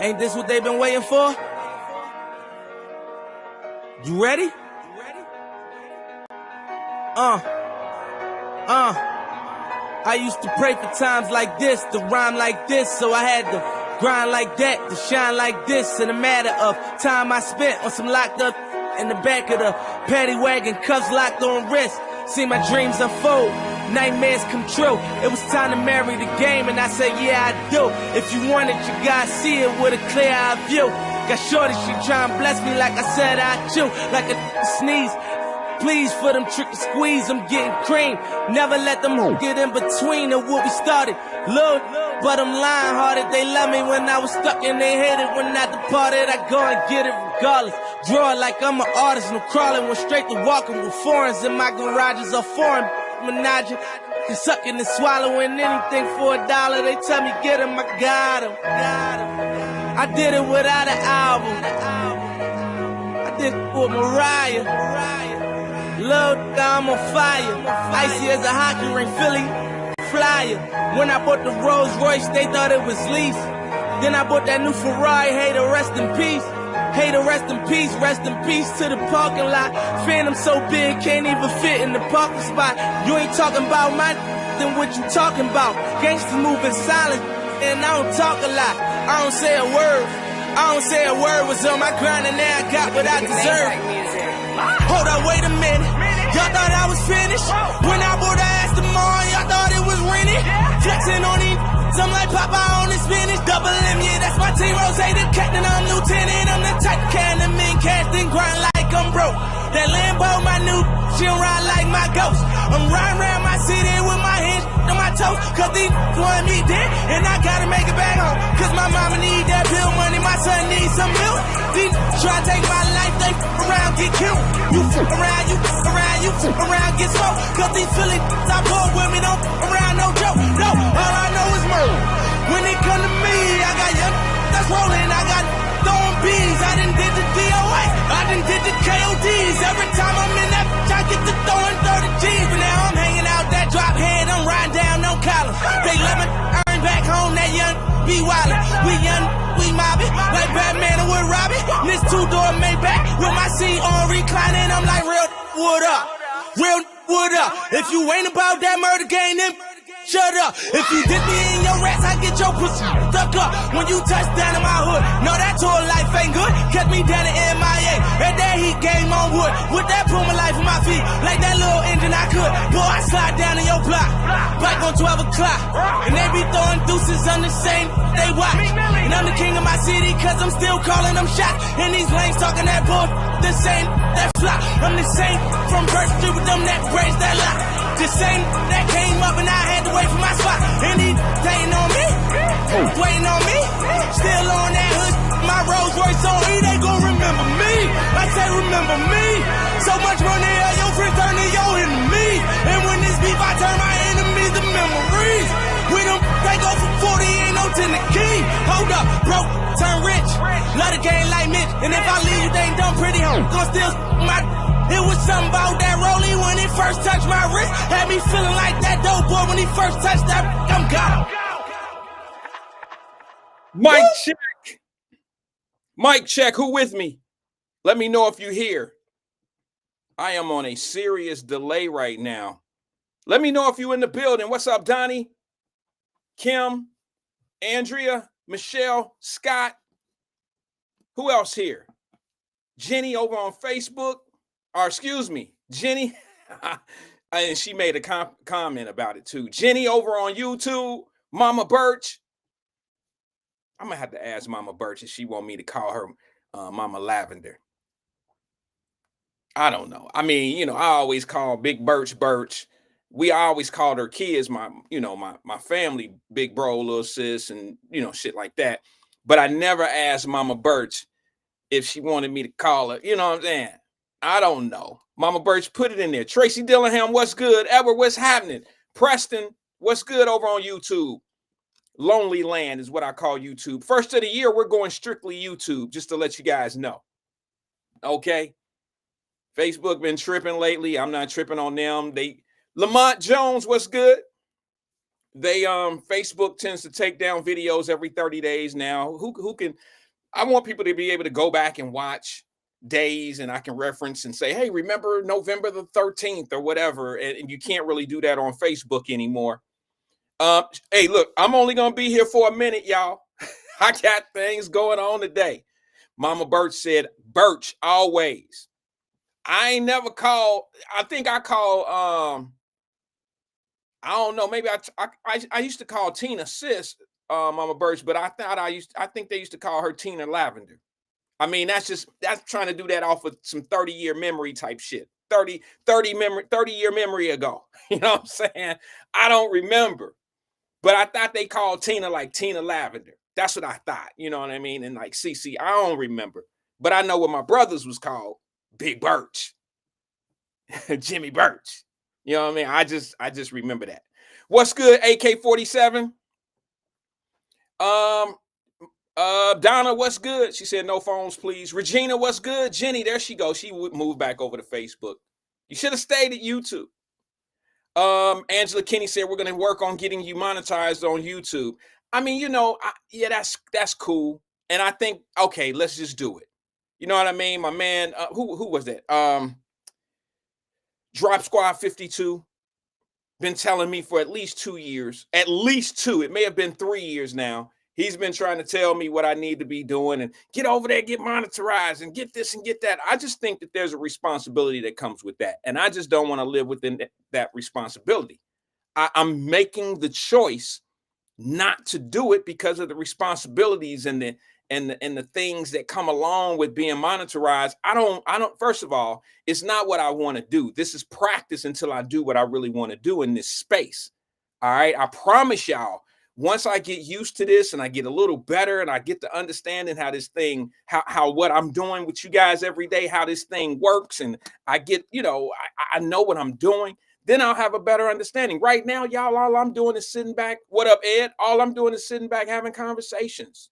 Ain't this what they've been waiting for? You ready? I used to pray for times like this, to rhyme like this, so I had to grind like that, to shine like this. In a matter of time I spent on some locked up in the back of the paddy wagon, cuffs locked on wrist. See my dreams unfold, nightmares come true. It was time to marry the game, and I said, yeah, I do. If you want it, you gotta see it with a clear eye view. Got shorty, she tryna bless me like I said I do, like a sneeze. Please for them trick and squeeze, I'm getting cream. Never let them get in between of what we started. Look, but I'm lying hearted. They love me when I was stuck and they hated when I departed. I go and get it regardless. Draw it like I'm an artist, no crawling. Went straight to walking with foreigns in my garages or foreign menage. And sucking and swallowing anything for $1. They tell me get him, I got him. I did it without an album. I did it with Mariah. Lord, I'm on fire. Icy as a hockey ring, Philly flyer. When I bought the Rolls Royce, they thought it was lease. Then I bought that new Ferrari, hey, to rest in peace. Hey, to rest in peace to the parking lot. Phantom so big, can't even fit in the parking spot. You ain't talking about my then what you talking about? Gangsters moving silent, and I don't talk a lot. I don't say a word. I don't say a word. Was on my grind and now I got what I deserve. Hold up, wait a minute. Y'all thought I was finished. When I bought the Aston Martin, y'all thought it was rented. Flexing on these, I'm like Popeye on the spinach. Double M, yeah, that's my team. Rose, the captain, I'm lieutenant. I'm the type of can that mean cast and grind like I'm broke. That Lambo, my new, she'll ride like my ghost. I'm riding around my city with my hands on my toes. Cause these want me dead, and I gotta make it back home. Cause my mama need that bill money, my son needs some milk. These try to take my life, they around, get killed. You around, you around, you around, get smoked. Cause these Philly I pull with me, don't around, no joke. No, all I know is murder. When it come to me, I got young that's rolling, I got throwing bees. I done did the DOA, I done did the KODs. Every time I'm in that I get to throwing 30 G's. But now I'm hanging out that drop head, I'm riding down no collar. They let me earn back home, that young be wildin'. We young, we mobbin', like Batman and with Robin. This two-door Maybach with my seat on reclining. I'm like, real, what up? Real, what up? If you ain't about that murder game, then shut up. If you dip me in your rats, I get your pussy stuck up. When you touch down in my hood, no, that tour life ain't good. Kept me down in MIA, and that heat game on wood. With that Puma life on my feet, like that little engine I could. Boy, I slide down in your block, back on 12 o'clock. And they be throwing deuces on the same, they watch. And I'm the king of my city, cause I'm still calling them shots. And these lanes talking that bull, the same, that flop. I'm the same from Birch Street with them that braids that lock. The same that came up and I had to wait for my spot. And he waiting on me, waiting on me. Still on that hood, my Rolls Royce on E, they gon' remember me. I say remember me. So much money, all your friends turn to your enemy. And when this beef, I turn my enemies to memories. We them, they go for 40, ain't no 10 the key. Hold up, broke, turn rich. Love the game like Mitch. And if I leave you, they ain't done pretty home. Gon' still my. It was something about that rollie when he first touched my wrist. Had me feeling like that dope boy when he first touched that. I'm gone. Mic check. Mic check. Who with me? Let me know if you hear. I am on a serious delay right now. Let me know if you in the building. What's up, Donnie? Kim, Andrea, Michelle, Scott. Who else here? Jenny over on Facebook. Or excuse me, Jenny. And she made a comment about it too. Jenny over on YouTube. Mama Birch. I'm going to have to ask Mama Birch if she want me to call her Mama Lavender. I don't know. I mean, you know, I always call Big Birch Birch. We always called her kids, my family, big bro, little sis, and, you know, shit like that. But I never asked Mama Birch if she wanted me to call her. You know what I'm saying? I don't know. Mama Birch, put it in there. Tracy Dillingham, what's good? Edward, what's happening? Preston, what's good over on YouTube? Lonely Land is what I call YouTube. First of the year, we're going strictly YouTube, just to let you guys know. Okay? Facebook been tripping lately. I'm not tripping on them. Lamont Jones, what's good? They Facebook tends to take down videos every 30 days now. Who can I want people to be able to go back and watch days, and I can reference and say, hey, remember November the 13th or whatever. And you can't really do that on Facebook anymore. Hey, look, I'm only gonna be here for a minute, y'all. I got things going on today. Mama Birch said, Birch always. I ain't never called. I think I call I don't know, maybe I used to call Tina sis, Mama Birch, but I think they used to call her Tina Lavender. I mean, that's trying to do that off of some 30-year memory type shit. 30-year memory ago. You know what I'm saying? I don't remember. But I thought they called Tina like Tina Lavender. That's what I thought. You know what I mean? And like CC, I don't remember. But I know what my brothers was called. Big Birch. Jimmy Birch. You know what I mean? I just remember that. What's good, AK-47? Donna, what's good? She said no phones, please. Regina, what's good? Jenny, there she goes. She would move back over to Facebook. You should have stayed at YouTube. Angela Kinney said we're gonna work on getting you monetized on YouTube. I mean, you know, yeah, that's cool. And I think, okay, let's just do it. You know what I mean? My man, who was that? Drop Squad 52 been telling me for at least 2 years, at least 2. It may have been 3 years now. He's been trying to tell me what I need to be doing and get over there, get monetized and get this and get that. I just think that there's a responsibility that comes with that. And I just don't want to live within that responsibility. I'm making the choice not to do it because of the responsibilities and the things that come along with being monetized. I don't, first of all, it's not what I want to do. This is practice until I do what I really want to do in this space. All right. I promise y'all, once I get used to this and I get a little better and I get to understanding how this thing, how what I'm doing with you guys every day, how this thing works, and I get, you know, I know what I'm doing, then I'll have a better understanding. Right now, y'all, all I'm doing is sitting back. What up, Ed? All I'm doing is sitting back having conversations.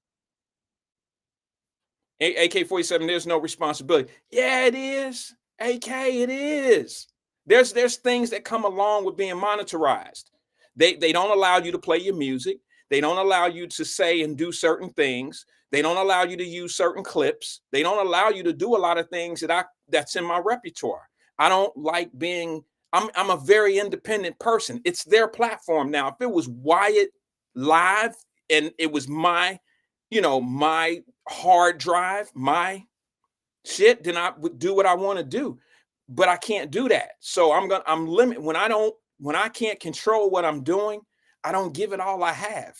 AK-47, there's no responsibility. Yeah, it is. AK, it is. There's things that come along with being monetized. They don't allow you to play your music. They don't allow you to say and do certain things. They don't allow you to use certain clips. They don't allow you to do a lot of things that's in my repertoire. I don't like being, I'm a very independent person. It's their platform. Now, if it was Wyatt Live and it was my, you know, my hard drive, my shit, then I would do what I want to do. But I can't do that. So I'm limited. When I can't control what I'm doing, I don't give it all I have.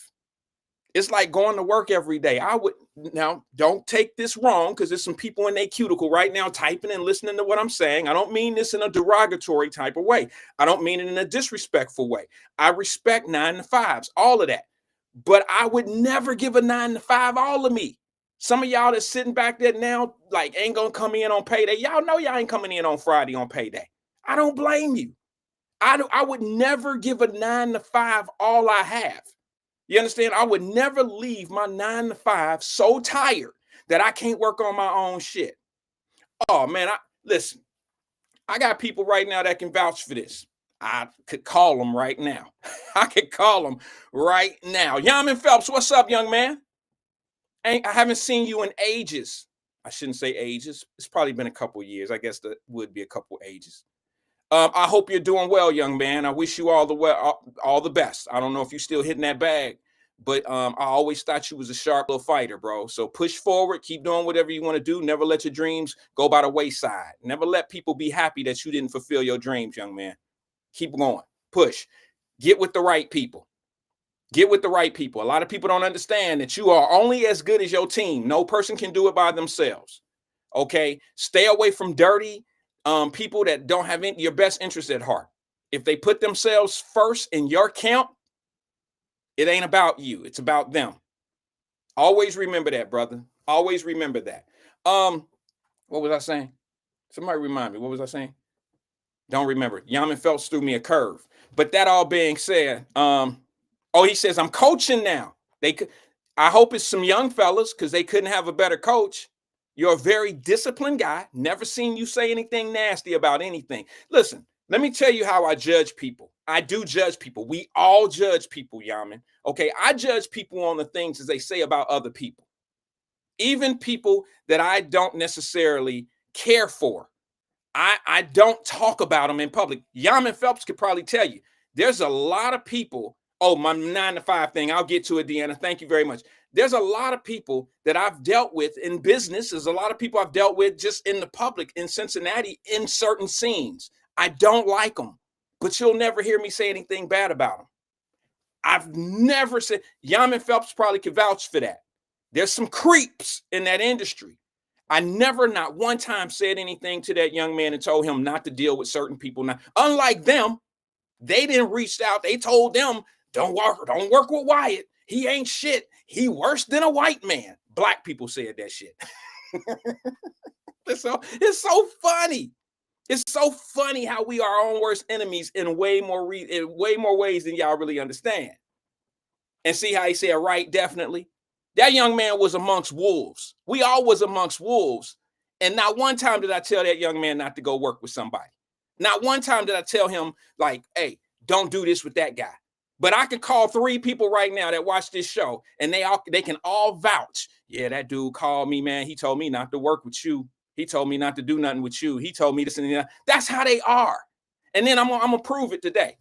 It's like going to work every day. Now don't take this wrong, because there's some people in their cuticle right now typing and listening to what I'm saying. I don't mean this in a derogatory type of way. I don't mean it in a disrespectful way. I respect 9 to 5s, all of that. But I would never give a 9 to 5 all of me. Some of y'all that's sitting back there now, like, ain't gonna come in on payday. Y'all know y'all ain't coming in on Friday on payday. I don't blame you. I would never give a 9 to 5 all I have. You understand? I would never leave my 9 to 5 so tired that I can't work on my own shit. Oh man, listen, I got people right now that can vouch for this. I could call them right now. I could call them right now. Yamin Phelps, what's up, young man? I haven't seen you in ages. I shouldn't say ages. It's probably been a couple years. I guess that would be a couple ages. I hope you're doing well, young man. I wish you all the best. I don't know if you're still hitting that bag, but I always thought you was a sharp little fighter, bro. So push forward, keep doing whatever you want to do. Never let your dreams go by the wayside. Never let people be happy that you didn't fulfill your dreams, young man. Keep going. Push. Get with the right people. Get with the right people. A lot of people don't understand that you are only as good as your team. No person can do it by themselves. Okay? Stay away from dirty people that don't have your best interest at heart. If they put themselves first in your camp, it ain't about you. It's about them. Always remember that, brother. Always remember that. What was I saying? Somebody remind me. What was I saying? Don't remember. Yamin Phelps threw me a curve. But that all being said, he says, I'm coaching now. I hope it's some young fellas, because they couldn't have a better coach. You're a very disciplined guy. Never seen you say anything nasty about anything. Listen, Let me tell you how I judge people. I do judge people. We all judge people, Yaman. Okay, I judge people on the things as they say about other people. Even people that I don't necessarily care for. I don't talk about them in public. Yaman Phelps could probably tell you. There's a lot of people. Oh, my 9 to 5 thing. I'll get to it, Deanna. Thank you very much. There's a lot of people that I've dealt with in business. There's a lot of people I've dealt with just in the public in Cincinnati in certain scenes. I don't like them, but you'll never hear me say anything bad about them. I've never said, Yaman Phelps probably could vouch for that. There's some creeps in that industry. I never, not one time, said anything to that young man and told him not to deal with certain people. Now, unlike them, they didn't reach out. They told them, don't work with Wyatt. He ain't shit. He worse than a white man. Black people said that shit. It's so funny. It's so funny how we are our own worst enemies in way more ways than y'all really understand. And see how he said, right, definitely. That young man was amongst wolves. We all was amongst wolves. And not one time did I tell that young man not to go work with somebody. Not one time did I tell him, like, hey, don't do this with that guy. But I can call 3 people right now that watch this show, and they can all vouch. Yeah, that dude called me, man. He told me not to work with you. He told me not to do nothing with you. He told me this and that. That's how they are. And then I'm going to prove it today.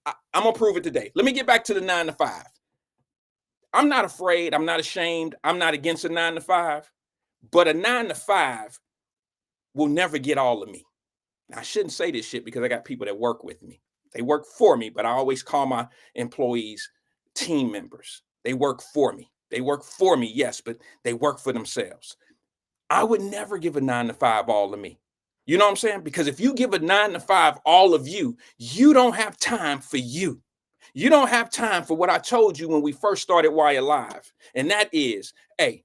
I'm going to prove it today. Let me get back to the 9 to 5. I'm not afraid. I'm not ashamed. I'm not against a 9 to 5. But a 9 to 5 will never get all of me. Now, I shouldn't say this shit because I got people that work with me. They work for me, but I always call my employees team members. They work for me. They work for me, yes, but they work for themselves. I would never give a 9 to 5 all of me. You know what I'm saying? Because if you give a 9 to 5 all of you, you don't have time for you. You don't have time for what I told you when we first started Wyatt Live. And that is, hey,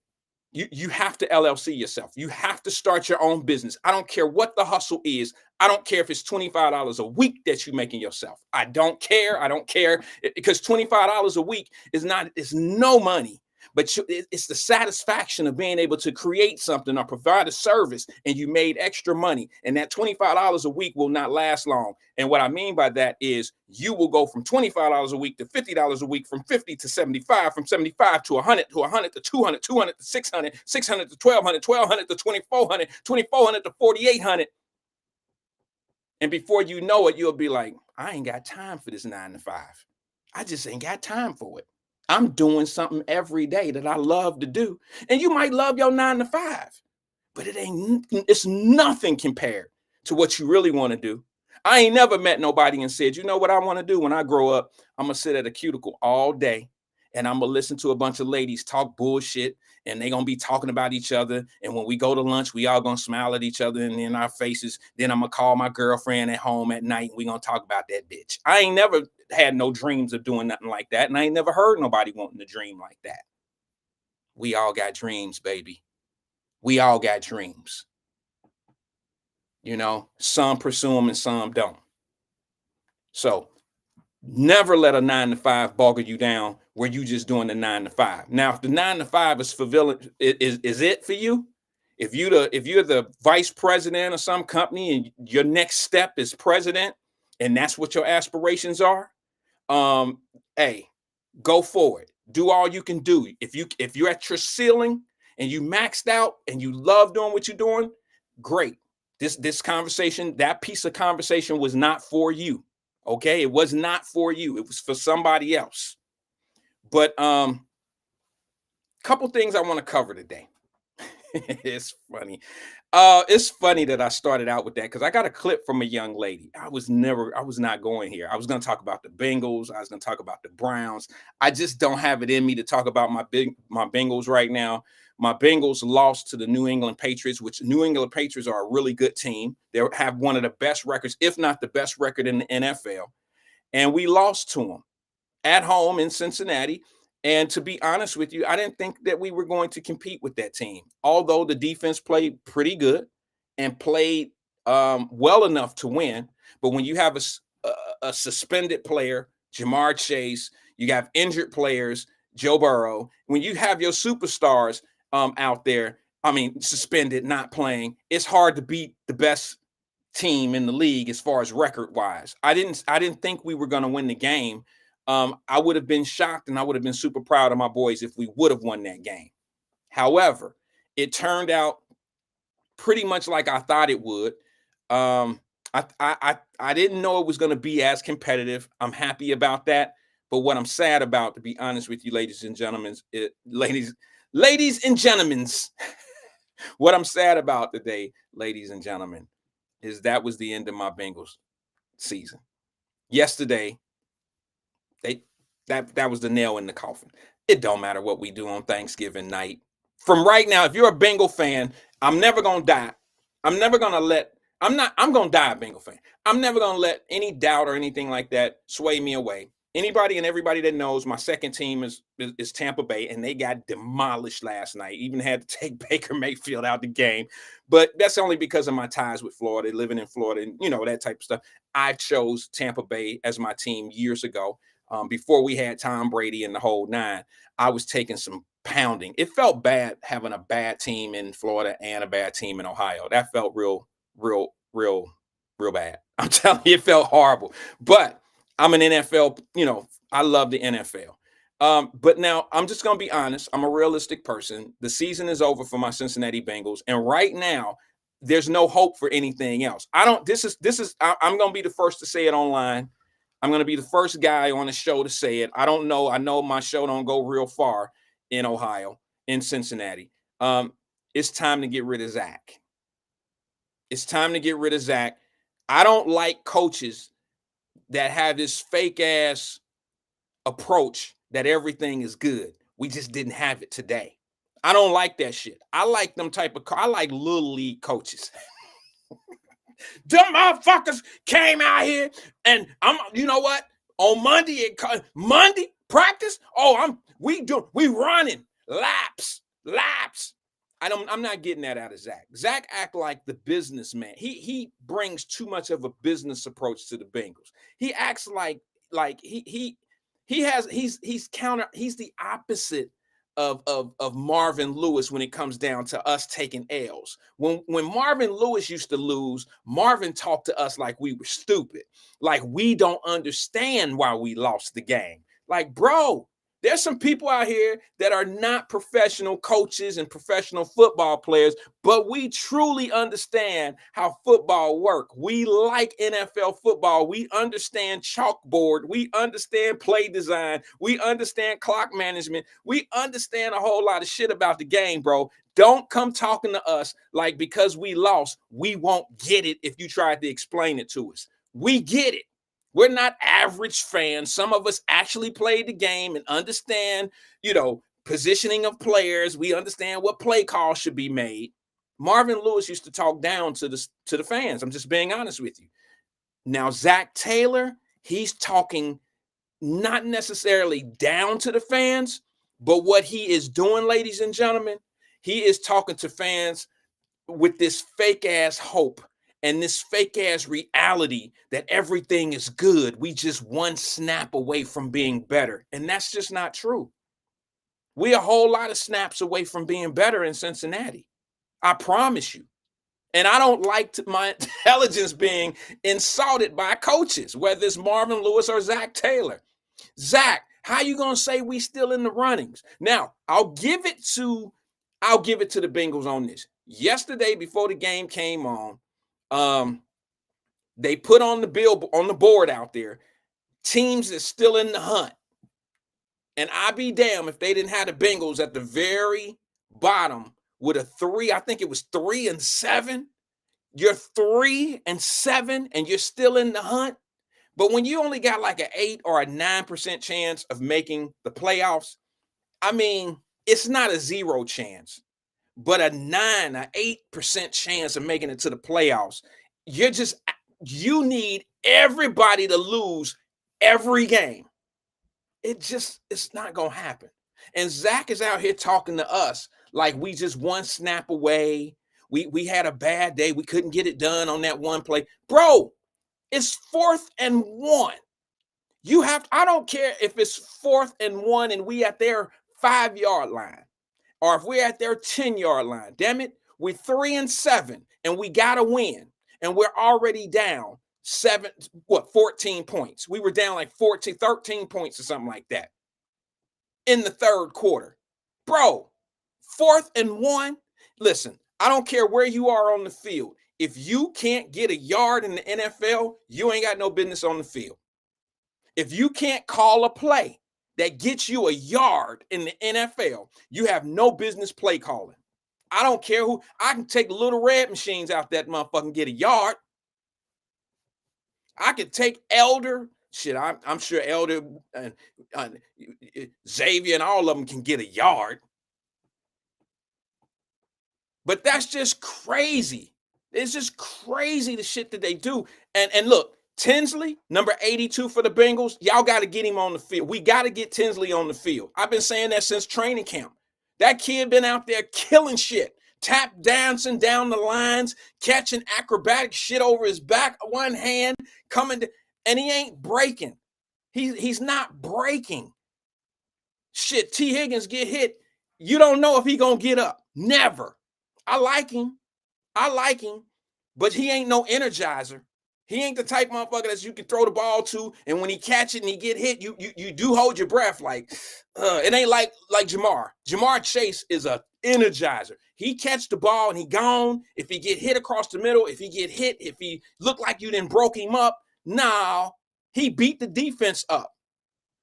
you have to LLC yourself. You have to start your own business. I don't care what the hustle is. I don't care if it's $25 a week that you're making yourself. I don't care. I don't care because $25 a week is no money. But it's the satisfaction of being able to create something or provide a service and you made extra money. And that $25 a week will not last long. And what I mean by that is you will go from $25 a week to $50 a week, from 50 to 75, from 75 to 100, to 100 to 200, 200 to 600, 600 to 1200, 1200 to 2400, 2400 to 4800. And before you know it, you'll be like, I ain't got time for this 9 to 5. I just ain't got time for it. I'm doing something every day that I love to do. And you might love your 9 to 5, but it's nothing compared to what you really want to do. I ain't never met nobody and said, you know what I want to do when I grow up? I'm going to sit at a cuticle all day and I'm going to listen to a bunch of ladies talk bullshit and they're going to be talking about each other. And when we go to lunch, we all going to smile at each other and in our faces. Then I'm going to call my girlfriend at home at night and we're going to talk about that bitch. I ain't never had no dreams of doing nothing like that. And I ain't never heard nobody wanting to dream like that. We all got dreams, baby. We all got dreams. You know, some pursue them and some don't. So never let a 9 to 5 boggle you down where you just doing the 9 to 5. Now, if the 9 to 5 is is it for you? If you're the vice president of some company and your next step is president, and that's what your aspirations are, hey, go for it. Do all you can do. If you're at your ceiling and you maxed out and you love doing what you're doing, great. This conversation, that piece of conversation was not for you. Okay, it was not for you. It was for somebody else. But couple things I want to cover today. It's funny. It's funny that I started out with that because I got a clip from a young lady. I was not going here. I was going to talk about the Bengals. I was going to talk about the Browns. I just don't have it in me to talk about my Bengals right now. My Bengals lost to the New England Patriots, which New England Patriots are a really good team. They have one of the best records, if not the best record in the NFL. And we lost to them at home in Cincinnati. And to be honest with you, I didn't think that we were going to compete with that team, although the defense played pretty good and played well enough to win. But when you have a suspended player, Jamar Chase, you have injured players, Joe Burrow, when you have your superstars out there, suspended, not playing, it's hard to beat the best team in the league as far as record wise. I didn't think we were going to win the game. I would have been shocked and I would have been super proud of my boys if we would have won that game. However, it turned out pretty much like I thought it would. I didn't know it was going to be as competitive. I'm happy about that. But what I'm sad about, to be honest with you, ladies and gentlemen, ladies and gentlemen, what I'm sad about today, ladies and gentlemen, is that was the end of my Bengals season. Yesterday, that was the nail in the coffin. It don't matter what we do on Thanksgiving night. From right now, if you're a Bengal fan, I'm never gonna die. I'm gonna die a Bengal fan. I'm never gonna let any doubt or anything like that sway me away. Anybody and everybody that knows my second team is Tampa Bay, and they got demolished last night. Even had to take Baker Mayfield out the game, but that's only because of my ties with Florida, living in Florida, and that type of stuff. I chose Tampa Bay as my team years ago. Before we had Tom Brady and the whole nine, I was taking some pounding. It felt bad having a bad team in Florida and a bad team in Ohio. That felt real bad. I'm telling you, it felt horrible. But I'm an NFL, I love the NFL. But now I'm just going to be honest. I'm a realistic person. The season is over for my Cincinnati Bengals. And right now, there's no hope for anything else. I'm going to be the first to say it online. I'm going to be the first guy on the show to say it. I don't know. I know my show don't go real far in Ohio, in Cincinnati. It's time to get rid of Zach. It's time to get rid of Zach. I don't like coaches that have this fake ass approach that everything is good. We just didn't have it today. I don't like that shit. I like them I like little league coaches. Them motherfuckers came out here and you know what? On Monday practice. We running laps. I'm not getting that out of Zach. Zach act like the businessman. He brings too much of a business approach to the Bengals. He acts like he's the opposite of Marvin Lewis when it comes down to us taking L's. When Marvin Lewis used to lose, Marvin talked to us like we were stupid, like we don't understand why we lost the game. Like, bro, there's some people out here that are not professional coaches and professional football players, but we truly understand how football works. We like NFL football. We understand chalkboard. We understand play design. We understand clock management. We understand a whole lot of shit about the game, bro. Don't come talking to us like because we lost, we won't get it if you tried to explain it to us. We get it. We're not average fans. Some of us actually played the game and understand, positioning of players. We understand what play calls should be made. Marvin Lewis used to talk down to the fans. I'm just being honest with you. Now, Zach Taylor, he's talking not necessarily down to the fans, but what he is doing, ladies and gentlemen, he is talking to fans with this fake ass hope and this fake ass reality that everything is good. We just one snap away from being better. And that's just not true. We a whole lot of snaps away from being better in Cincinnati. I promise you. And I don't like my intelligence being insulted by coaches, whether it's Marvin Lewis or Zach Taylor. Zach, how you going to say we still in the runnings? Now, I'll give it to the Bengals on this. Yesterday, before the game came on, they put on the board out there, teams that's still in the hunt. And I'd be damned if they didn't have the Bengals at the very bottom with a 3. I think it was 3-7. You're 3-7 and you're still in the hunt. But when you only got like an 8 or a 9% chance of making the playoffs, I mean, it's not a 0 chance, but a 8% chance of making it to the playoffs. You need everybody to lose every game. It's not going to happen. And Zach is out here talking to us like we just one snap away. We had a bad day. We couldn't get it done on that one play. Bro, it's 4th and 1. I don't care if it's 4th and 1 and we at their 5-yard line or if we're at their 10-yard line. Damn it, we're 3-7 and we got to win. and we're already down 14 points. We were down like 13 points or something like that in the third quarter. Bro, 4th and 1. Listen, I don't care where you are on the field. If you can't get a yard in the NFL, you ain't got no business on the field. If you can't call a play that gets you a yard in the NFL, you have no business play calling. I don't care who. I can take little red machines out that motherfucker and get a yard. I could take Elder. Shit, I'm sure Elder and Xavier and all of them can get a yard. But that's just crazy. It's just crazy the shit that they do. And look, Tinsley, number 82 for the Bengals, y'all got to get him on the field. We got to get Tinsley on the field. I've been saying that since training camp. That kid been out there killing shit, tap dancing down the lines, catching acrobatic shit over his back, one hand, coming to, and he ain't breaking. He's not breaking. Shit, T. Higgins get hit. You don't know if he gonna get up. Never. I like him, but he ain't no energizer. He ain't the type motherfucker that you can throw the ball to, and when he catch it and he get hit, you do hold your breath. Like, it ain't like Jamar. Jamar Chase is a energizer. He catch the ball and he gone. If he get hit across the middle, if he get hit, if he look like you done broke him up, no, he beat the defense up.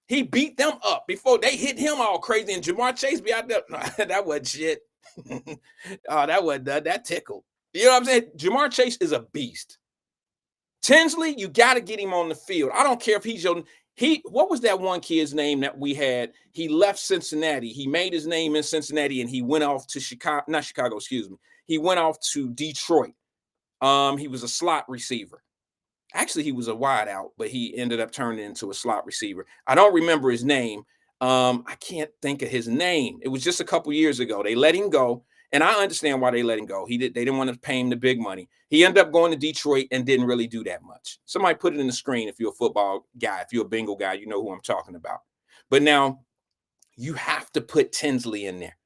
He beat them up before they hit him all crazy, and Jamar Chase be out there. That wasn't shit. Oh, that tickled. You know what I'm saying? Jamar Chase is a beast. Tinsley, you got to get him on the field. I don't care if he's what was that one kid's name that we had? He left Cincinnati. He made his name in Cincinnati and he went off to He went off to Detroit. He was a slot receiver. Actually, he was a wide out, but he ended up turning into a slot receiver. I don't remember his name. I can't think of his name. It was just a couple years ago. They let him go. And I understand why they let him go. They didn't want to pay him the big money. He ended up going to Detroit and didn't really do that much. Somebody put it in the screen if you're a football guy. If you're a Bengal guy, you know who I'm talking about. But now you have to put Tinsley in there.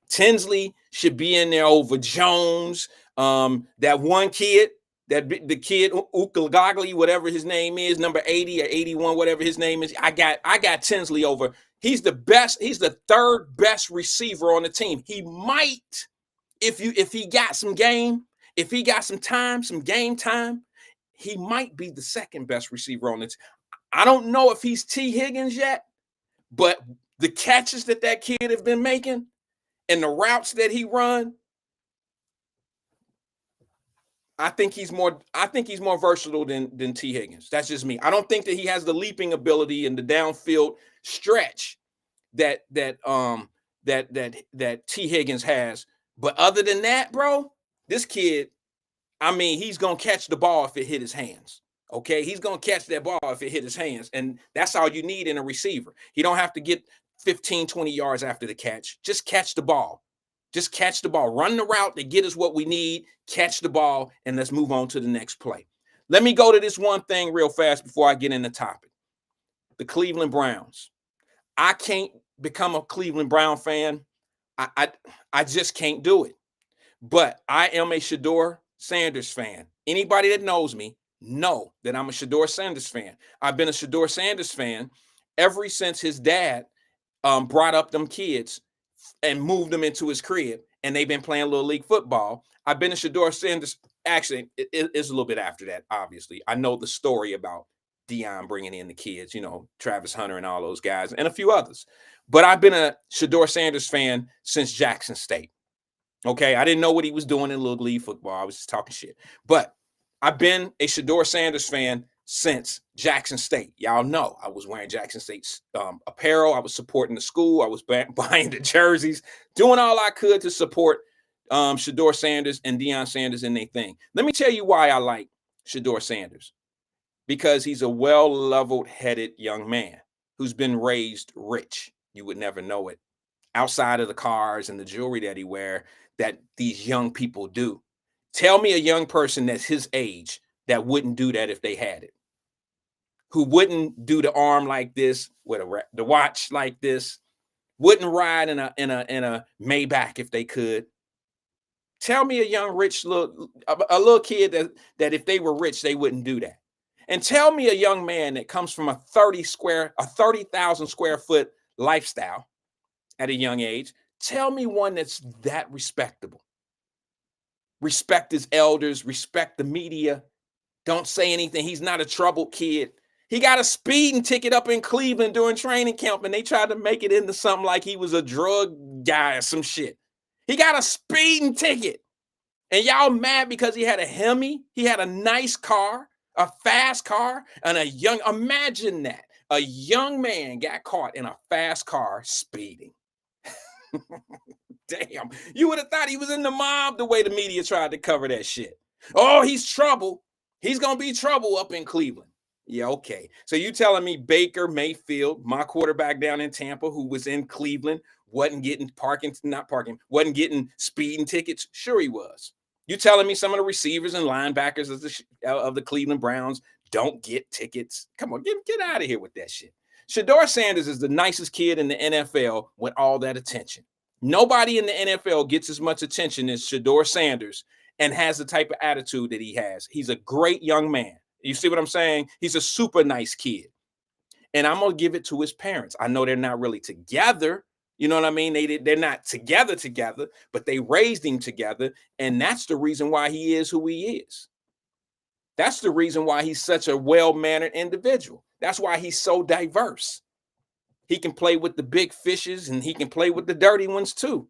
Tinsley should be in there over Jones. That one kid, the kid Ukalagli, whatever his name is, number 80 or 81, whatever his name is. I got Tinsley over. He's the best. He's the third best receiver on the team. He might, if he got some game, if he got some game time, he might be the second best receiver on the team. I don't know if he's T. Higgins yet, but the catches that kid have been making and the routes that he run, I think he's more versatile than T. Higgins. That's just me. I don't think that he has the leaping ability and the downfield stretch that T. Higgins has. But other than that, bro, this kid, I mean, he's gonna catch the ball if it hit his hands. Okay, he's gonna catch that ball if it hit his hands, and that's all you need in a receiver. He don't have to get 15, 20 yards after the catch. Just catch the ball. Just catch the ball. Run the route to get us what we need. Catch the ball, and let's move on to the next play. Let me go to this one thing real fast before I get in the topic. The Cleveland Browns. I can't become a Cleveland Brown fan. I just can't do it. But I am a Shedeur Sanders fan. Anybody that knows me know that I'm a Shedeur Sanders fan. I've been a Shedeur Sanders fan ever since his dad brought up them kids and moved them into his crib, and they've been playing little league football. I've been a Shedeur Sanders. Actually, it's a little bit after that, obviously. I know the story about Deion bringing in the kids, you know, Travis Hunter and all those guys, and a few others. But I've been a Shedeur Sanders fan since Jackson State. Okay, I didn't know what he was doing in little league football. I was just talking shit. But I've been a Shedeur Sanders fan since Jackson State. Y'all know I was wearing Jackson State's apparel. I was supporting the school. I was buying the jerseys, doing all I could to support Shedeur Sanders and Deion Sanders in their thing. Let me tell you why I like Shedeur Sanders. Because he's a well-leveled-headed young man who's been raised rich. You would never know it. Outside of the cars and the jewelry that he wear, that these young people do. Tell me a young person that's his age that wouldn't do that if they had it. Who wouldn't do the arm like this with the watch like this, wouldn't ride in a Maybach if they could. Tell me a young rich a little kid that if they were rich, they wouldn't do that. And tell me a young man that comes from a 30,000 square foot lifestyle at a young age. Tell me one that's that respectable. Respect his elders, respect the media. Don't say anything. He's not a troubled kid. He got a speeding ticket up in Cleveland during training camp, and they tried to make it into something like he was a drug guy or some shit. He got a speeding ticket. And y'all mad because he had a Hemi? He had a nice car, a fast car, and imagine that. A young man got caught in a fast car speeding. Damn, you would have thought he was in the mob the way the media tried to cover that shit. Oh, he's trouble. He's going to be trouble up in Cleveland. Yeah, okay. So you telling me Baker Mayfield, my quarterback down in Tampa, who was in Cleveland, wasn't getting wasn't getting speeding tickets? Sure he was. You telling me some of the receivers and linebackers of the Cleveland Browns don't get tickets? Come on, get out of here with that shit. Shedeur Sanders is the nicest kid in the NFL with all that attention. Nobody in the NFL gets as much attention as Shedeur Sanders and has the type of attitude that he has. He's a great young man. You see what I'm saying? He's a super nice kid. And I'm going to give it to his parents. I know they're not really together. You know what I mean? They're not together, but they raised him together. And that's the reason why he is who he is. That's the reason why he's such a well-mannered individual. That's why he's so diverse. He can play with the big fishes and he can play with the dirty ones too.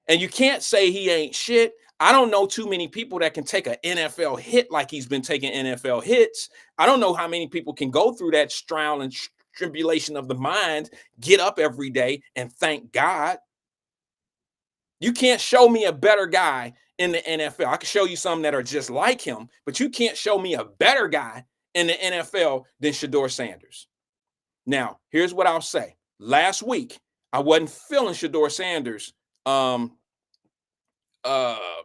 And you can't say he ain't shit. I don't know too many people that can take an NFL hit like he's been taking NFL hits. I don't know how many people can go through that trial and tribulation of the mind, get up every day and thank God. You can't show me a better guy in the NFL. I can show you some that are just like him, but you can't show me a better guy in the NFL than Shedeur Sanders. Now, here's what I'll say. Last week, I wasn't feeling Shedeur Sanders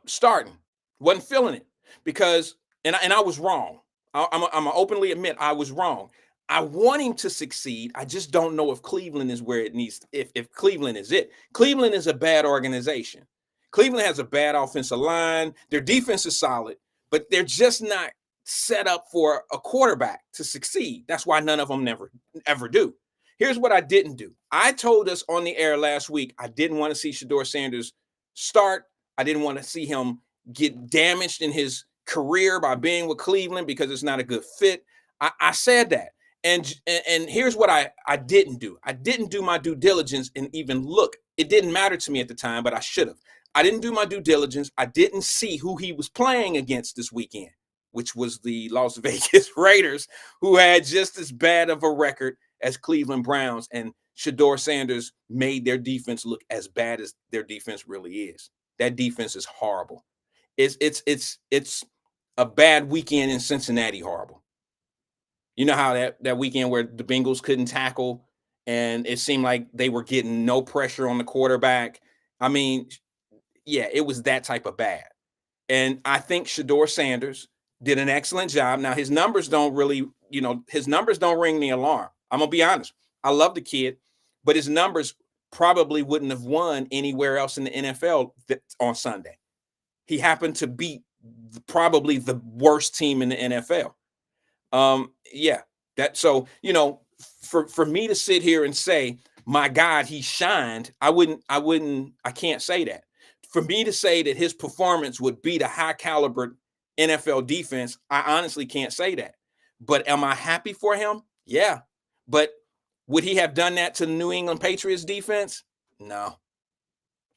starting. Wasn't feeling it because, and I was wrong. I'm gonna openly admit I was wrong. I want him to succeed. I just don't know if Cleveland is where it needs. If Cleveland is it. Cleveland is a bad organization. Cleveland has a bad offensive line. Their defense is solid, but they're just not set up for a quarterback to succeed. That's why none of them ever do. Here's what I didn't do. I told us on the air last week, I didn't want to see Shedeur Sanders start. I didn't want to see him get damaged in his career by being with Cleveland because it's not a good fit. I said that. And here's what I didn't do. I didn't do my due diligence and even look. It didn't matter to me at the time, but I should have. I didn't do my due diligence. I didn't see who he was playing against this weekend, which was the Las Vegas Raiders, who had just as bad of a record as Cleveland Browns. And Shedeur Sanders made their defense look as bad as their defense really is. That defense is horrible. It's a bad weekend in Cincinnati horrible. You know how that weekend where the Bengals couldn't tackle and it seemed like they were getting no pressure on the quarterback. I mean, yeah, it was that type of bad. And I think Shedeur Sanders did an excellent job. Now, his numbers don't really, his numbers don't ring the alarm. I'm going to be honest. I love the kid, but his numbers probably wouldn't have won anywhere else in the NFL on Sunday. He happened to beat probably the worst team in the NFL. For me to sit here and say, my God, he shined, I can't say that. For me to say that his performance would beat a high caliber NFL defense, I honestly can't say that. But am I happy for him? Yeah. But would he have done that to the New England Patriots defense? No.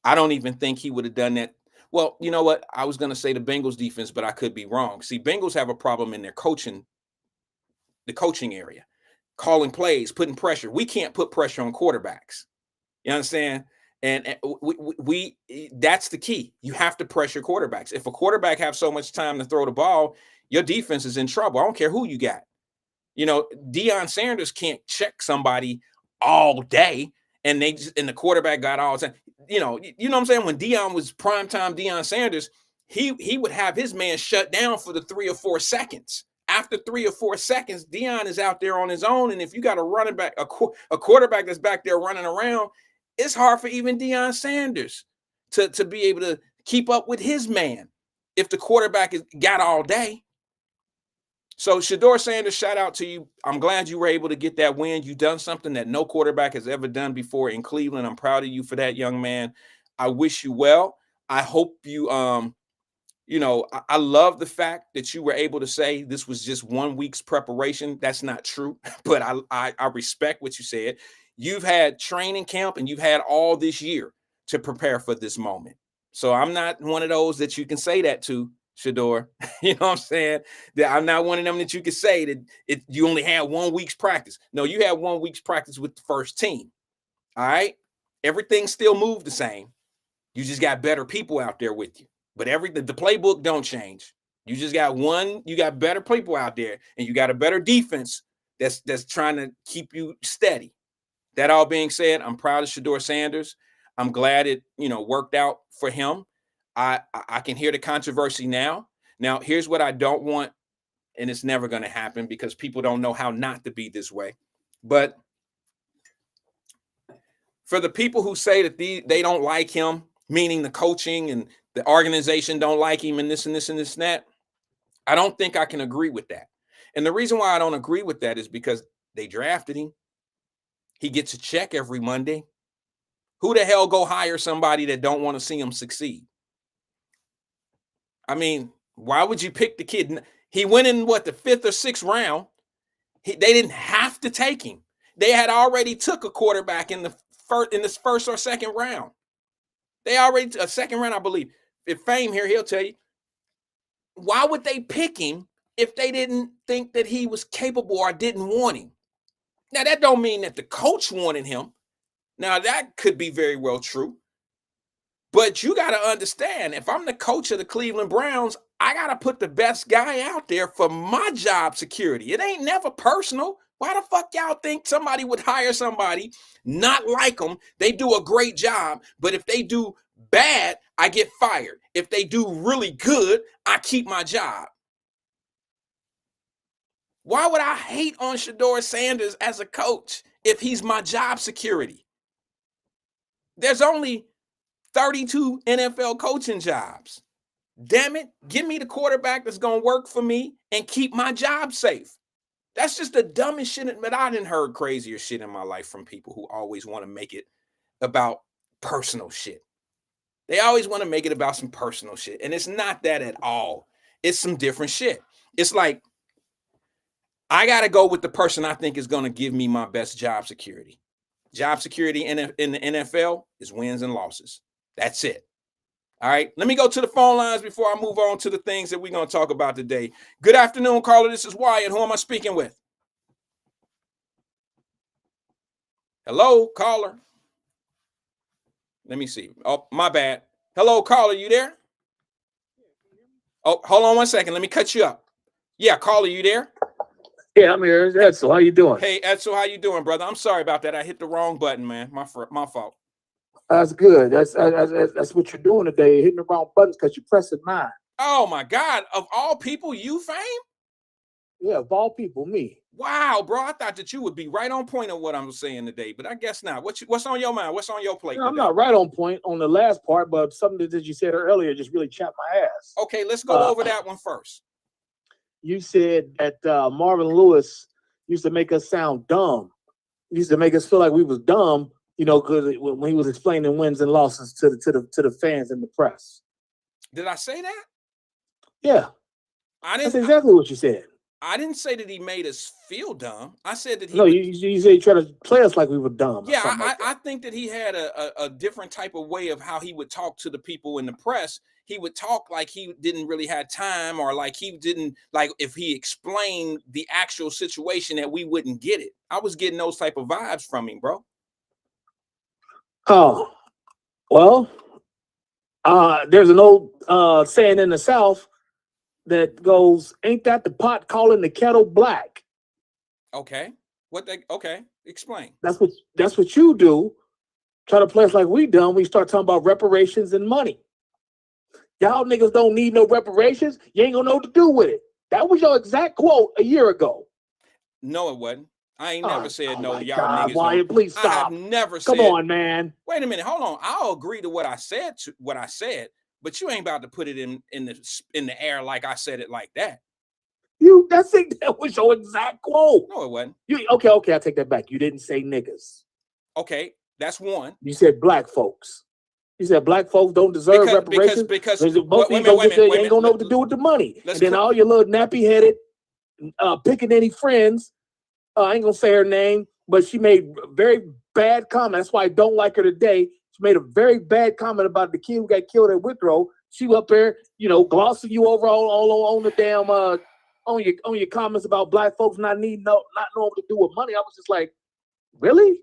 I don't even think he would have done that. Well, you know what? I was going to say the Bengals defense, but I could be wrong. See, Bengals have a problem in their the coaching area, calling plays, putting pressure. We can't put pressure on quarterbacks. You understand? And we that's the key. You have to pressure quarterbacks. If a quarterback have so much time to throw the ball, your defense is in trouble. I don't care who you got. Deion Sanders can't check somebody all day and the quarterback got all the time. You know what I'm saying? When Deion was primetime Deion Sanders, he would have his man shut down for the 3 or 4 seconds. After 3 or 4 seconds, Deion is out there on his own. And if you got a running back, a quarterback that's back there running around, it's hard for even Deion Sanders to be able to keep up with his man if the quarterback got all day. So Shedeur Sanders, shout out to you. I'm glad you were able to get that win. You've done something that no quarterback has ever done before in Cleveland. I'm proud of you for that, young man. I wish you well. I hope you, I love the fact that you were able to say this was just 1 week's preparation. That's not true, but I respect what you said. You've had training camp and you've had all this year to prepare for this moment. So I'm not one of those that you can say that to, Shedeur. You know what I'm saying? That I'm not one of them that you can say that you only had 1 week's practice. No, you had 1 week's practice with the first team. All right. Everything still moved the same. You just got better people out there with you. But the playbook don't change. You just got you got better people out there, and you got a better defense that's trying to keep you steady. That all being said, I'm proud of Shedeur Sanders. I'm glad it, worked out for him. I can hear the controversy now. Now, here's what I don't want, and it's never going to happen because people don't know how not to be this way. But for the people who say that they don't like him, meaning the coaching and the organization don't like him and this and this and this and that, I don't think I can agree with that. And the reason why I don't agree with that is because they drafted him. He gets a check every Monday. Who the hell go hire somebody that don't want to see him succeed? I mean, why would you pick the kid? He went in the 5th or 6th round. They didn't have to take him. They had already took a quarterback in this first or second round. They already a second round, I believe. If Fame here, he'll tell you. Why would they pick him if they didn't think that he was capable or didn't want him? Now, that don't mean that the coach wanted him. Now, that could be very well true. But you got to understand, if I'm the coach of the Cleveland Browns, I got to put the best guy out there for my job security. It ain't never personal. Why the fuck y'all think somebody would hire somebody, not like them? They do a great job, but if they do bad, I get fired. If they do really good, I keep my job. Why would I hate on Shedeur Sanders as a coach if he's my job security? There's only 32 NFL coaching jobs. Damn it, give me the quarterback that's going to work for me and keep my job safe. That's just the dumbest shit. But I didn't heard crazier shit in my life from people who always want to make it about personal shit. They always want to make it about some personal shit. And it's not that at all. It's some different shit. It's like, I got to go with the person I think is going to give me my best job security. Job security in the NFL is wins and losses. That's it. All right. Let me go to the phone lines before I move on to the things that we're going to talk about today. Good afternoon, caller. This is Wyatt. Who am I speaking with? Hello, caller. Let me see. Oh, my bad. Hello, caller. You there? Oh, hold on 1 second. Let me cut you up. Yeah, caller, you there? Yeah, I'm here. Edsel, how you doing? Hey, Edsel, how you doing, brother? I'm sorry about that. I hit the wrong button, man. My fault. That's good. That's what you're doing today. You're hitting the wrong buttons because you're pressing mine. Oh my God! Of all people, you Fame? Yeah, of all people, me. Wow, bro! I thought that you would be right on point of what I'm saying today, but I guess not. What's on your mind? What's on your plate? I'm not right on point on the last part, but something that you said earlier just really chapped my ass. Okay, let's go over that one first. You said that Marvin Lewis used to make us sound dumb. He used to make us feel like we was dumb, because when he was explaining wins and losses to the fans and the press. Did I say that? Yeah, that's exactly what you said. I didn't say that he made us feel dumb. I said that he. No, you said he tried to play us like we were dumb. Yeah, I think that he had a different type of way of how he would talk to the people in the press. He would talk like he didn't really have time, or like he didn't, like if he explained the actual situation that we wouldn't get it. I was getting those type of vibes from him, bro. Oh, well, there's an old saying in the South that goes, "Ain't that the pot calling the kettle black?" Okay. Okay. Explain. That's what you do. Try to play us like we dumb. We start talking about reparations and money. Y'all niggas don't need no reparations. You ain't gonna know what to do with it. That was your exact quote a year ago. No, it wasn't. I ain't never said no. Y'all God, niggas. Wyatt, please stop. I have never said. Come on, man. Wait a minute. Hold on. I'll agree to what I said. but you ain't about to put it in the air like I said it like that. That was your exact quote. No, it wasn't. Okay, I take that back. You didn't say niggas. Okay, that's one. You said black folks. You said black folks don't deserve reparations because ain't gonna know what to do with the money. And then all your little nappy-headed pickaninny friends, I ain't gonna say her name, but she made very bad comment. That's why I don't like her today. She made a very bad comment about the kid who got killed at Withrow. She was up there, glossing you over all on the damn on your comments about black folks not knowing what to do with money. I was just like, really?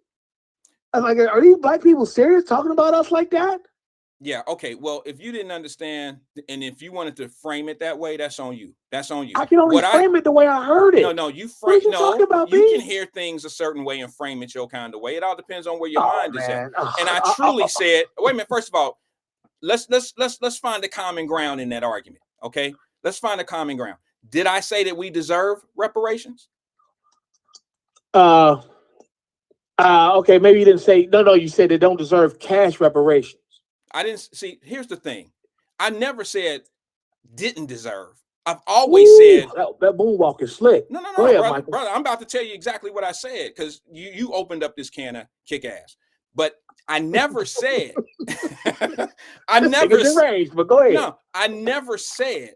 I was like, are these black people serious talking about us like that? Yeah, okay. Well, if you didn't understand, and if you wanted to frame it that way, that's on you. That's on you. I can only frame it the way I heard it. No, you frame. You can hear things a certain way and frame it your kind of way. It all depends on where your mind is at. And I truly said, wait a minute. First of all, let's find a common ground in that argument. Okay, let's find a common ground. Did I say that we deserve reparations? Okay, maybe you didn't say no. You said they don't deserve cash reparations. I didn't see. Here's the thing. I never said didn't deserve. I've always said that moonwalk is slick. No, Go ahead, brother. I'm about to tell you exactly what I said because you opened up this can of kick ass. But I never said. I never deranged, but go ahead. No, I never said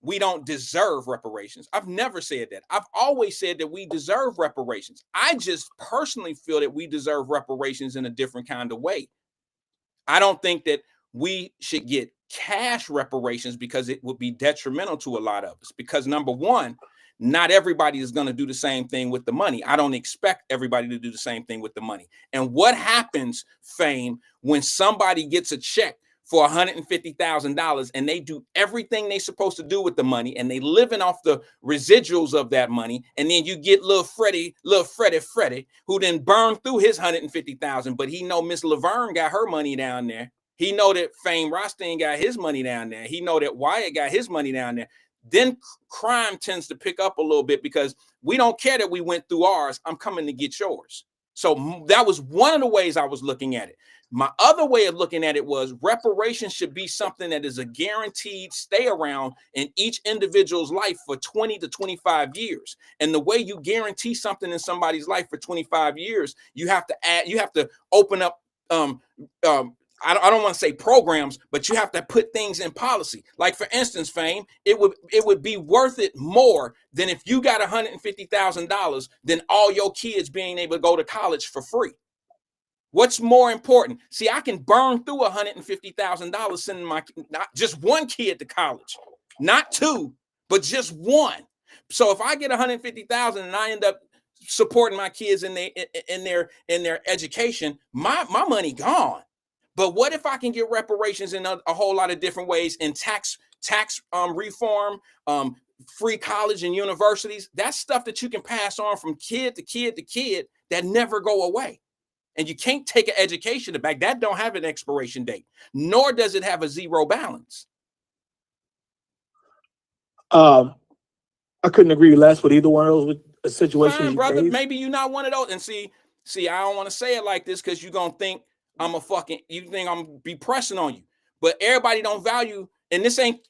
we don't deserve reparations. I've never said that. I've always said that we deserve reparations. I just personally feel that we deserve reparations in a different kind of way. I don't think that we should get cash reparations because it would be detrimental to a lot of us. Because number one, not everybody is going to do the same thing with the money. I don't expect everybody to do the same thing with the money. And what happens, Fame, when somebody gets a check for $150,000 and they do everything they're supposed to do with the money and they living off the residuals of that money, and then you get little Freddie, who then burned through his $150,000, but he know Miss Laverne got her money down there. He know that Fame Rothstein got his money down there. He know that Wyatt got his money down there. Then crime tends to pick up a little bit because we don't care that we went through ours. I'm coming to get yours. So that was one of the ways I was looking at it. My other way of looking at it was reparations should be something that is a guaranteed stay around in each individual's life for 20 to 25 years. And the way you guarantee something in somebody's life for 25 years, you have to open up, I don't want to say programs, but you have to put things in policy. Like for instance, Fame, it would be worth it more than if you got $150,000 than all your kids being able to go to college for free. What's more important? See, I can burn through $150,000 sending not just one kid to college, not two, but just one. So if I get $150,000 and I end up supporting my kids in their education, my money gone. But what if I can get reparations in a whole lot of different ways in tax reform, free college and universities? That's stuff that you can pass on from kid to kid to kid that never go away. And you can't take an education back. That don't have an expiration date, nor does it have a zero balance. I couldn't agree less with either one of those with a situation. Fine, brother. Maybe you're not one of those. And see, I don't want to say it like this because you're gonna think you think I'm gonna be pressing on you. But everybody don't value, and this ain't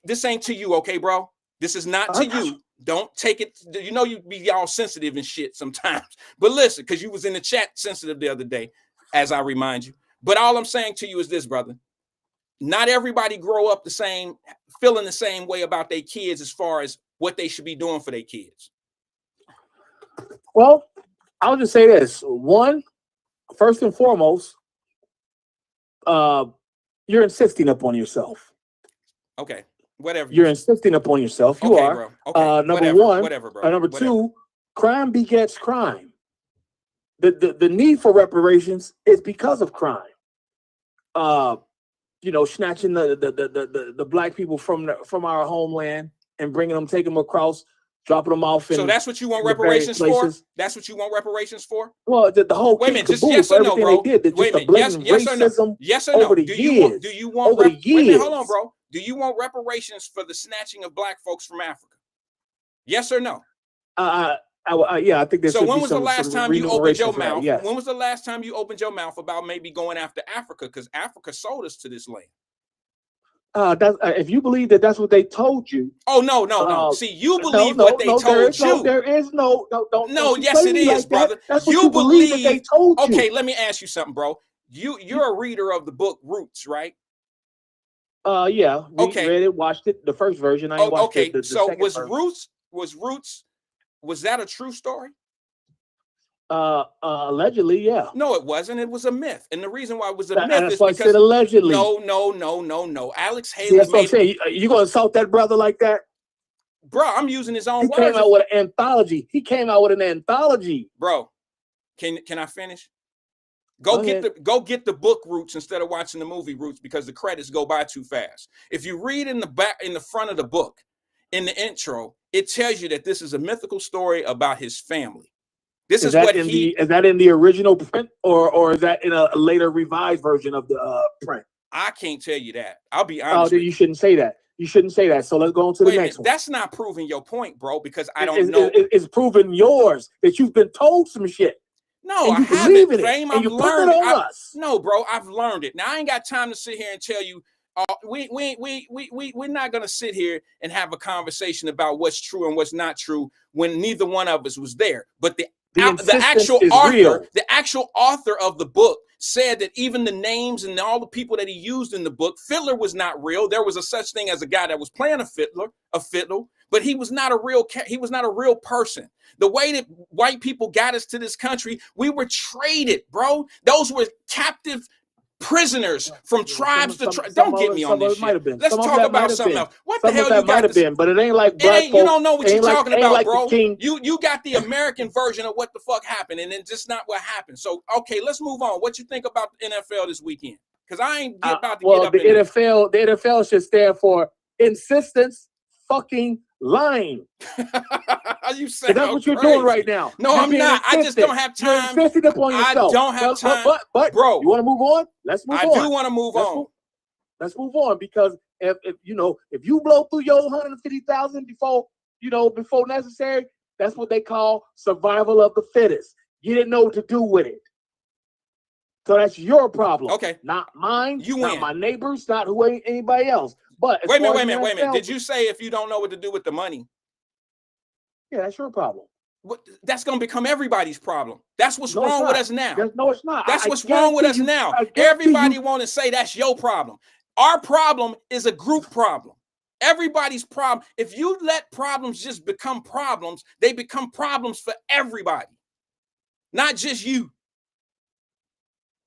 to you, okay, bro? This is not to you. Don't take it. You know you be all sensitive and shit sometimes. But listen, because you was in the chat sensitive the other day, as I remind you. But all I'm saying to you is this, brother. Not everybody grow up the same, feeling the same way about their kids as far as what they should be doing for their kids. Well, I'll just say this. One, first and foremost, you're insisting upon yourself. Okay. Whatever. You're insisting upon yourself. You are. Bro. Okay. Number one. Whatever, bro. Number two, crime begets crime. The need for reparations is because of crime. Snatching the black people from our homeland and bringing them, taking them across, dropping them off. So that's what you want reparations for? That's what you want reparations for? Well, the whole wait a minute, just yes or no, bro. They did, wait a minute, yes or no? Yes or no? Do you want wait a minute, hold on, bro. Do you want reparations for the snatching of black folks from Africa? Yes or no? Yeah, I think there's. So when was the last time you opened your mouth? Yes. When was the last time you opened your mouth about maybe going after Africa? Because Africa sold us to this land. If you believe that that's what they told you. Oh no. See, you believe no, what they told you. There is no. No, Don't yes, play it me is, like brother. that. That's what You you believe that they told you. Okay, let me ask you something, bro. You're a reader of the book Roots, right? Yeah. Okay. Read it, watched it. The first version. I ain't watched Okay. the So second version. Was that a true story? Allegedly, yeah. No, it wasn't. It was a myth. And the reason why it was a myth That's is why I because said allegedly. No. Alex See, Haley that's what I'm saying. You gonna insult that brother like that? Bro, I'm using his own He words. came out with an anthology. Bro, can I finish? Go get the book Roots instead of watching the movie Roots, because the credits go by too fast. If you read in the front of the book, in the intro, it tells you that this is a mythical story about his family. This is that in the original print, or is that in a later revised version of the print? I can't tell you that. I'll be honest. You shouldn't say that. You shouldn't say that. So let's go on to the next one. That's not proving your point, bro, because I don't know. It's proving yours that you've been told some shit. No, I haven't, Fame. I've learned it. Us. No, bro, I've learned it. Now I ain't got time to sit here and tell you. We're not gonna sit here and have a conversation about what's true and what's not true when neither one of us was there. But the actual author of the book said that even the names and all the people that he used in the book, Fiddler was not real. There was a such thing as a guy that was playing a fiddle, but he was not a real person. The way that white people got us to this country, we were traded, bro. Those were captive prisoners from tribes to tribes. Don't get me on this shit. Let's talk about something else. What the hell you got to say? But it ain't like black folks. You don't know what you're talking about, bro. You got the American version of what the fuck happened, and it's just not what happened. So, okay, let's move on. What you think about the NFL this weekend? Because I ain't about to get up in NFL. The NFL should stand for insistence, fucking lying. You saying that's what you're doing right now. No, I'm not. I just don't have time. You're insisting upon yourself. I don't have time. But bro, you want to move on? Let's move on. I do want to move on. Let's move on, because if you blow through your 150,000 before necessary, that's what they call survival of the fittest. You didn't know what to do with it. So that's your problem. Okay. Not mine. You not win. My neighbors, not anybody else. But wait a minute. Did you say if you don't know what to do with the money? Yeah, that's your problem. That's going to become everybody's problem. That's what's wrong with us now. No, it's not. That's what's wrong with us now. Everybody want to say that's your problem. Our problem is a group problem. Everybody's problem. If you let problems just become problems, they become problems for everybody, not just you.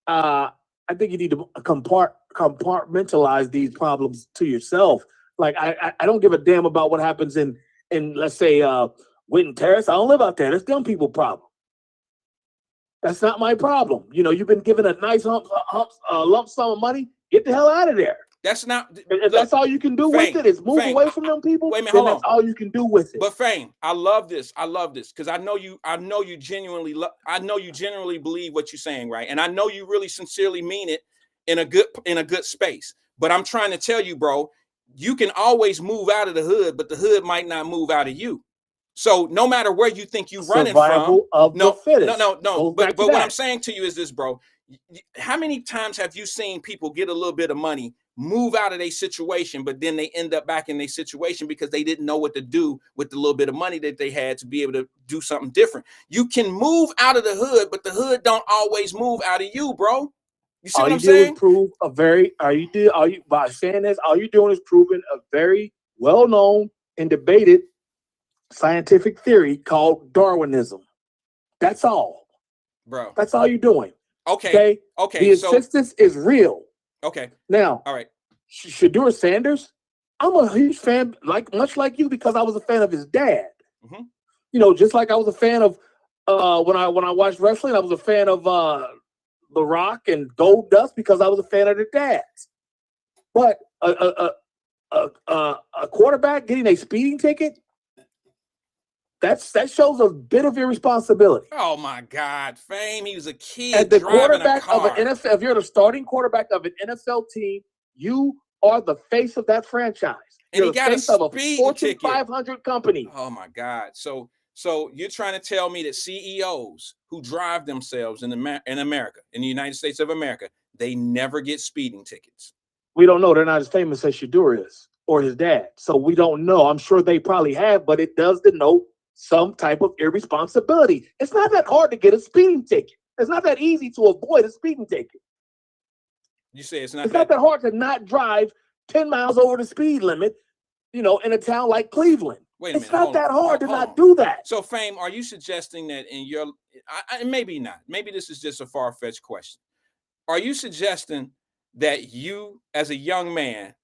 I think you need to compartmentalize these problems to yourself. Like I don't give a damn about what happens in let's say Winton Terrace. I don't live out there. That's them people problem. That's not my problem. You've been given a nice lump sum of money. Get the hell out of there. That's not. If that's all you can do with it is move away from them people. Wait a minute, hold on. That's all you can do with it. But Fame, I love this because I know you genuinely believe what you're saying, right? And I know you really sincerely mean it in a good space. But I'm trying to tell you, bro, you can always move out of the hood, but the hood might not move out of you. So no matter where you think you're running from, the fittest. No. But what I'm saying to you is this, bro. How many times have you seen people get a little bit of money, move out of their situation, but then they end up back in their situation because they didn't know what to do with the little bit of money that they had to be able to do something different? You can move out of the hood, but the hood don't always move out of you, bro. You see what I'm saying? By saying this, all you're doing is proving a very well-known and debated scientific theory called Darwinism. That's all. Bro. That's all you're doing. Okay. The insistence is real. Okay. Now, all right. Shedeur Sanders, I'm a huge fan, much like you, because I was a fan of his dad. Mm-hmm. Just like I was a fan of when I watched wrestling, I was a fan of The Rock and Goldust because I was a fan of their dads. But a quarterback getting a speeding ticket, that shows a bit of irresponsibility. Oh my God, Fame! He was a kid. As the quarterback of an NFL, if you're the starting quarterback of an NFL team, you are the face of that franchise. And you're he got the face of a Fortune 500 company. Oh my God! So you're trying to tell me that CEOs who drive themselves in America, in the United States of America, they never get speeding tickets? We don't know. They're not as famous as Shador is or his dad. So we don't know. I'm sure they probably have, but it does denote some type of irresponsibility. It's not that hard to get a speeding ticket. It's not that easy to avoid a speeding ticket. You say it's not that hard to not drive 10 miles over the speed limit, in a town like Cleveland. Wait a minute. It's not that hard to not do that. So, Fame, are you suggesting that in your, maybe not, maybe this is just a far-fetched question. Are you suggesting that you, as a young man,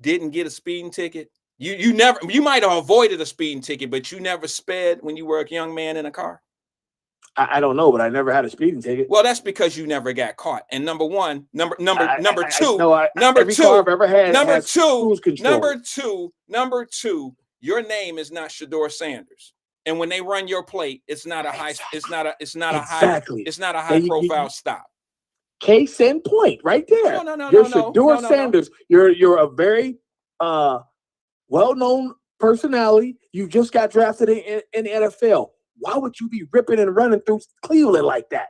didn't get a speeding ticket? You might have avoided a speeding ticket, but you never sped when you were a young man in a car? I don't know, but I never had a speeding ticket. Well, that's because you never got caught. And number two, your name is not Shador Sanders. And when they run your plate, it's not a high profile stop. Case in point, right there. You're Shador Sanders. You're a very well-known personality. You just got drafted in the NFL. Why would you be ripping and running through Cleveland like that?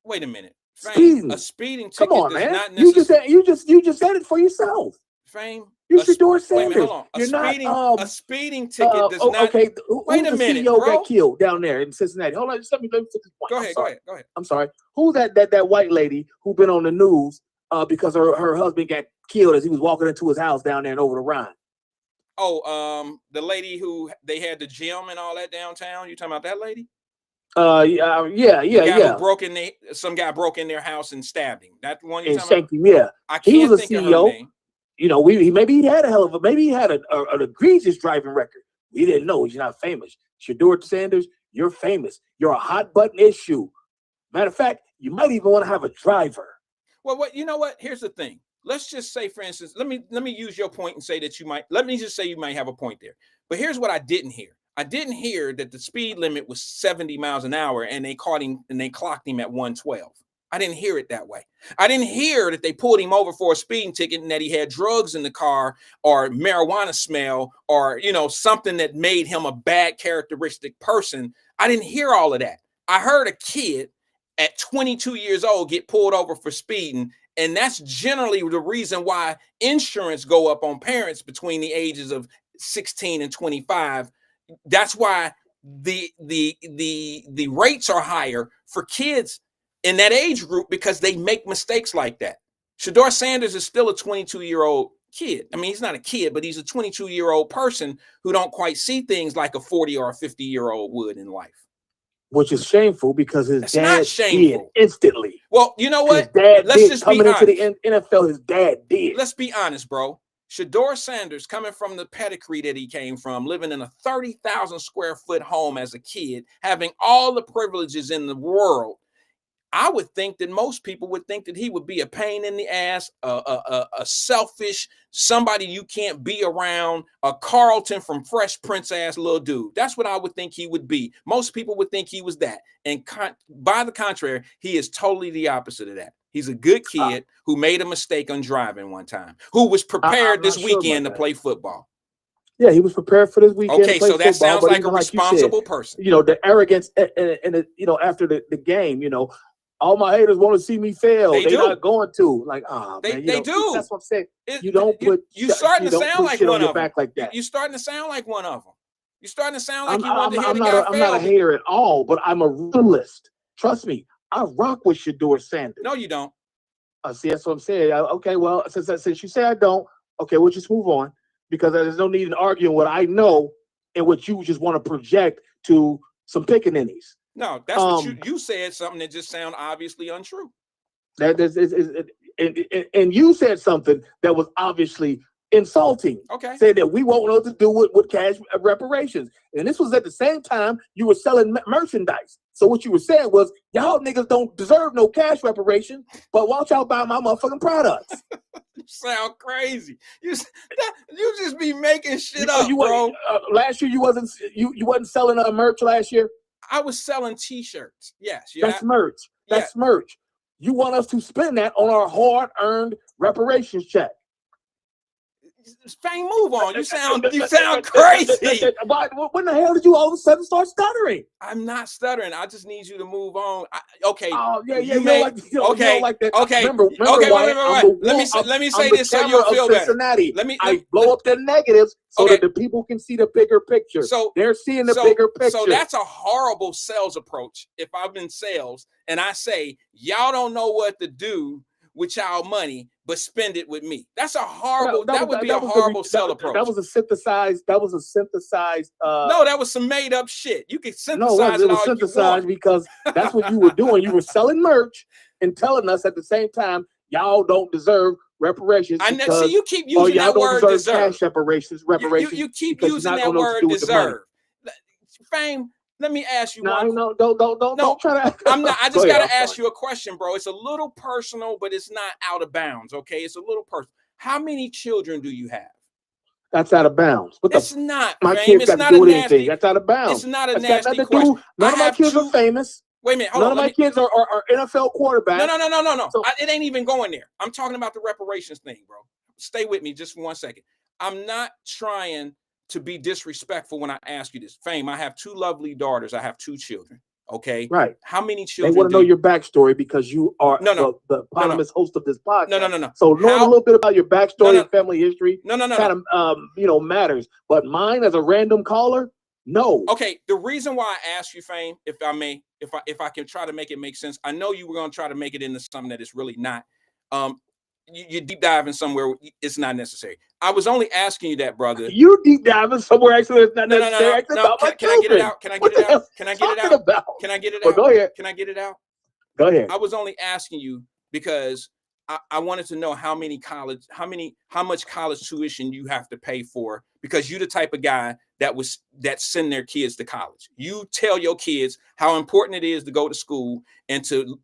Wait a minute. Speeding. A speeding ticket. Come on, man. You just said it for yourself. Fame. You're Shador Sanders. Wait, hold on. A speeding ticket does not. Okay. Wait a minute, CEO bro. got killed down there in Cincinnati. Hold on. Let me finish this point. Go ahead. I'm sorry. Who's that white lady who been on the news because her husband got killed as he was walking into his house down there and over the Rhine? Oh, the lady who they had the gym and all that downtown. You talking about that lady? Yeah. Some guy broke in their house and stabbed him. That one you and talking shanked him. Yeah, he was a CEO. Maybe he had maybe he had an egregious driving record. We didn't know. He's not famous. Shador Sanders, you're famous. You're a hot button issue. Matter of fact, you might even want to have a driver. Well, you know what? Here's the thing. Let's just say, for instance, let me use your point and say that you might have a point there. But here's what I didn't hear. I didn't hear that the speed limit was 70 miles an hour and they caught him and they clocked him at 112. I didn't hear it that way. I didn't hear that they pulled him over for a speeding ticket and that he had drugs in the car or marijuana smell or, something that made him a bad characteristic person. I didn't hear all of that. I heard a kid at 22 years old get pulled over for speeding. And that's generally the reason why insurance go up on parents between the ages of 16 and 25. That's why the rates are higher for kids in that age group because they make mistakes like that. Shador Sanders is still a 22-year-old kid. I mean, he's not a kid, but he's a 22-year-old person who don't quite see things like a 40 or a 50-year-old would in life. Which is shameful because his dad did instantly. Well, you know what? His dad coming into the NFL, his dad did. Let's be honest, bro. Shador Sanders, coming from the pedigree that he came from, living in a 30,000 square foot home as a kid, having all the privileges in the world, I would think that most people would think that he would be a pain in the ass, a selfish, somebody you can't be around, a Carlton from Fresh Prince ass little dude. That's what I would think he would be. Most people would think he was that. And by the contrary, he is totally the opposite of that. He's a good kid who made a mistake on driving one time, who was prepared this weekend to play football. Yeah, he was prepared for this weekend. Okay, so that sounds like a responsible person. The arrogance and after the game, all my haters want to see me fail. They're not going to. Like, they do. That's what I'm saying. You don't put. You starting to sound like one of them. Like that. You starting to sound like one of them. You starting to sound like you want to hear the guy fail. I'm not a hater at all, but I'm a realist. Trust me, I rock with Shador Sanders. No, you don't. See, that's what I'm saying. Okay, well, since you say I don't, okay, we'll just move on because there's no need in arguing what I know and what you just want to project to some pickaninnies. No, that's what you said something that just sounded obviously untrue. And you said something that was obviously insulting. Okay. Said that we won't know what to do with cash reparations. And this was at the same time you were selling merchandise. So what you were saying was, y'all niggas don't deserve no cash reparation, but why don't y'all buy my motherfucking products? You sound crazy. You just be making shit up, bro. Last year you wasn't selling merch last year? I was selling T-shirts. Yes. That's merch. That's merch. You want us to spend that on our hard-earned reparations check. Fame, move on. You sound crazy. When the hell did you all of a sudden start stuttering? I'm not stuttering. I just need you to move on. Okay. Oh yeah, you You may, don't like that. Okay. Remember, Okay. Wyatt, Let me say this so you'll feel Cincinnati. better. I blow up the negatives so that the people can see the bigger picture. So they're seeing the bigger picture. So that's a horrible sales approach. If I'm in sales and I say y'all don't know what to do with y'all money, but spend it with me. That's a horrible. That would be a horrible sell approach. That was a synthesized. No, that was some made up shit. You can synthesize it was synthesized because that's what you were doing. You were selling merch and telling us at the same time y'all don't deserve reparations. See, you keep using that word deserve. Cash reparations. You keep using that word deserve. Fame. Let me ask you one. No, don't try to. I'm not. I just got to ask you a question, bro. It's a little personal, but it's not out of bounds. Okay, it's a little personal. How many children do you have? That's out of bounds. It's not. My Fame. kids It's not a nasty. That's out of bounds. It's not a nasty question. None of my kids are famous. Wait a minute. None of my kids are NFL quarterbacks. No. It ain't even going there. I'm talking about the reparations thing, bro. Stay with me just for 1 second. I'm not trying to be disrespectful when I ask you this. Fame, I have 2 lovely daughters. I have 2 children. Okay. Right. How many children? They want to know your backstory because you are the eponymous host of this podcast. No. So knowing a little bit about your backstory and family history kind of matters. But mine as a random caller, no. Okay. The reason why I asked you, Fame, if I may, if I can try to make it make sense, I know you were going to try to make it into something that it's really not. You deep diving somewhere, it's not necessary. I was only asking you that, brother. You deep diving somewhere, actually, it's not necessary. No. Can I get it out? Can I get it out? Can I get it out? Can I get it out? Go ahead. Can I get it out? Go ahead. I was only asking you because I wanted to know how much college tuition you have to pay for, because you're the type of guy that send their kids to college. You tell your kids how important it is to go to school and to,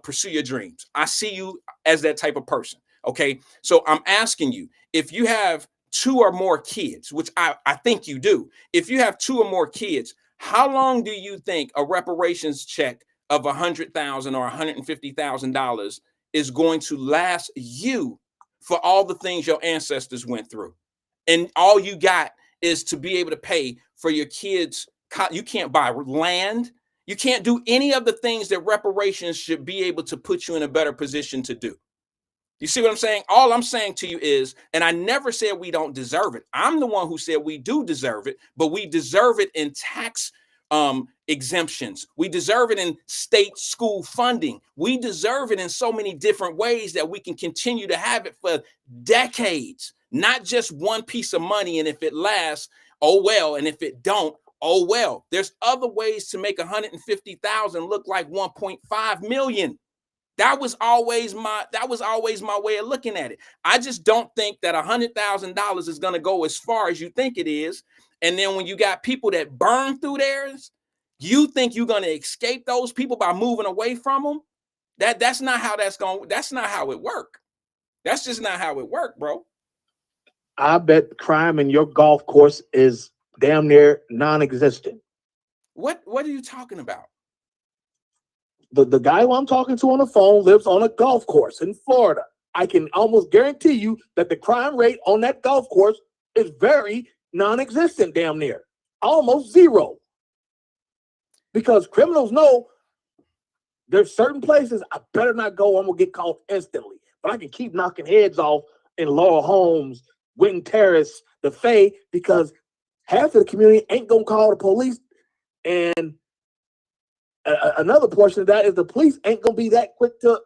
pursue your dreams. I see you as that type of person. Okay. So I'm asking you, if you have 2 or more kids, which I think you do, if you have 2 or more kids, how long do you think a reparations check of $100,000 or $150,000 is going to last you for all the things your ancestors went through? And all you got is to be able to pay for your kids. You can't buy land. You can't do any of the things that reparations should be able to put you in a better position to do. You see what I'm saying? All I'm saying to you is, and I never said we don't deserve it. I'm the one who said we do deserve it, but we deserve it in tax exemptions. We deserve it in state school funding. We deserve it in so many different ways that we can continue to have it for decades, not just one piece of money. And if it lasts, oh well. And if it don't, oh well. There's other ways to make 150,000 look like 1.5 million. That was always my way of looking at it. I just don't think that $100,000 is going to go as far as you think it is. And then when you got people that burn through theirs, you think you're going to escape those people by moving away from them? That's not how that's not how it works. That's just not how it works, bro. I bet crime in your golf course is damn near non-existent. What are you talking about? The guy who I'm talking to on the phone lives on a golf course in Florida. I can almost guarantee you that the crime rate on that golf course is very non-existent, damn near. Almost zero. Because criminals know there's certain places I better not go. I'm going to get caught instantly. But I can keep knocking heads off in Laurel Homes, Wing Terrace, the Faye, because half of the community ain't going to call the police. And another portion of that is the police ain't gonna be that quick to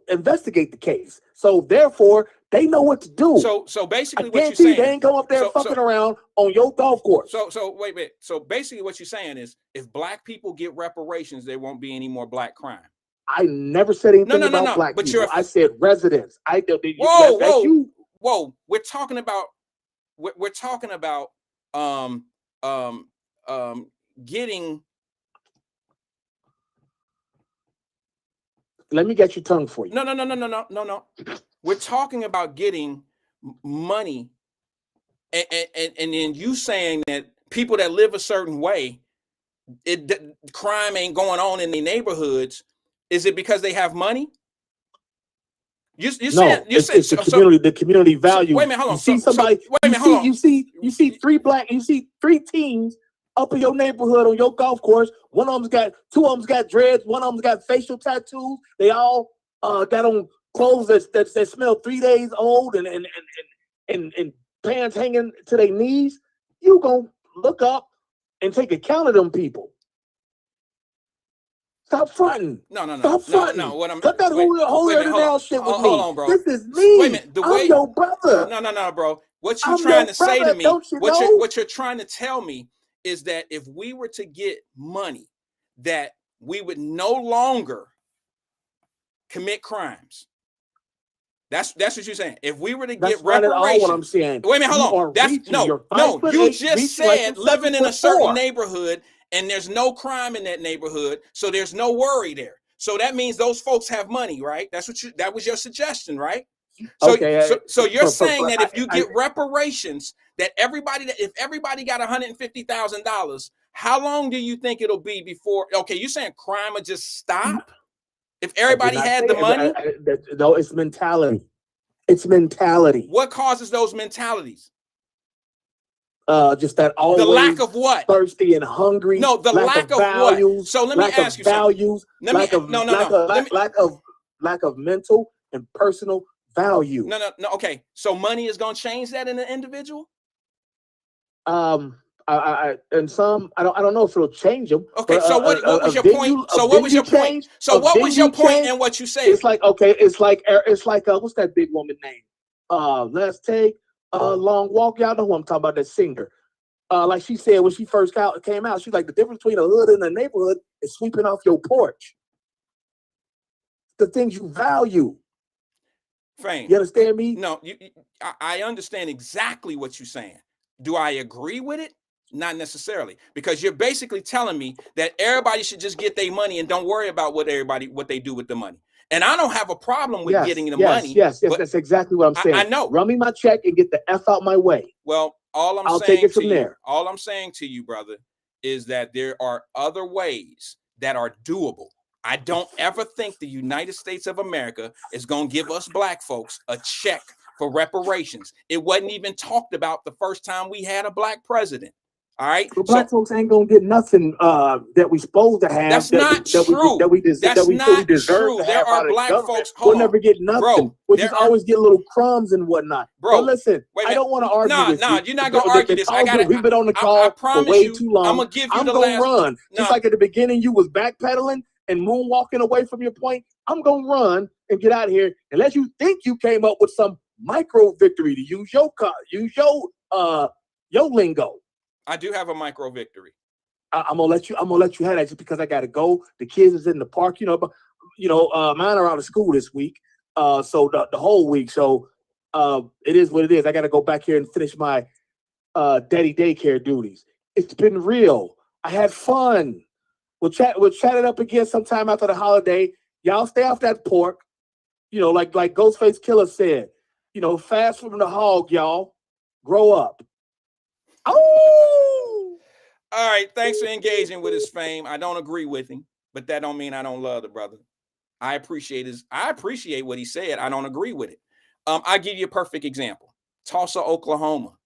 investigate the case. So therefore, they know what to do. So basically, what you're saying, they ain't come up there fucking around on your golf course. So wait a minute. So basically, what you're saying is, if black people get reparations, there won't be any more black crime. I never said anything about black people. I said residents. Whoa. We're talking about getting. Let me get your tongue for you. No. We're talking about getting money, and then you saying that people that live a certain way, crime ain't going on in their neighborhoods. Is it because they have money? You said it's the community value. Wait a minute, hold on. You see somebody. You see three teens up in your neighborhood on your golf course. Two of them's got dreads. One of them's got facial tattoos. They all got on clothes that smell 3 days old and pants hanging to their knees. You gonna look up and take account of them people. Stop fronting. No. What I'm cut that whole down shit with me. Hold on, bro. This is me. Wait a minute. I'm your brother. No, bro. What you trying to say to me? What you're trying to tell me is that if we were to get money, that we would no longer commit crimes. That's what you're saying. If we were to get reparations, all what I'm saying. Wait a minute, hold on. You just said living in a certain neighborhood and there's no crime in that neighborhood, so there's no worry there. So that means those folks have money, right? That was your suggestion, right? So, okay, so you're saying that if you get reparations, that if everybody got $150,000, how long do you think it'll be before? Okay, you're saying crime will just stop if everybody had the money? No, it's mentality. It's mentality. What causes those mentalities? Just that always the lack of what? Thirsty and hungry. No, the lack of values, what? So let me ask you values, something. Lack of mental and personal value. No. Okay, so money is going to change that in an individual? I don't know if it'll change them. Okay, but, what was your point? So what was your point? So what was your point in what you said? It's like it's like what's that big woman name? Let's take a long walk. Y'all know who I'm talking about, that singer. Like she said when she first came out, she's like, the difference between a hood and a neighborhood is sweeping off your porch. The things you value. Fame. You understand me? No, I understand exactly what you're saying. Do I agree with it? Not necessarily, because you're basically telling me that everybody should just get their money and don't worry about what they do with the money. And I don't have a problem with getting the money. Yes, that's exactly what I'm saying. I know. Run me my check and get the F out my way. Well, I'll take it from there. All I'm saying to you, brother, is that there are other ways that are doable. I don't ever think the United States of America is going to give us black folks a check for reparations. It wasn't even talked about the first time we had a black president. All right. But black folks ain't gonna get nothing that we supposed to have. That's not true. That's not true. There are black folks. We'll never get nothing. We'll just always get little crumbs and whatnot. Bro, listen, I don't want to argue with you. No, you're not gonna argue this. We've been on the call for way too long. I'm gonna give you the last. Run. Just like at the beginning, you was backpedaling and moonwalking away from your point. I'm gonna run and get out of here unless you think you came up with some micro victory to use your lingo. I do have a micro victory. I'm gonna let you have that just because I gotta go. The kids is in the park, mine are out of school this week. So the whole week. So it is what it is. I gotta go back here and finish my daddy daycare duties. It's been real. I had fun. We'll chat it up again sometime after the holiday. Y'all stay off that pork. Like Ghostface Killer said, fast from the hog, y'all. Grow up. Oh! All right. Thanks for engaging with his fame. I don't agree with him, but that don't mean I don't love the brother. I appreciate what he said. I don't agree with it. I'll give you a perfect example. Tulsa, Oklahoma.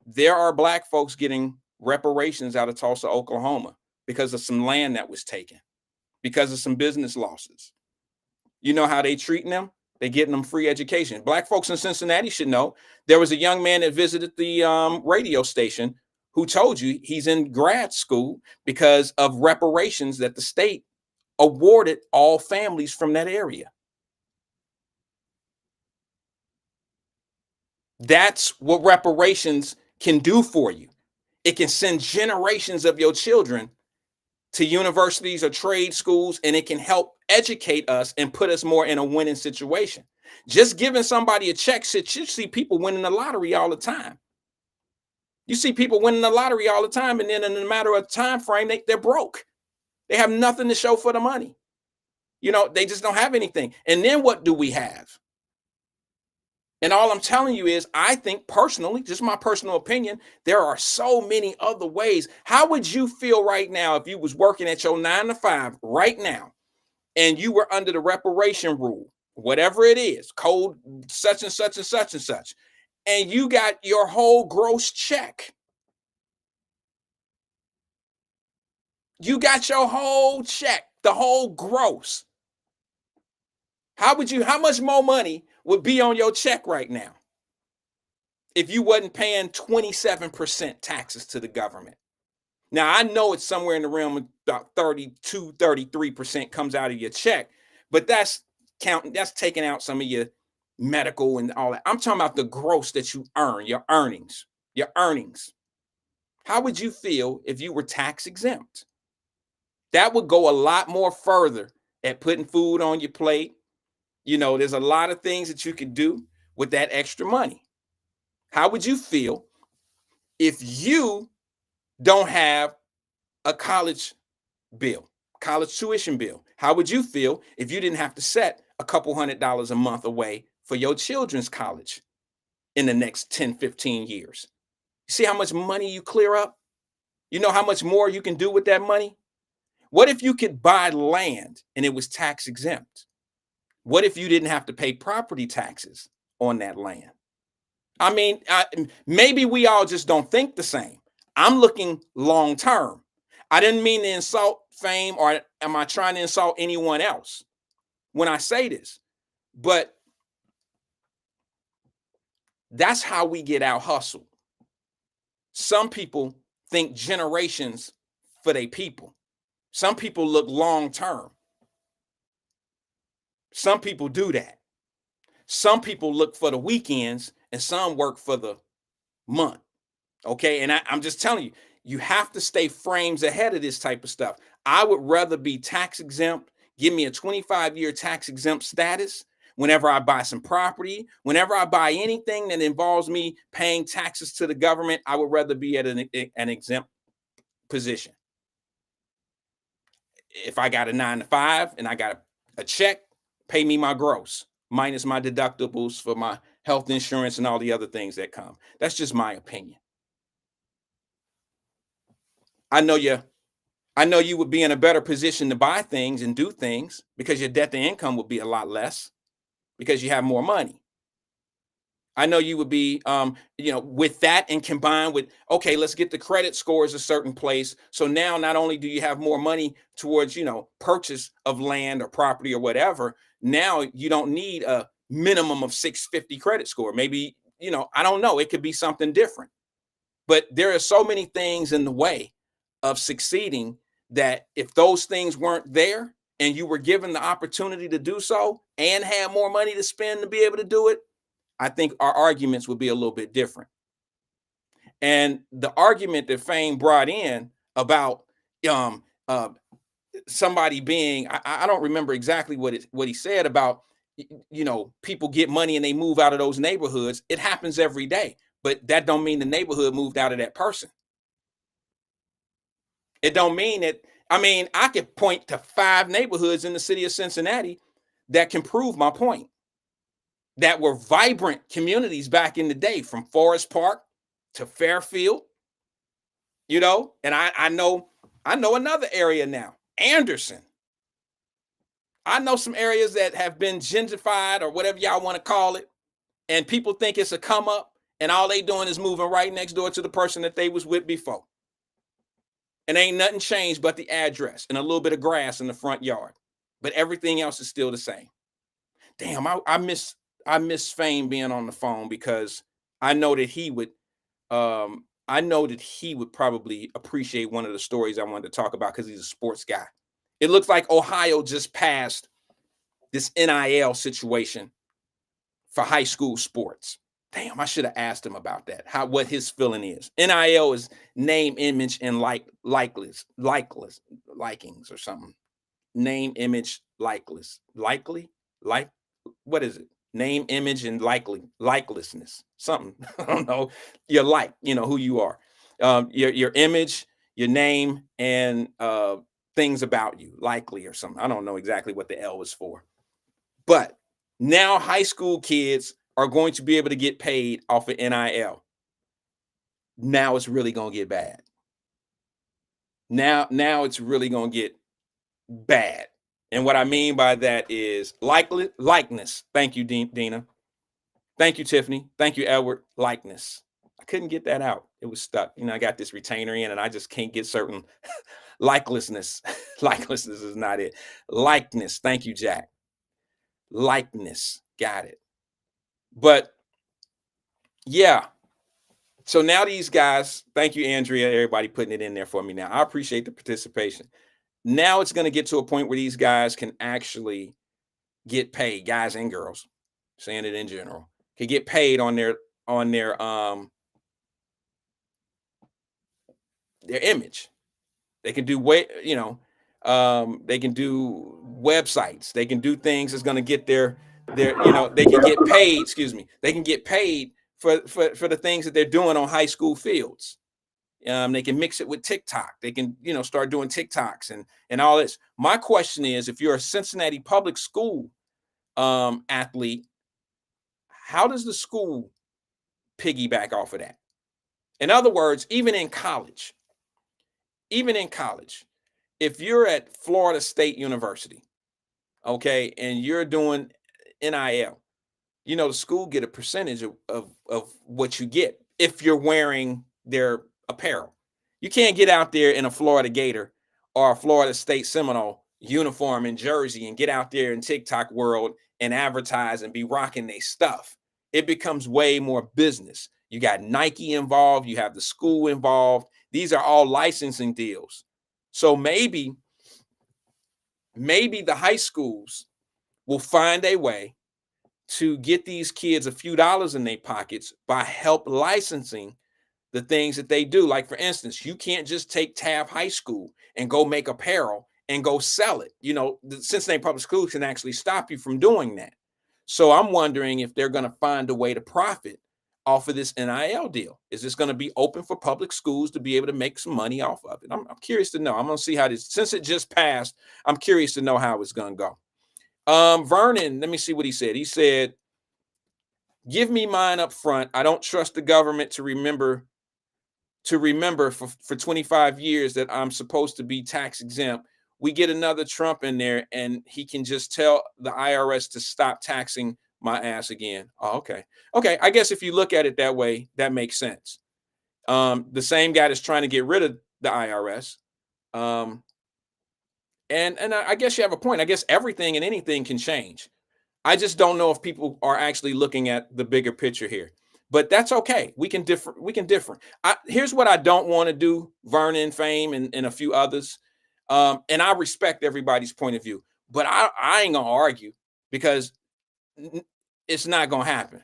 There are black folks getting reparations out of Tulsa, Oklahoma because of some land that was taken, because of some business losses. You know how they treating them? They're getting them free education. Black folks in Cincinnati should know. There was a young man that visited the radio station who told you he's in grad school because of reparations that the state awarded all families from that area. That's what reparations can do for you. It can send generations of your children to universities or trade schools, and it can help educate us and put us more in a winning situation. Just giving somebody a check, you see people winning the lottery all the time. You see people winning the lottery all the time, and then in a matter of time frame, they're broke. They have nothing to show for the money. They just don't have anything. And then what do we have? And all I'm telling you is, I think personally, just my personal opinion, there are so many other ways. How would you feel right now if you was working at your 9 to 5 right now and you were under the reparation rule whatever it is, code such and such and such and such, and you got your whole gross check. You got your whole check, the whole gross. How much more money would be on your check right now if you wasn't paying 27% taxes to the government? Now, I know it's somewhere in the realm of about 32, 33% comes out of your check, but that's taking out some of your medical and all that. I'm talking about the gross that you earn, your earnings. How would you feel if you were tax exempt? That would go a lot more further at putting food on your plate. There's a lot of things that you could do with that extra money. How would you feel if you don't have a college tuition bill? How would you feel if you didn't have to set a couple $100 a month away for your children's college in the next 10, 15 years? You see how much money you clear up? You know how much more you can do with that money? What if you could buy land and it was tax exempt? What if you didn't have to pay property taxes on that land? I mean, maybe we all just don't think the same. I'm looking long term. I didn't mean to insult Fame, or am I trying to insult anyone else when I say this? But that's how we get out hustled. Some people think generations for their people. Some people look long term. Some people do that. Some people look for the weekends and some work for the month. Okay. And I'm just telling you, you have to stay frames ahead of this type of stuff. I would rather be tax exempt. Give me a 25-year tax exempt status. Whenever I buy some property, whenever I buy anything that involves me paying taxes to the government, I would rather be at an exempt position. If I got a 9-to-5 and I got a check, pay me my gross minus my deductibles for my health insurance and all the other things that come. That's just my opinion. I know you would be in a better position to buy things and do things because your debt to income would be a lot less because you have more money. I know you would be, with that and combined with, okay, let's get the credit scores a certain place. So now not only do you have more money towards, purchase of land or property or whatever, now you don't need a minimum of 650 credit score. Maybe, I don't know. It could be something different. But there are so many things in the way of succeeding that if those things weren't there and you were given the opportunity to do so and had more money to spend to be able to do it, I think our arguments would be a little bit different. And the argument that Fame brought in about somebody being, I don't remember exactly what he said about, people get money and they move out of those neighborhoods. It happens every day, but that don't mean the neighborhood moved out of that person. It don't mean that. I mean, I could point to 5 neighborhoods in the city of Cincinnati that can prove my point, that were vibrant communities back in the day, from Forest Park to Fairfield, and I know another area now, Anderson. I know some areas that have been gentrified or whatever y'all want to call it, and people think it's a come up, and all they doing is moving right next door to the person that they was with before. And ain't nothing changed but the address and a little bit of grass in the front yard, but everything else is still the same. Damn, I miss Fame being on the phone, because I know that he would probably appreciate one of the stories I wanted to talk about, because he's a sports guy. It looks like Ohio just passed this NIL situation for high school sports. Damn, I should have asked him about that. What his feeling is. NIL is name, image, and likings or something. Name, image, what is it? Name, image, and likelessness. Something. I don't know. Your who you are. Your image, your name, and things about you, likely or something. I don't know exactly what the L is for. But now high school kids are going to be able to get paid off of NIL. Now it's really going to get bad. Now it's really going to get bad. And what I mean by that is likeness. Thank you, Dina. Thank you, Tiffany. Thank you, Edward. Likeness. I couldn't get that out. It was stuck. I got this retainer in and I just can't get certain likelessness. Likelessness is not it. Likeness. Thank you, Jack. Likeness. Got it. But yeah. So now these guys, thank you, Andrea, everybody putting it in there for me now. I appreciate the participation. Now it's going to get to a point where these guys can actually get paid, guys and girls, saying it in general, can get paid on their image. They can do they can do websites, they can do things that's going to get their they can get paid, they can get paid for the things that they're doing on high school fields. They can mix it with TikTok. They can, start doing TikToks and all this. My question is, if you're a Cincinnati public school athlete, how does the school piggyback off of that? In other words, even in college, if you're at Florida State University, okay, and you're doing NIL, the school get a percentage of what you get if you're wearing their apparel. You can't get out there in a Florida Gator or a Florida State Seminole uniform and jersey and get out there in TikTok world and advertise and be rocking their stuff. It becomes way more business. You got Nike involved, you have the school involved. These are all licensing deals. So maybe the high schools will find a way to get these kids a few dollars in their pockets by help licensing the things that they do. Like, for instance, you can't just take Taft High School and go make apparel and go sell it. The Cincinnati Public Schools can actually stop you from doing that. So I'm wondering if they're going to find a way to profit off of this NIL deal. Is this going to be open for public schools to be able to make some money off of it? I'm curious to know. I'm going to see how this, since it just passed, I'm curious to know how it's going to go. Vernon, let me see what he said. He said, give me mine up front. I don't trust the government to remember for 25 years that I'm supposed to be tax exempt. We get another Trump in there and he can just tell the IRS to stop taxing my ass again. Oh, okay. I guess if you look at it that way, that makes sense. The same guy that's trying to get rid of the IRS. And I guess you have a point. I guess everything and anything can change. I just don't know if people are actually looking at the bigger picture here. But that's okay. We can differ. Here's what I don't want to do, Vernon, Fame, and a few others. And I respect everybody's point of view. But I ain't going to argue because it's not going to happen.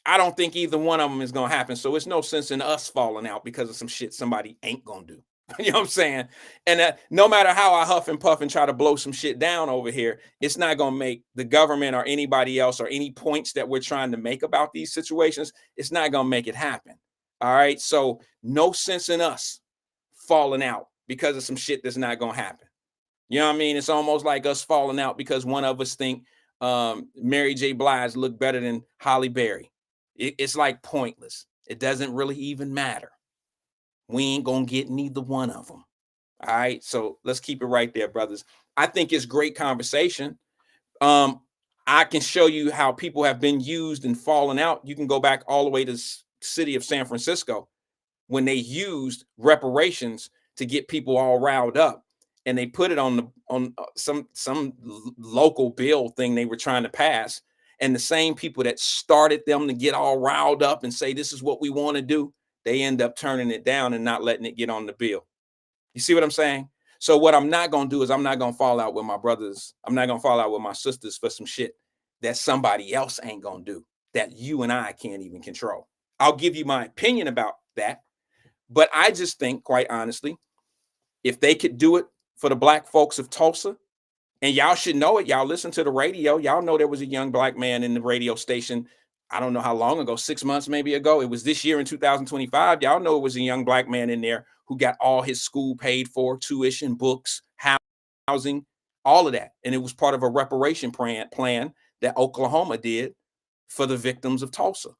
I don't think either one of them is going to happen. So it's no sense in us falling out because of some shit somebody ain't going to do. You know what I'm saying? And no matter how I huff and puff and try to blow some shit down over here, it's not going to make the government or anybody else or any points that we're trying to make about these situations. It's not going to make it happen. All right. So no sense in us falling out because of some shit that's not going to happen. You know what I mean? It's almost like us falling out because one of us think Mary J. Blige looked better than Halle Berry. It's like pointless. It doesn't really even matter. We ain't gonna get neither one of them. All right, so let's keep it right there, brothers. I think it's great conversation. I can show you how people have been used and fallen out. You can go back all the way to the city of San Francisco when they used reparations to get people all riled up, and they put it on some local bill thing they were trying to pass. And the same people that started them to get all riled up and say this is what we want to do, they end up turning it down and not letting it get on the bill. You see what I'm saying? So what I'm not going to do is I'm not going to fall out with my brothers. I'm not going to fall out with my sisters for some shit that somebody else ain't going to do, that you and I can't even control. I'll give you my opinion about that. But I just think, quite honestly, if they could do it for the black folks of Tulsa, and y'all should know it. Y'all listen to the radio. Y'all know there was a young black man in the radio station. I don't know how long ago, 6 months maybe ago. It was this year in 2025. Y'all know it was a young black man in there who got all his school paid for, tuition, books, housing, all of that. And it was part of a reparation plan that Oklahoma did for the victims of Tulsa.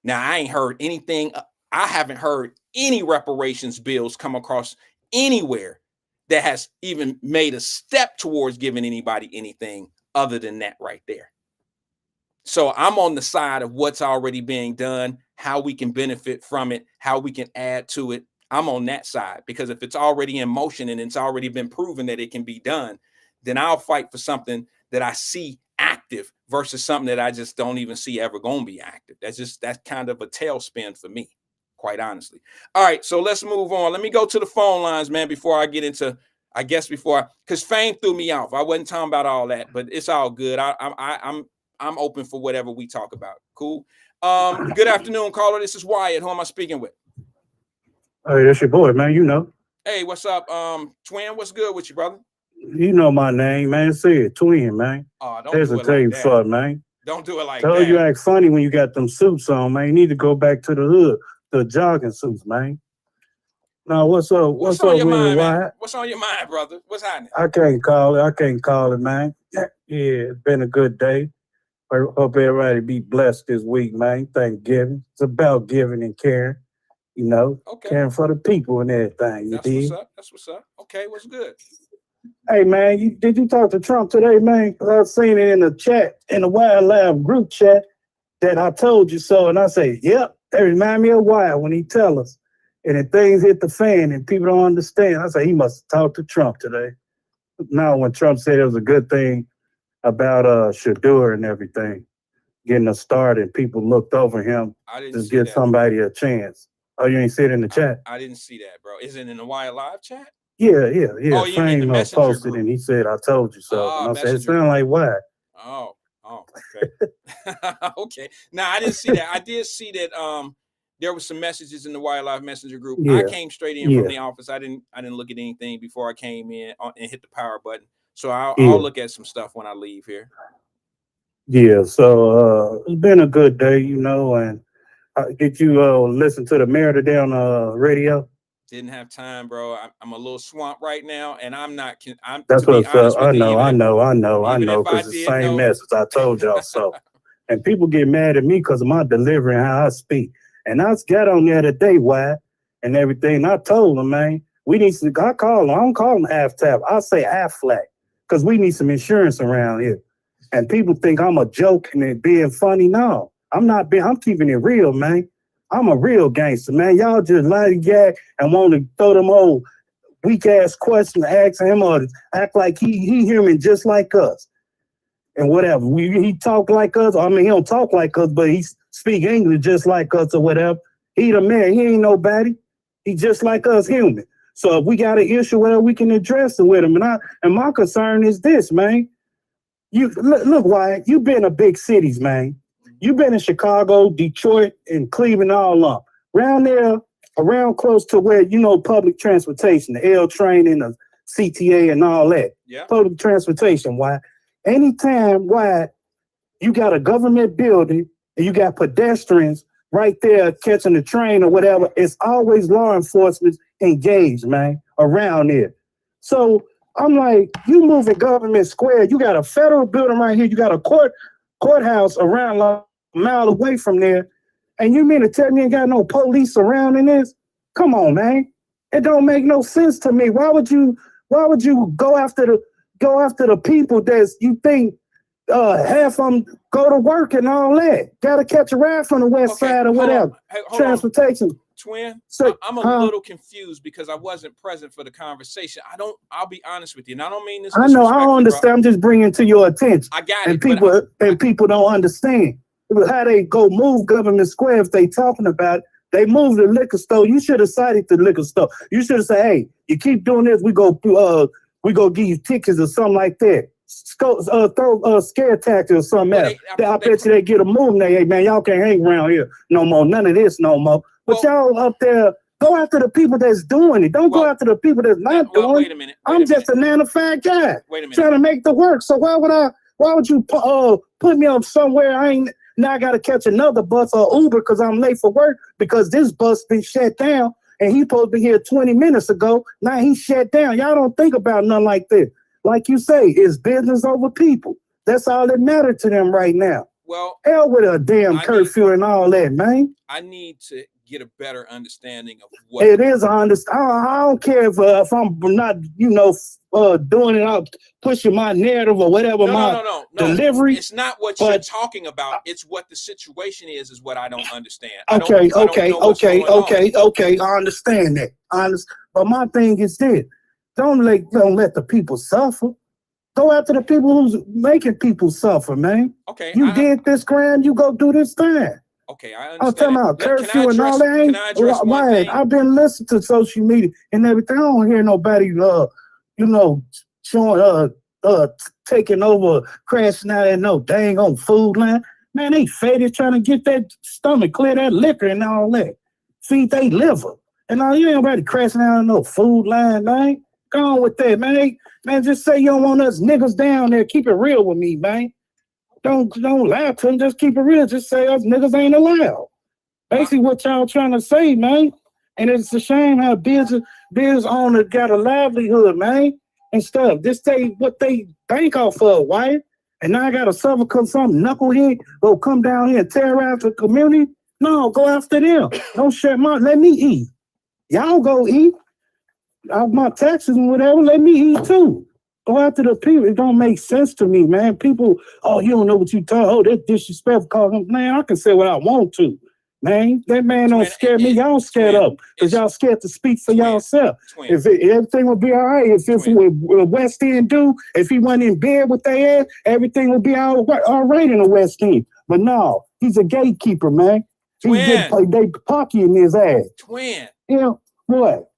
Now, I ain't heard anything. I haven't heard any reparations bills come across anywhere that has even made a step towards giving anybody anything other than that right there. So I'm on the side of what's already being done, how we can benefit from it, how we can add to it. I'm on that side, because if it's already in motion and it's already been proven that it can be done, then I'll fight for something that I see active versus something that I just don't even see ever going to be active. That's kind of a tailspin for me, quite honestly. All right, so let's move on. Let me go to the phone lines, man, before I get into, because Fame threw me off. I wasn't talking about all that, but it's all good. I'm open for whatever we talk about. Cool. Good afternoon, caller. This is Wyatt. Who am I speaking with? Hey, that's your boy, man. You know. Hey, what's up? Twin, what's good with you, brother? You know my name, man. Say it, Twin, man. Oh, don't do it like that. Fuck, man. Don't do it like Told that. you act funny when you got them suits on, man. You need to go back to the hood, the jogging suits, man. Now, what's up? What's up on your with mind, Wyatt? man? What's on your mind, brother? What's happening? I can't call it, man. Yeah, it's been a good day. I hope everybody be blessed this week, man. Thanksgiving. It's about giving and caring, you know, caring for the people and everything. That's what's up. That's what's up. Okay, what's good? Hey, man, did you talk to Trump today, man? Because I've seen it in the chat, in the Wyatt Lab group chat, that I told you so. And I say, yep, that remind me of Wyatt when he tell us. And if things hit the fan and people don't understand, I say, he must have talked to Trump today. Now, when Trump said it was a good thing about Shadur and everything, getting a start, and people looked over him to give somebody a chance. Oh, you ain't see it in the chat? I didn't see that, bro. Is it in the Wyatt Live chat? Yeah. Oh, you mean the messenger posted group. And he said, I told you so. Oh, and I said, it sounded like Wyatt. Oh, okay. Okay. Now, I didn't see that. I did see that there was some messages in the Wyatt Live messenger group. Yeah. I came straight in from the office. I didn't look at anything before I came in and hit the power button. So I'll look at some stuff when I leave here. Yeah, so it's been a good day, you know, and did you listen to the mayor today on the radio? Didn't have time, bro. I'm a little swamped right now, and I'm not. That's what's up. I know, because the same message. I told y'all so. And people get mad at me because of my delivery and how I speak. And I got on there today, Wyatt, and everything. And I told them, man, we need to. I don't call them half tap. I say half flat, because we need some insurance around here. And people think I'm a joke and it being funny. No, I'm not being. I'm keeping it real, man. I'm a real gangster, man. Y'all just lollygag and want to throw them old weak ass questions, ask him or act like he human just like us and whatever. He talk like us. I mean, he don't talk like us, but he speak English just like us or whatever. He the man. He ain't nobody. He just like us, human. So if we got an issue, whatever, we can address it with him. And my concern is this, man. You look, Wyatt, you've been to big cities, man. You've been in Chicago, Detroit, and Cleveland, all up. Around close to where, you know, public transportation, the L train and the CTA and all that. Yeah. Public transportation, Wyatt. Anytime, Wyatt, you got a government building and you got pedestrians right there catching the train or whatever, it's always law enforcement engaged, man, around there. So I'm like, you move in Government Square, you got a federal building right here, you got a courthouse around like a mile away from there, and you mean to tell me you ain't got no police surrounding this? Come on, man. It don't make no sense to me. Why would you go after the people that you think half of them go to work and all that? Gotta catch a ride from the west side or whatever. Transportation. Twin, So, I'm a little confused because I wasn't present for the conversation. I'll be honest with you, and I don't mean this. I know, I don't understand. Bro. I'm just bringing it to your attention. I got it. And people don't understand how they go move Government Square if they talking about it. They move the liquor store. You should have cited the liquor store. You should have said, hey, you keep doing this, we go give you tickets or something like that. Throw scare tactics or something else. I bet you they get a move now. Hey, man, y'all can't hang around here no more. None of this no more. But y'all up there, go after the people that's doing it. Don't go after the people that's not doing it. Wait a minute. I'm just a nanofied guy. Wait a minute. Trying to make the work. So why would you put me up somewhere now I got to catch another bus or Uber because I'm late for work because this bus been shut down and he supposed to be here 20 minutes ago. Now he's shut down. Y'all don't think about nothing like this. Like you say, it's business over people. That's all that matters to them right now. Well, hell with a damn curfew and all that, man. I need to get a better understanding of what it is. I don't care if I'm not, doing it out, pushing my narrative or whatever. No. Delivery. It's not what you're talking about. It's what the situation is what I don't understand. Okay. I understand that. But my thing is this: don't let the people suffer. Go after the people who's making people suffer, man. Okay. You did this crime, you go do this thing. Okay, I understand. I'm talking about curfew and all that. Can I address one thing? I've been listening to social media and everything. I don't hear nobody, showing, taking over, crashing out at no dang on food line. Man, they faded trying to get that stomach, clear that liquor and all that. Feed they liver. And all you ain't nobody crashing out on no food line, man. Go on with that, man. Man, just say you don't want us niggas down there. Keep it real with me, man. Don't lie to them. Just keep it real. Just say us niggas ain't allowed. Basically, what y'all trying to say, man. And it's a shame how business owner got a livelihood, man, and stuff. This what they bank off of, Wyatt. And now I got to suffer because some knucklehead will come down here and terrorize the community. No, go after them. Don't shut let me eat. Y'all go eat. Out my taxes and whatever, let me eat too. Go after the people. It don't make sense to me, man. People, you don't know what you talk. Oh, that's disrespectful. Call him, man, I can say what I want to. Man, that man don't scare me. Y'all scared of because y'all scared to speak for yourself. If everything would be all right, if it's what West End do, if he went in bed with their ass, everything would be all right in the West End. But no, he's a gatekeeper, man. They pocky in his ass. Twin. What?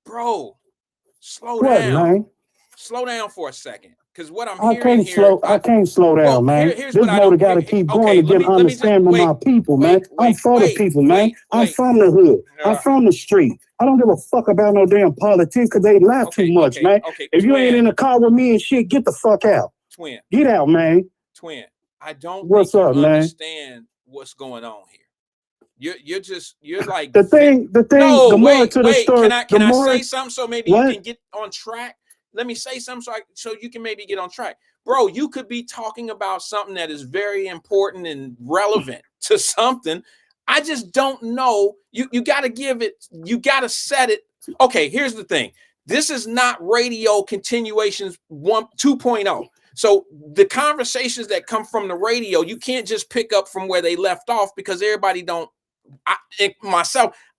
Bro, slow down. Man? Slow down for a second. Because what I'm hearing I can't slow down, man. This motor got to keep going to get an understanding of my people, man. I'm for the people, man. I'm from the hood. I'm from the street. I don't give a fuck about no damn politics because they lie too much, man. If you ain't in the car with me and shit, get the fuck out. Twin. Get out, man. Twin, I don't understand what's going on here. You're like the thing. No, the wait. To the story, can I say something so maybe what? You can get on track? Let me say something so you can maybe get on track. Bro, you could be talking about something that is very important and relevant to something. I just don't know. You got to give it, you got to set it. Okay, here's the thing. This is not radio continuations 2.0. So the conversations that come from the radio, you can't just pick up from where they left off because everybody don't.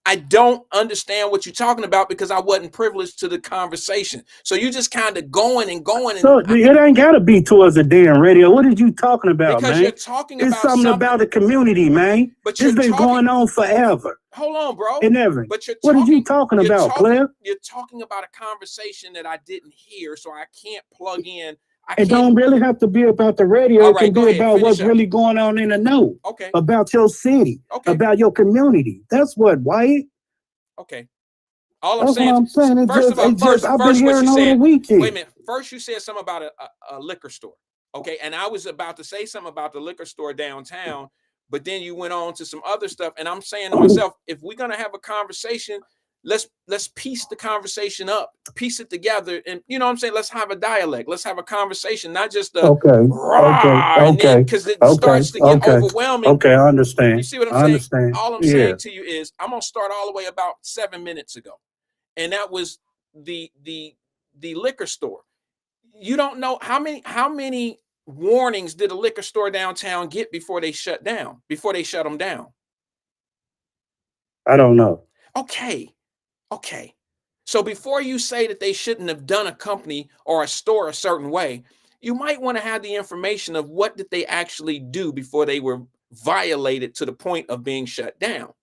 I don't understand what you're talking about because I wasn't privileged to the conversation. So you just kind of going and going. So it ain't got to be towards the damn radio. What are you talking about, because man? You're talking about something about the community, man. But it's been going on forever. Hold on, bro. And ever. But what are you talking about, player? You're talking about a conversation that I didn't hear, so I can't plug in. It don't really have to be about the radio. It can be about what's really going on in the know. Okay. About your city. Okay. About your community. That's what, Wyatt. Okay. All I'm saying. First of all, first what you said. Wait a minute. First, you said something about a liquor store. Okay. And I was about to say something about the liquor store downtown, but then you went on to some other stuff. And I'm saying to myself, if we're gonna have a conversation, let's piece the conversation up, piece it together, and you know what I'm saying. Let's have a dialect. Let's have a conversation, not just a okay, because it starts to get overwhelming. Okay, I understand. You see what I'm saying? All I'm saying to you is I'm gonna start all the way about 7 minutes ago, and that was the liquor store. You don't know how many warnings did a liquor store downtown get before they shut down? Before they shut them down? I don't know. Okay. So before you say that they shouldn't have done a company or a store a certain way, you might want to have the information of what did they actually do before they were violated to the point of being shut down.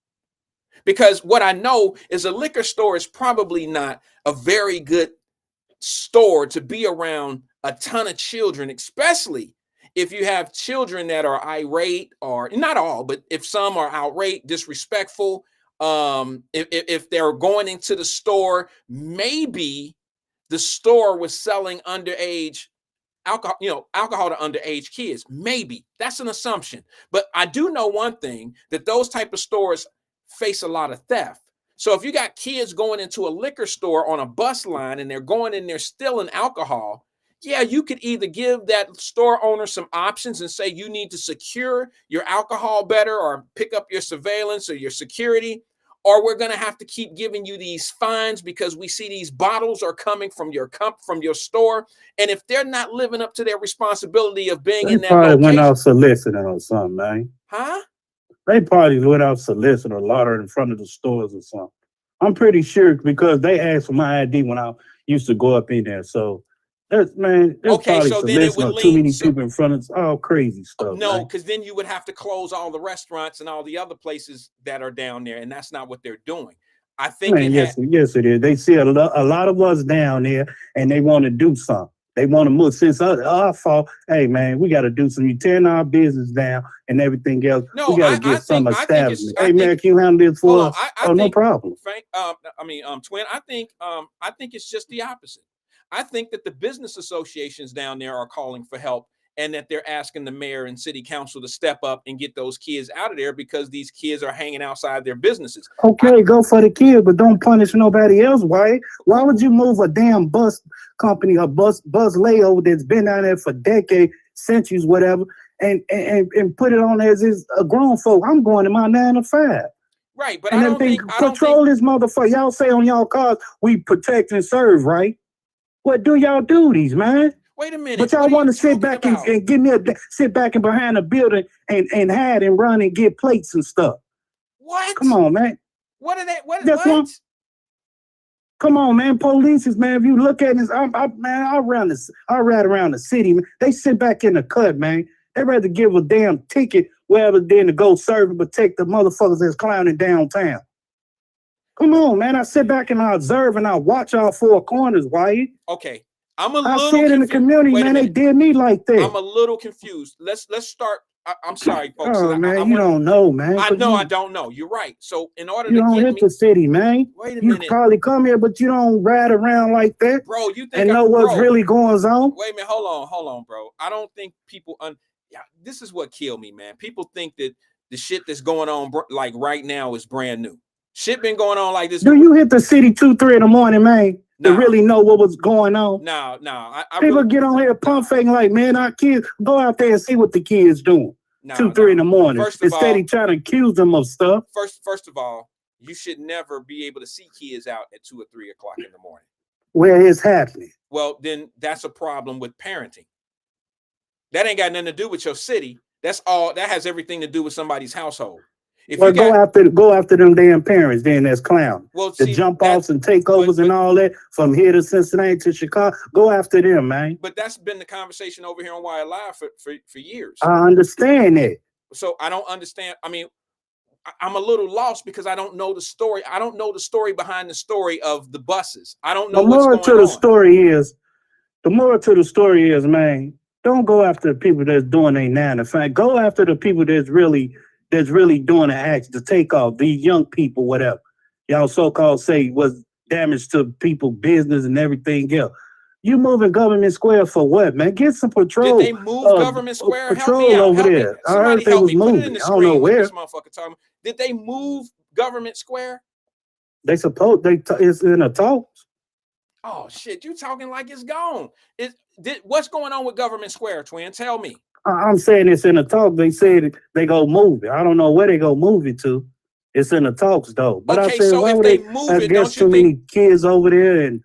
Because what I know is a liquor store is probably not a very good store to be around a ton of children, especially if you have children that are irate, or not all, but if some are outrage, disrespectful. If they're going into the store, maybe the store was selling underage alcohol to underage kids. Maybe that's an assumption, but I do know one thing, that those type of stores face a lot of theft. So if you got kids going into a liquor store on a bus line and they're going in there stealing alcohol, Yeah, you could either give that store owner some options and say you need to secure your alcohol better or pick up your surveillance or your security, or we're going to have to keep giving you these fines because we see these bottles are coming from your store. And if they're not living up to their responsibility of being in that probably went location, out soliciting or something, man. huh? They probably went out soliciting or lottery in front of the stores or something. I'm pretty sure because they asked for my ID when I used to go up in there. So there's Okay, probably so then it would soliciting or too lean. many people in front of all crazy stuff. No, man. because then you would have to close all the restaurants and all the other places that are down there, and that's not what they're doing. I think yes, it is. They see a lot of us down there, and they want to do something. They want to move. Since our fault, hey man, we got to do something. You tearing our business down and everything else. No, we got to get some establishment. Hey man, can you handle this for us? No problem. Frank, Twin, I think it's just the opposite. I think that the business associations down there are calling for help, and that they're asking the mayor and city council to step up and get those kids out of there because these kids are hanging outside their businesses. Okay, go for the kids, but don't punish nobody else. Why would you move a damn bus company, a bus layover that's been down there for decades, centuries, whatever, and put it on as is a grown folk? I'm going to my 9 to 5. Right, but I don't think this motherfucker. Y'all say on y'all cars we protect and serve, right? What do y'all duties, man? Wait a minute. But y'all want to sit back and give me sit back and behind a building and hide and run and get plates and stuff. What? Come on, man. What are they? What? Come on, man. Police, man. If you look at this, I ride around the city, man. They sit back in the cut, man. They rather give a damn ticket wherever than to go serve and protect the motherfuckers that's clowning downtown. Come on, man. I sit back and I observe and I watch all 4 corners, Wyatt. Okay. I'm a little I see it in the community, man. They did me like that. I'm a little confused. Let's start. I'm sorry, folks. Oh, man, you don't know, man. I know I don't know. You're right. So in order to don't hit the city, man. Wait a minute. You probably come here, but you don't ride around like that. Bro, you think and know what's really going on? Wait a minute. Hold on, bro. I don't think people this is what killed me, man. People think that the shit that's going on like right now is brand new. Shit been going on like this. Do you hit the city 2, 3 in the morning, man? To really know what was going on? No. People really, get on here pump faking like, man, our kids go out there and see what the kids doing. 2, 3 in the morning. Instead of trying to accuse them of stuff. First of all, you should never be able to see kids out at 2 or 3 o'clock in the morning. Where it's happening. Well, then that's a problem with parenting. That ain't got nothing to do with your city. That has everything to do with somebody's household. Go after them damn parents, then that's clown. Well, the jump offs and takeovers and all that from here to Cincinnati to Chicago. Go after them, man. But that's been the conversation over here on Wyatt Live for years. I understand that. So I don't understand. I mean, I'm a little lost because I don't know the story. I don't know the story behind the story of the buses. I don't know what's going on. The moral to the story is, man, don't go after the people that's doing their 9 to 5. Go after the people that's really doing the act, the takeoff, these young people, whatever. Y'all so-called say was damage to people's business and everything else. You moving Government Square for what, man? Get some patrol. Did they move Government Square? Patrol over there. I heard they was moving. I don't know where. This motherfucker talking. Did they move Government Square? They supposed it's in a talks. Oh shit! You talking like it's gone? What's going on with Government Square, Twin? Tell me. I'm saying it's in the talk. They said they go move it. I don't know where they go move it to. It's in the talks though. But okay, I said, so if they move it, don't you think many kids over there and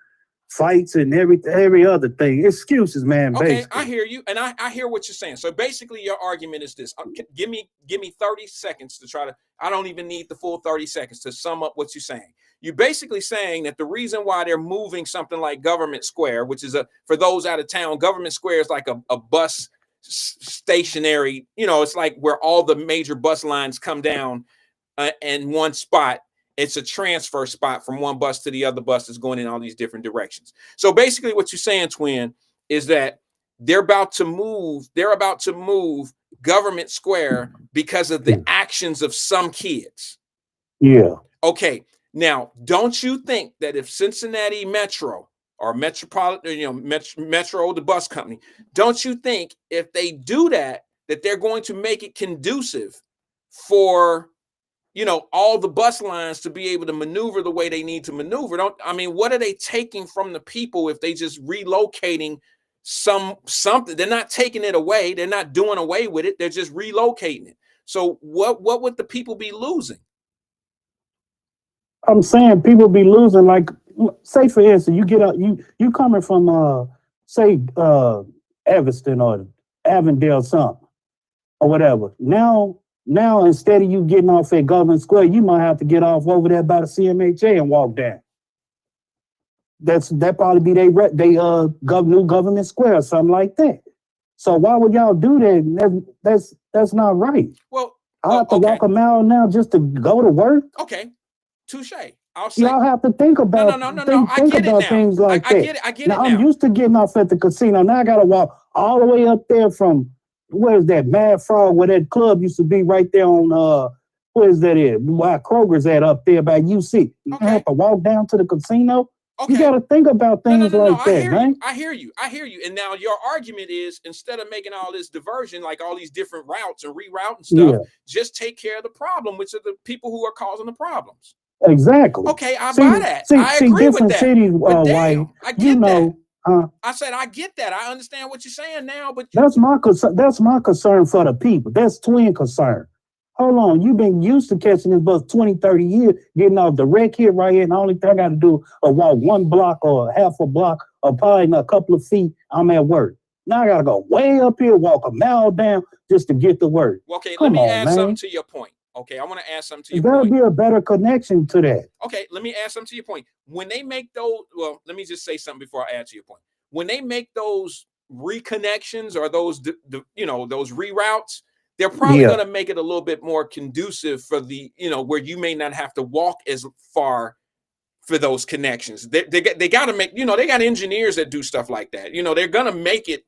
fights and every other thing? Excuses, man. Okay, basically. I hear you, and I hear what you're saying. So basically, your argument is this: give me 30 seconds to try to. I don't even need the full 30 seconds to sum up what you're saying. You're basically saying that the reason why they're moving something like Government Square, which is for those out of town, Government Square is like a bus stationary, it's like where all the major bus lines come down in one spot. It's a transfer spot from one bus to the other bus that's going in all these different directions. So basically what you're saying, Twin, is that they're about to move Government Square because of the actions of some kids. Yeah. Okay. Now, don't you think that if Cincinnati Metro or Metropolitan, Metro, the bus company, don't you think if they do that they're going to make it conducive for, all the bus lines to be able to maneuver the way they need to maneuver? What are they taking from the people if they just relocating something. They're not taking it away. They're not doing away with it. They're just relocating it. So what would the people be losing? I'm saying people be losing, like, say for instance, you get up, you coming from say Evanston or Avondale something or whatever. Now instead of you getting off at Government Square, you might have to get off over there by the CMHA and walk down. That probably be they new Government Square or something like that. So why would y'all do that? That's not right. Well, I have to walk a mile now just to go to work. Okay, touche. I'll say y'all have to think about think about things like that. I get it now. now. I'm used to getting off at the casino. Now I gotta walk all the way up there from where's that Mad Frog where that club used to be right there on where's that is? Why Kroger's at up there by UC. You have to walk down to the casino. Okay. You got to think about things like that, man. I hear you. And now your argument is instead of making all this diversion, like all these different routes and rerouting stuff, just take care of the problem, which are the people who are causing the problems. Exactly. Okay, I buy that. I agree with that. Cities, damn, I get that. I said I get that. I understand what you're saying now, but that's my concern for the people. That's twin concern. Hold on, you've been used to catching this bus 20, 30 years, getting off the wreck here right here, and the only thing I got to do is walk 1 block or half a block or probably a couple of feet, I'm at work. Now I got to go way up here, walk a mile down just to get to work. Okay, let me add something to your point. Okay, I want to add something to your point. There'll be a better connection to that. Okay, let me add something to your point. When they make those, well, let me just say something before I add to your point. When they make those reconnections or those, those reroutes, they're probably going to make it a little bit more conducive for the, where you may not have to walk as far for those connections. They got to make, they got engineers that do stuff like that. They're going to make it,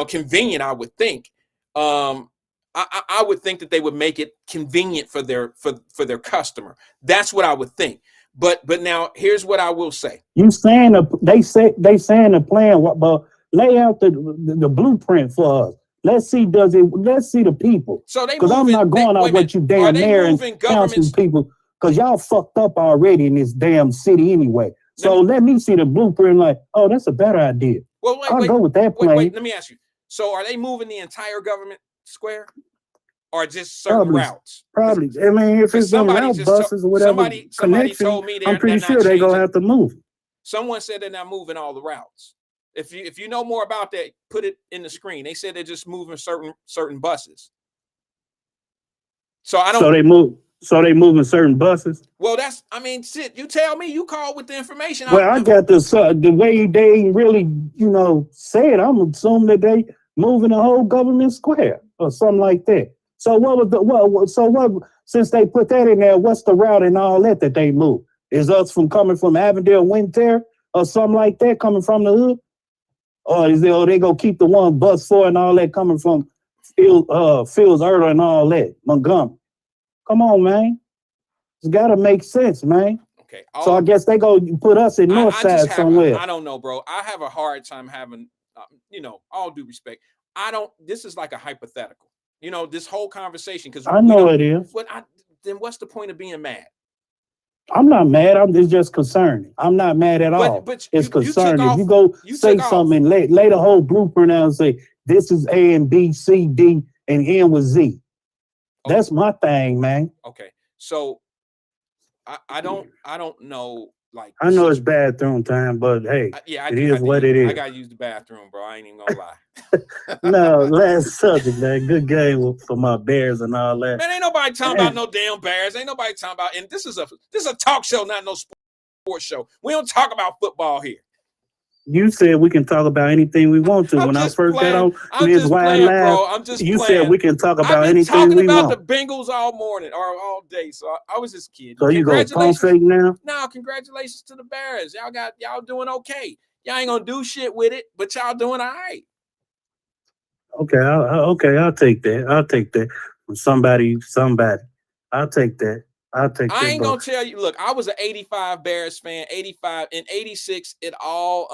convenient, I would think. I would think that they would make it convenient for their customer. That's what I would think. But now here's what I will say. You saying they saying the plan, but lay out the blueprint for us. Let's see the people. So because I'm not going off what you damn mayor and council people, because y'all fucked up already in this damn city anyway. So let me see the blueprint. Like, oh, that's a better idea. Well, I'll go with that plan. Wait, let me ask you. So are they moving the entire Government Square, or just certain routes? Probably. I mean, if it's some route buses or whatever, somebody told me I'm pretty sure they're gonna have to move. Someone said they're not moving all the routes. If you know more about that, put it in the screen. They said they're just moving certain buses. So I don't. So they moving certain buses. Well, shit. You tell me. You call with the information. Well, I got the way they really, said. I'm assuming that they moving the whole Government Square or something like that. So since they put that in there, what's the route and all that they move? Is us coming from Avondale, Winter, or something like that coming from the hood? Or is they gonna keep the one bus 4 and all that coming from Fields Erler and all that, Montgomery? Come on, man. It's gotta make sense, man. Okay. So I guess they go put us in North Side somewhere. I don't know, bro. I have a hard time having, all due respect. This is like a hypothetical. This whole conversation, because I know it is. Then what's the point of being mad? I'm not mad. It's just concerning. I'm not mad at all. But it's concerning. If you go say something and lay the whole blueprint out and say, this is A and B, C, D, and end with Z. Okay. That's my thing, man. Okay. So I don't know. Like, I know it's bathroom time, but hey, it is what it is. I gotta use the bathroom, bro. I ain't even gonna lie. No, last subject, man. Good game for my Bears and all that. Man, ain't nobody talking about no damn Bears. Ain't nobody talking about. And this is a talk show, not no sports show. We don't talk about football here. You said we can talk about anything we want to. When I first got on Ms. Wyatt Live, you said we can talk about anything we want. I've been talking about the Bengals all morning or all day, so I was just kidding. So you go pump fake now? No, congratulations to the Bears. Y'all doing okay. Y'all ain't gonna do shit with it, but y'all doing all right. Okay, I'll take that. I'll take that. From somebody. I'll take that. I ain't gonna tell you. Look, I was an 85 Bears fan. 85 and 86. It all.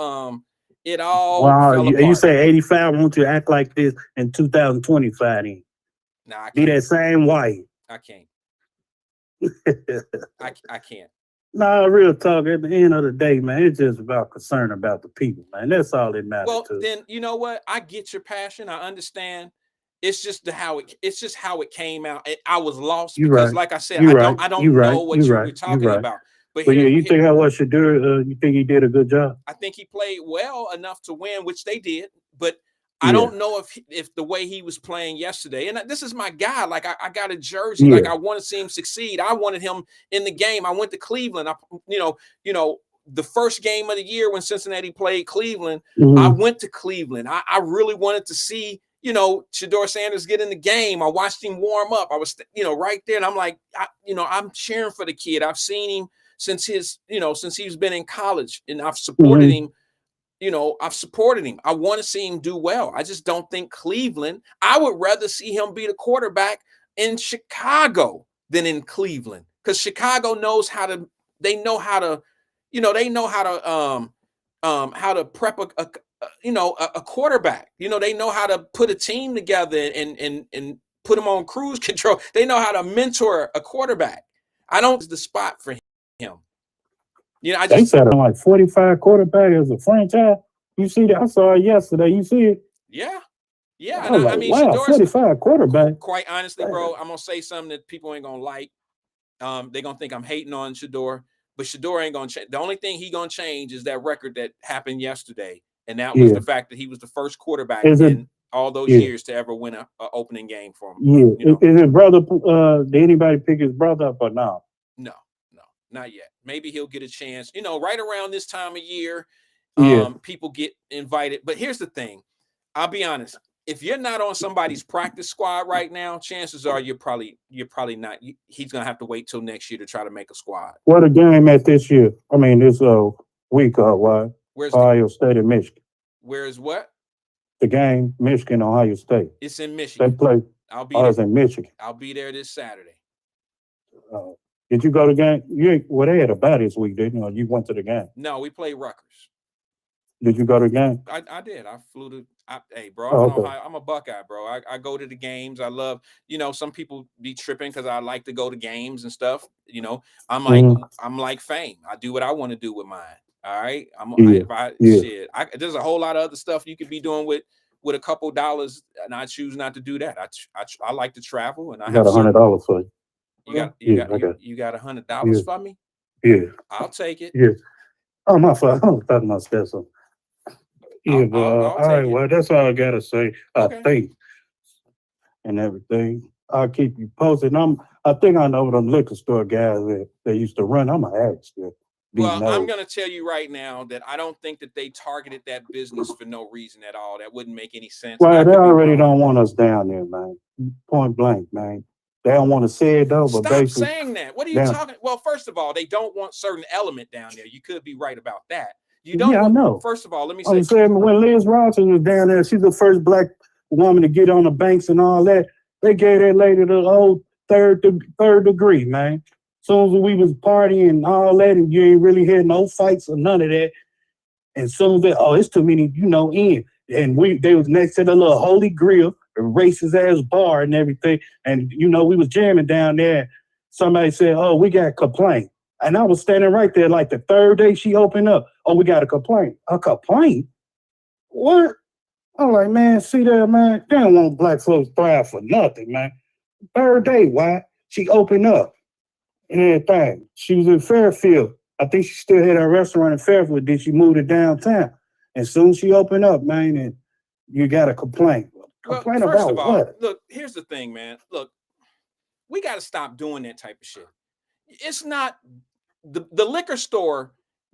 Wow, you say 85. I want you to act like this in 2025. Then. Nah, I can't. Be that same white. I can't. I can't. Nah, real talk. At the end of the day, man, it's just about concern about the people, man. That's all that matters. Well, then you know what? I get your passion. I understand. It's just it's just how it came out. I was lost You because, right. like I said, You right. I don't You right. know what You you right. were You talking right. about. But yeah, you think how what should do? You think he did a good job? I think he played well enough to win, which they did. But I Yeah. don't know if the way he was playing yesterday, and this is my guy. Like I got a jersey. Yeah. Like I want to see him succeed. I wanted him in the game. I went to Cleveland. You know, the first game of the year when Cincinnati played Cleveland, I went to Cleveland. I really wanted to see, you know, Shedeur Sanders get in the game. I watched him warm up. I was, you know, right there, and I'm like, I'm cheering for the kid. I've seen him since since he's been in college, and I've supported him. You know, I've supported him. I want to see him do well. I just don't think Cleveland. I would rather see him be the quarterback in Chicago than in Cleveland, because Chicago knows how to. They know how to, they know how to prep a quarterback. You know, they know how to put a team together and put them on cruise control. They know how to mentor a quarterback. I don't the spot for him. You know, I just they said like 45 quarterback as a franchise. You see that? I saw it yesterday. You see it? Yeah. I was like, wow, 45 quarterback. Quite honestly, bro, I'm gonna say something that people ain't gonna like. They're gonna think I'm hating on Shedeur, but Shedeur ain't gonna change. The only thing he gonna change is that record that happened yesterday, and that was the fact that he was the first quarterback in all those years to ever win a opening game for him. Yeah. You know? Is his brother? Did anybody pick his brother up or no? No, not yet. Maybe he'll get a chance. You know, right around this time of year, people get invited. But here's the thing: I'll be honest. If you're not on somebody's practice squad right now, chances are you're probably not. He's gonna have to wait till next year to try to make a squad. What a game at this year? I mean, this week. Why? Where's Ohio State and Michigan? Where's what? The game, Michigan, Ohio State. It's in Michigan. They play. I'll be there. It's in Michigan. I'll be there this Saturday. Did you go to the game? Well, they had a bye this week, didn't you? Or you went to the game? No, we played Rutgers. Did you go to the game? I did. I flew to. Hey, bro, I'm a Buckeye, bro. I go to the games. I love. You know, some people be tripping because I like to go to games and stuff. You know, I'm like Fame. I do what I want to do with mine. All right. There's a whole lot of other stuff you could be doing with a couple dollars, and I choose not to do that. I like to travel, and I got $100 for you. You got $100 for me? Yeah. I'll take it. Yeah. Oh, my fault. I was talking about that. Yeah, all right. Well, that's all I gotta say. Okay. I think and everything. I'll keep you posted. I think I know them liquor store guys that used to run. I'm gonna ask you. Well, I'm gonna tell you right now that I don't think that they targeted that business for no reason at all. That wouldn't make any sense. Well, they already don't want us down there, man. Point blank, man. They don't want to say it though, but stop saying that. What are you talking? Well, first of all, they don't want certain element down there. You could be right about that. You don't. Yeah, I know. First of all, let me say. I'm saying when Liz Rawson was down there, she's the first black woman to get on the banks and all that. They gave that lady the old third degree, man. Soon as we was partying and all that, and you ain't really had no fights or none of that. And soon as it's too many, in. And they was next to the little Holy Grill, a racist ass bar and everything. And we was jamming down there. Somebody said, "Oh, we got a complaint." And I was standing right there like the third day she opened up. "Oh, we got a complaint." A complaint? What? I'm like, man, see there, man. They don't want black folks thrive for nothing, man. Third day, why? She opened up and everything. She was in Fairfield. I think she still had her restaurant in Fairfield. Then she moved to downtown. And soon as she opened up, man, and you got a complaint. Complaint well, first about of all, what? Look, here's the thing, man. Look, we got to stop doing that type of shit. It's not the liquor store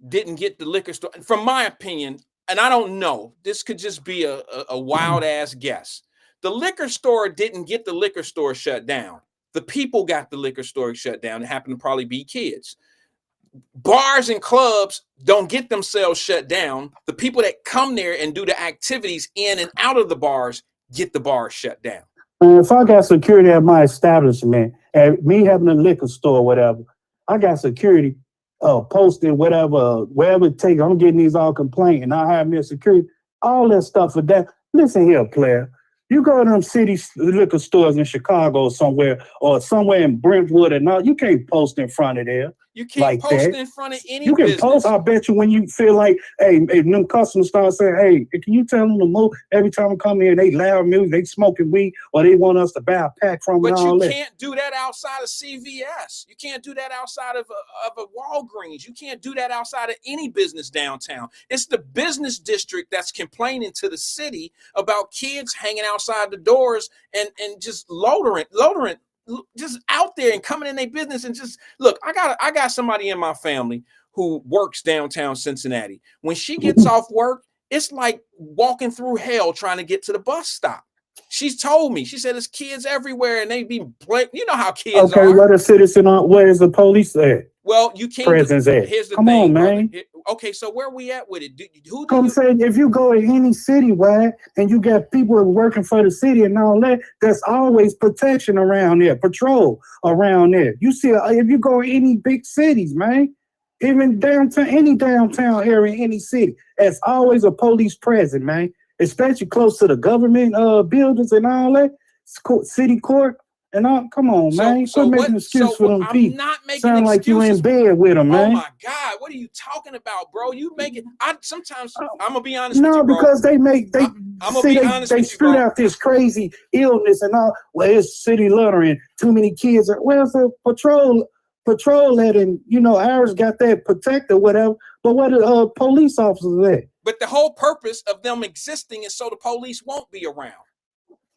didn't get the liquor store, from my opinion, and I don't know. This could just be a wild ass guess. The liquor store didn't get the liquor store shut down. The people got the liquor store shut down. It happened to probably be kids. Bars and clubs don't get themselves shut down. The people that come there and do the activities in and out of the bars get the bars shut down. If I got security at my establishment, and me having a liquor store or whatever, I got security posted, wherever it takes. I'm getting these all complaints, and I have me a security, all that stuff for that. Listen here, player. You go to them city liquor stores in Chicago or somewhere in Brentwood and all, you can't post in front of there. You can't like post that. in front of any You can business. post, I bet you, when you feel like, hey, them customers start saying, hey, can you tell them to move? Every time I come in, they loud music, they smoking weed, or they want us to buy a pack from them. But and all you that. can't do that outside of CVS. You can't do that outside of a Walgreens. You can't do that outside of any business downtown. It's the business district that's complaining to the city about kids hanging outside the doors and just loitering just out there and coming in their business. And just look, I got somebody in my family who works downtown Cincinnati. When she gets off work, it's like walking through hell trying to get to the bus stop. She's told me, she said there's kids everywhere and they be playing. You know how kids are. Okay, what a citizen on, where is the police at? Well, you can't. Presence at. Here's the Come thing, on, man. brother. Okay, so where we at with it? I'm saying, if you go in any city, right, and you got people working for the city and all that, there's always protection around there, patrol around there. You see, if you go in any big cities, man, even downtown, any downtown area, any city, there's always a police present, man. Especially close to the government buildings and all that, city court and all. Come on, man. Quit making excuses for them people. I'm not making Sound like you in bed with them, man. Oh my God, what are you talking about, bro? You make it. Sometimes I'm gonna be honest no, with you, bro. because they make I'm gonna be honest with you, spit out this crazy illness and all. Well, it's city littering, too many kids. Where's the patrol that, and ours got that protector, whatever. But what are police officers at? But the whole purpose of them existing is so the police won't be around.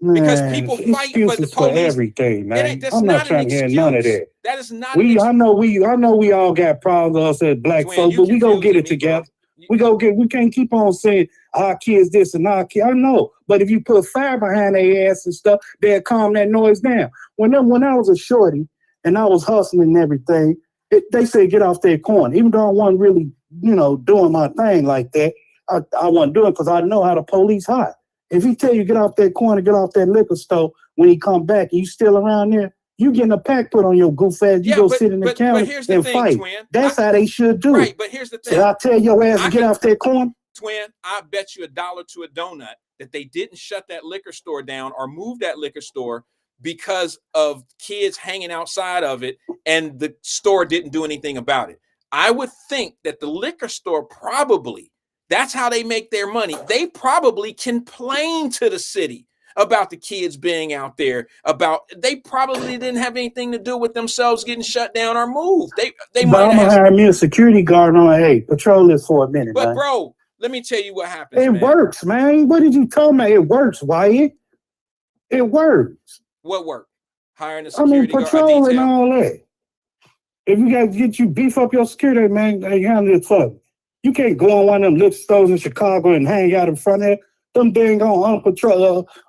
Man, because people fight for the police. For everything, man. I'm not trying to hear none of that. That is not. I know we all got problems, us as black folks, but we gonna get it together. We can't keep on saying our kids this and our kids. I know, but if you put fire behind their ass and stuff, they'll calm that noise down. When I was a shorty and I was hustling and everything, they said get off that corner. Even though I wasn't really, doing my thing like that, I wasn't doing it because I know how the police hot. If he tell you get off that corner, get off that liquor store, when he come back and you still around there, you getting a pack put on your goof ass. You sit in the counter and fight. Twin. That's how they should do it. Right, but here's the thing. Did I tell your ass to get off that corner? Twin, I bet you $1 to a donut that they didn't shut that liquor store down or move that liquor store because of kids hanging outside of it, and the store didn't do anything about it. I would think that the liquor store probably, that's how they make their money. They probably complain to the city about the kids being out there, they probably didn't have anything to do with themselves getting shut down or moved. They might have hired me a security guard on, hey, patrol this for a minute. But man. Bro, let me tell you what happens. It works, man. What did you tell me? It works, Wyatt. It works. What work? Hiring a security guard, patrol and all that. If you got to get you beef up your security, man, you handle it for me. You can't go on one of them liquor stores in Chicago and hang out in front of it. Them dang on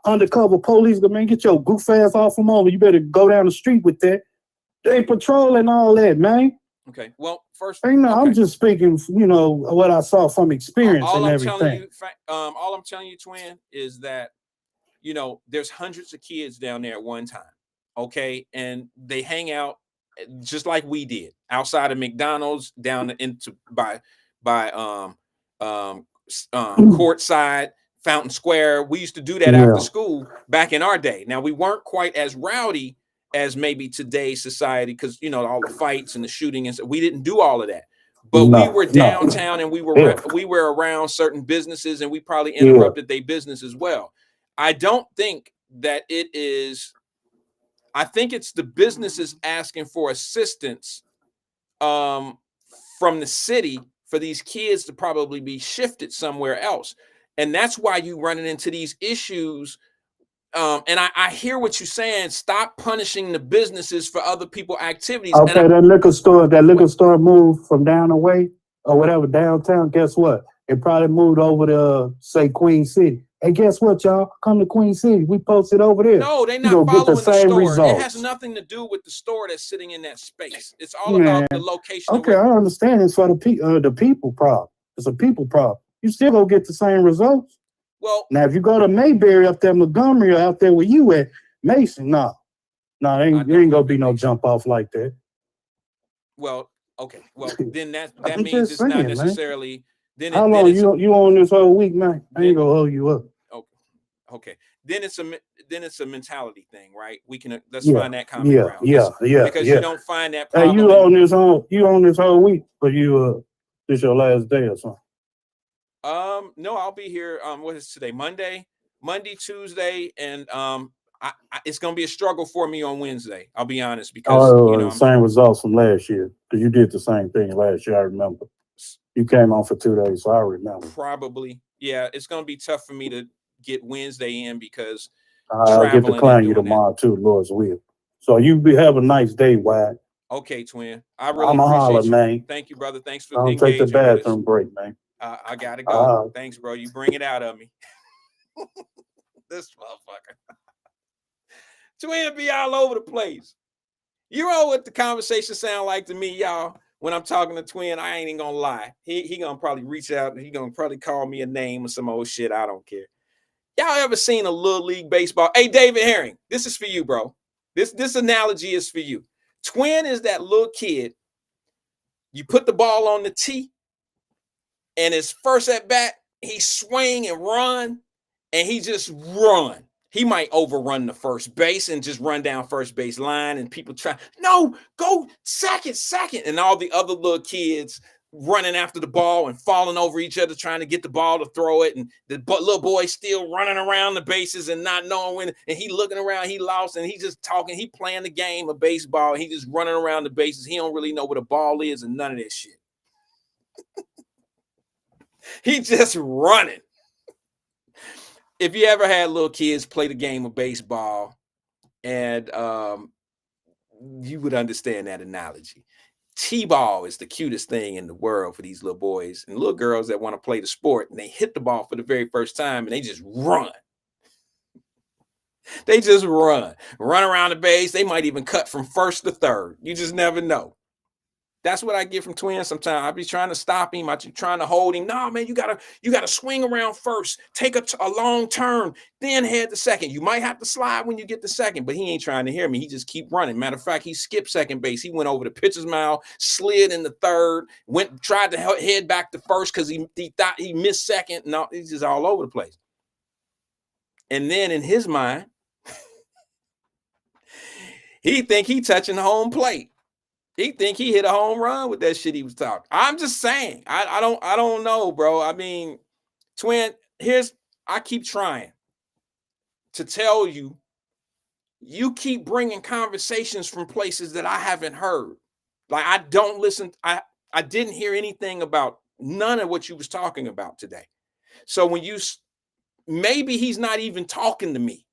undercover police, man, get your goof ass off them over. You better go down the street with that. They patrolling all that, man. Okay, well, first, I'm just speaking, what I saw from experience and everything. All I'm telling you, Twin, is that, there's hundreds of kids down there at one time, okay? And they hang out just like we did outside of McDonald's down into by Courtside, Fountain Square. We used to do that after school back in our day. Now, we weren't quite as rowdy as maybe today's society because, all the fights and the shooting and stuff. We didn't do all of that. But we were downtown and we were around certain businesses, and we probably interrupted their business as well. I don't think that it is. I think it's the businesses asking for assistance from the city for these kids to probably be shifted somewhere else. And that's why you running into these issues. And I hear what you're saying. Stop punishing the businesses for other people's activities. Okay, that liquor store moved from down the way or whatever, downtown. Guess what? It probably moved over to, say, Queen City. And guess what, y'all? Come to Queen City. We posted over there. No, they're not following the store. Results. It has nothing to do with the store that's sitting in that space. It's all about the location. Okay, I understand. It's for the people problem. It's a people problem. You still gonna get the same results. Well, now if you go to Mayberry up there, Montgomery, or out there where you at, Mason, no, there ain't gonna be no jump off like that. Well, okay. Well, then that means it's not necessarily. Then how long you on this whole week, man? I ain't gonna hold you up. Okay. then it's a mentality thing, right? We can let's find that common ground. Because you don't find that problem. Hey, you on this whole week, but this your last day or something? No, I'll be here. What is today? Monday, Tuesday, and it's gonna be a struggle for me on Wednesday. I'll be honest, because same results from last year, because you did the same thing last year. I remember you came on for 2 days, so I remember. Probably, yeah. It's gonna be tough for me to get Wednesday in because I'll get to clown you tomorrow too, Lord's will. So have a nice day, Wyatt. Okay, twin. I really appreciate holler, you, man. Thank you, brother. Thanks for engaging. Take the bathroom break, man. I gotta go. Thanks, bro. You bring it out of me. This motherfucker. Twin be all over the place. You know what the conversation sound like to me, y'all? When I'm talking to Twin, I ain't even gonna lie. He gonna probably reach out. He gonna probably call me a name or some old shit. I don't care. Y'all ever seen a little league baseball? Hey, David Herring, this is for you, bro. This analogy is for you. Twin is that little kid. You put the ball on the tee, and his first at bat, he swing and run, and he just run. He might overrun the first base and just run down first base line, and people try, no, go second, and all the other little kids running after the ball and falling over each other trying to get the ball to throw it, and the little boy still running around the bases and not knowing when, and he looking around, he lost, and he just talking, he playing the game of baseball, he just running around the bases, he don't really know what a ball is and none of that shit. He just running. If you ever had little kids play the game of baseball, and you would understand that analogy. T-ball is the cutest thing in the world for these little boys and little girls that want to play the sport, and they hit the ball for the very first time and they just run. They just run around the base. They might even cut from first to third. You just never know. That's what I get from Twin sometimes. I be trying to stop him. I be trying to hold him. No, man, you gotta swing around first. Take a long turn, then head to second. You might have to slide when you get to second, but he ain't trying to hear me. He just keep running. Matter of fact, he skipped second base. He went over the pitcher's mound, slid in the third, tried to head back to first because he thought he missed second. No, he's just all over the place. And then in his mind, he think he touching the home plate. He think he hit a home run with that shit he was talking. I'm just saying. I don't know, bro. I mean, Twin, I keep trying to tell you, you keep bringing conversations from places that I haven't heard. Like, I don't listen. I didn't hear anything about none of what you was talking about today. So when maybe he's not even talking to me.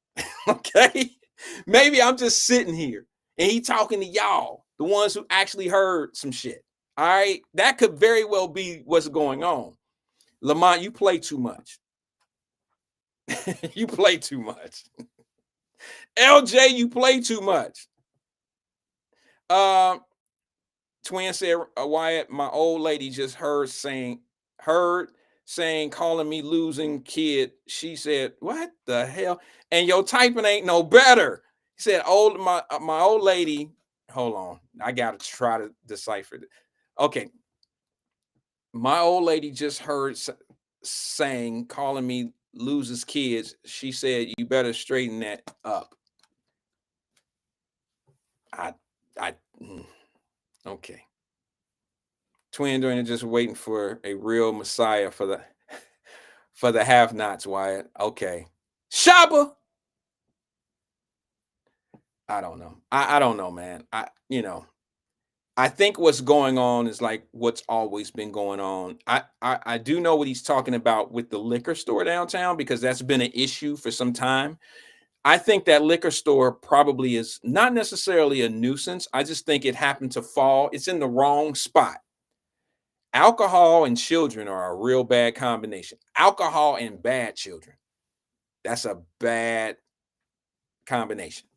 Okay. Maybe I'm just sitting here and he talking to y'all, the ones who actually heard some shit. All right. That could very well be what's going on. Lamont, you play too much. You play too much. LJ, you play too much. Twin said, Wyatt, my old lady just heard saying, calling me losing kid. She said, what the hell? And your typing ain't no better. He said, my old lady, hold on. I got to try to decipher it. Okay. My old lady just heard saying, calling me loses kids. She said, you better straighten that up. Okay. Twin doing it, just waiting for a real messiah for the have-nots, Wyatt. Okay. Shabba. I don't know. I don't know, man. I think what's going on is like what's always been going on. I do know what he's talking about with the liquor store downtown, because that's been an issue for some time. I think that liquor store probably is not necessarily a nuisance. I just think it happened to fall. It's in the wrong spot. Alcohol and children are a real bad combination. Alcohol and bad children. That's a bad combination.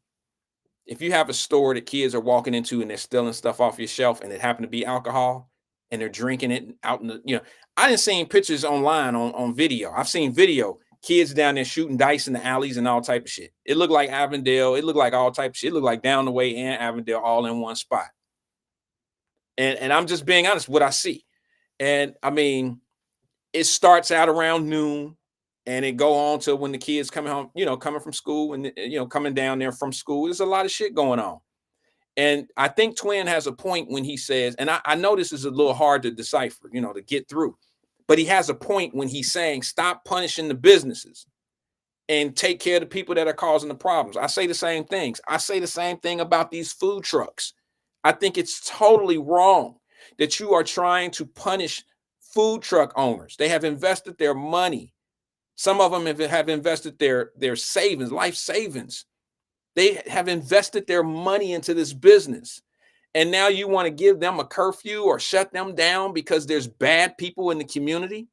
If you have a store that kids are walking into and they're stealing stuff off your shelf and it happened to be alcohol and they're drinking it out in the, I didn't see pictures online on video. I've seen video, kids down there shooting dice in the alleys and all type of shit. It looked like Avondale. It looked like all type of shit. It looked like Down the Way and Avondale all in one spot. And I'm just being honest, what I see. And I mean, it starts out around noon. And it go on to when the kids coming home, coming from school and, coming down there from school. There's a lot of shit going on. And I think Twin has a point when he says, and I know this is a little hard to decipher, to get through, but he has a point when he's saying, stop punishing the businesses and take care of the people that are causing the problems. I say the same things. I say the same thing about these food trucks. I think it's totally wrong that you are trying to punish food truck owners. They have invested their money. Some of them have invested their savings, life savings. They have invested their money into this business. And now you want to give them a curfew or shut them down because there's bad people in the community?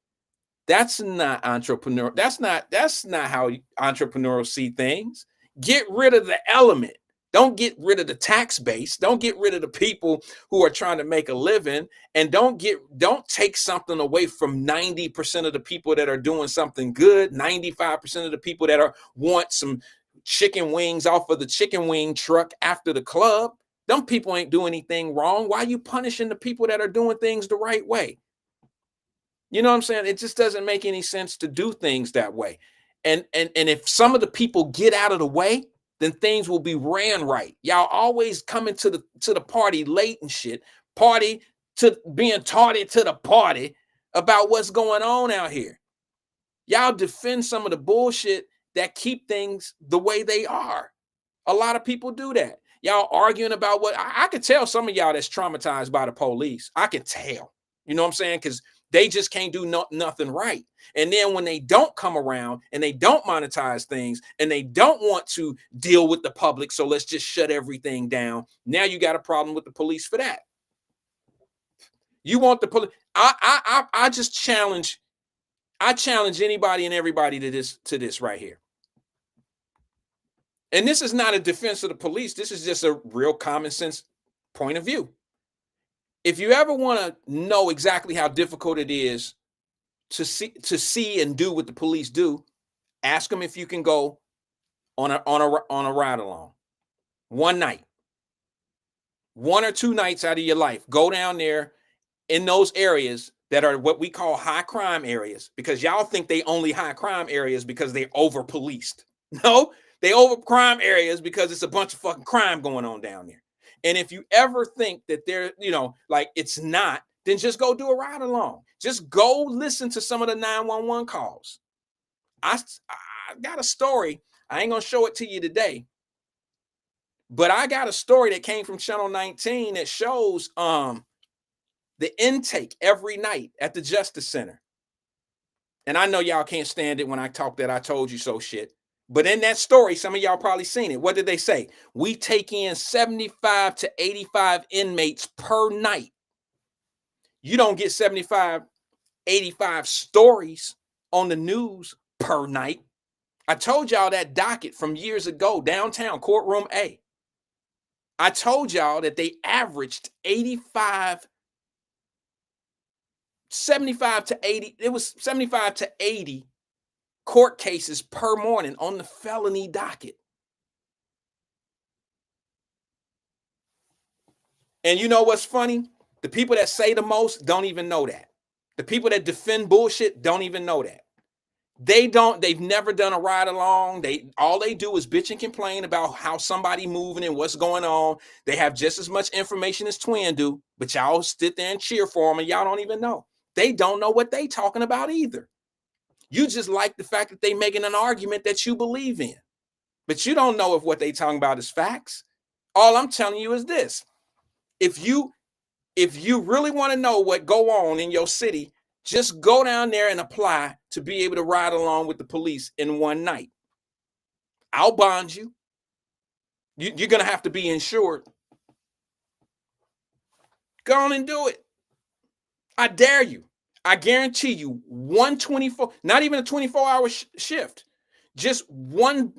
That's not entrepreneur. That's not how entrepreneurs see things. Get rid of the element. Don't get rid of the tax base. Don't get rid of the people who are trying to make a living, and don't take something away from 90% of the people that are doing something good, 95% of the people that want some chicken wings off of the chicken wing truck after the club. Them people ain't doing anything wrong. Why are you punishing the people that are doing things the right way? You know what I'm saying? It just doesn't make any sense to do things that way. And if some of the people get out of the way, then things will be ran right. Y'all always coming to the party late and shit. Party to being tardy to the party about what's going on out here. Y'all defend some of the bullshit that keep things the way they are. A lot of people do that. Y'all arguing about what I could tell some of y'all that's traumatized by the police. I could tell. You know what I'm saying? Because they just can't do nothing right. And then when they don't come around and they don't monetize things and they don't want to deal with the public, so let's just shut everything down. Now you got a problem with the police for that. You want the police? I just challenge. I challenge anybody and everybody to this right here. And this is not a defense of the police. This is just a real common sense point of view. If you ever want to know exactly how difficult it is to see and do what the police do, ask them if you can go on a ride along. One night. 1 or 2 nights out of your life. Go down there in those areas that are what we call high crime areas, because y'all think they only high crime areas because they over policed. No, they over crime areas because it's a bunch of fucking crime going on down there. And if you ever think that they're, like it's not, then just go do a ride along. Just go listen to some of the 911 calls. I got a story. I ain't gonna show it to you today, but I got a story that came from Channel 19 that shows the intake every night at the Justice Center. And I know y'all can't stand it when I talk that I told you so shit. But in that story, some of y'all probably seen it. What did they say? We take in 75 to 85 inmates per night. You don't get 75, 85 stories on the news per night. I told y'all that docket from years ago, downtown, courtroom A. I told y'all that they averaged 75 to 80. It was 75 to 80 court cases per morning on the felony docket. And you know what's funny? The people that say the most don't even know that. The people that defend bullshit don't even know that. They've never done a ride along. All they do is bitch and complain about how somebody moving and what's going on. They have just as much information as Twin do, but y'all sit there and cheer for them and y'all don't even know. They don't know what they talking about either. You just like the fact that they making an argument that you believe in, but you don't know if what they talking about is facts. All I'm telling you is this. If you really want to know what go on in your city, just go down there and apply to be able to ride along with the police in one night. I'll bond you. You're going to have to be insured. Go on and do it. I dare you. I guarantee you 124, not even a 24-hour shift. Just one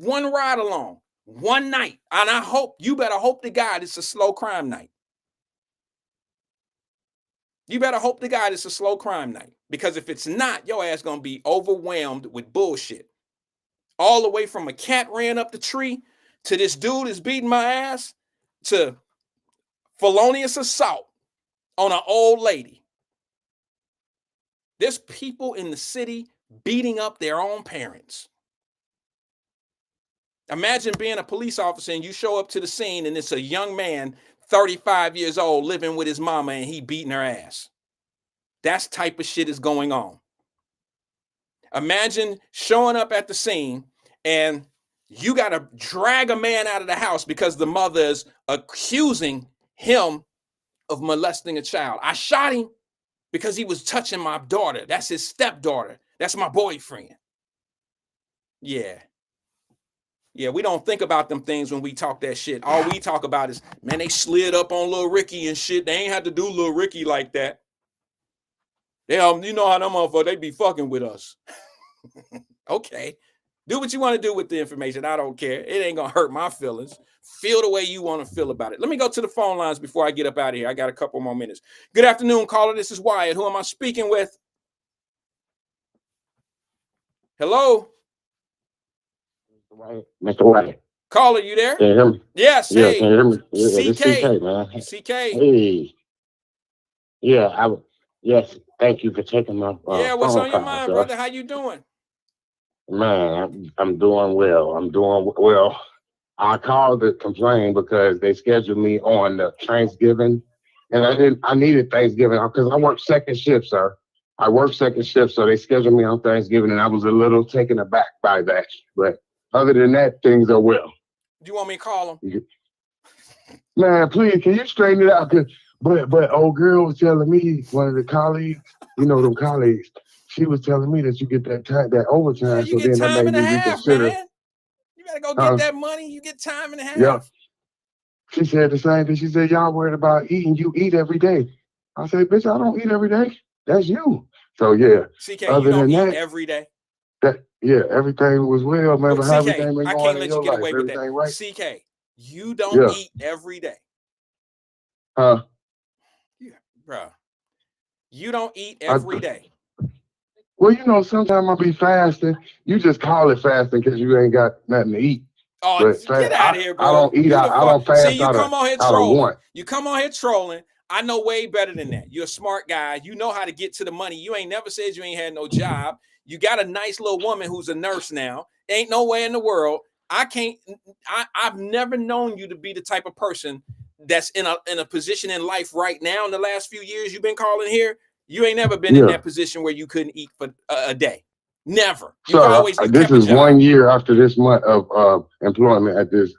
ride along, one night. And you better hope to God it's a slow crime night. You better hope to God it's a slow crime night, because if it's not, your ass gonna be overwhelmed with bullshit. All the way from a cat ran up the tree to this dude is beating my ass to felonious assault on an old lady. There's people in the city beating up their own parents. Imagine being a police officer and you show up to the scene and it's a young man, 35 years old, living with his mama and he beating her ass. That's type of shit is going on. Imagine showing up at the scene and you got to drag a man out of the house because the mother is accusing him of molesting a child. I shot him because he was touching my daughter. That's his stepdaughter. That's my boyfriend. Yeah. Yeah, we don't think about them things when we talk that shit. All we talk about is, man, they slid up on Lil Ricky and shit. They ain't had to do Lil Ricky like that. They, you know how them motherfuckers, they be fucking with us. Okay. Do what you want to do with the information. I don't care. It ain't going to hurt my feelings. Feel the way you want to feel about it. Let me go to the phone lines before I get up out of here. I got a couple more minutes. Good afternoon, caller. This is Wyatt. Who am I speaking with? Hello? Mr. Wyatt. Caller, you there? Can you hear me? Yes. Yeah, Hey, can you hear me? Yeah, CK. this CK, man. CK. Hey. Yeah, yes, thank you for taking my Yeah, what's phone on your call, mind, sir. brother? How you doing? Man, I'm doing well. I'm doing well. I called to complain because they scheduled me on the Thanksgiving, and I needed Thanksgiving because I work second shift, sir. I work second shift, so they scheduled me on Thanksgiving, and I was a little taken aback by that. But other than that, things are well. Do you want me to call him? Man, please, can you straighten it out? But old girl was telling me, one of the colleagues, you know them colleagues, she was telling me that you get that overtime, Yeah, you so get then that time made and a me half, reconsider. man. You better go get that money. You get time and a half. Yeah. She said the same thing. She said, y'all worried about eating. You eat every day. I said, bitch, I don't eat every day. That's you. So, yeah. CK, Other you don't than eat that, every day? Yeah, everything was well, man. But But how CK, everything been I going can't in let your you get life? away with that. Everything right? CK, you don't eat every day. Huh? Yeah, bro. You don't eat every day. Well, you know, sometimes I'll be fasting. You just call it fasting because you ain't got nothing to eat. Oh, But get out of here, bro. I don't eat. I don't fast. See, you come on here out of trolling. want. You come on here trolling. I know way better than that. You're a smart guy. You know how to get to the money. You ain't never said you ain't had no job. You got a nice little woman who's a nurse now. Ain't no way in the world. I've never known you to be the type of person that's in a position in life right now. In the last few years you've been calling here, you ain't never been in that position where you couldn't eat for a day. Never. You've always this is 1 year after this month of employment at this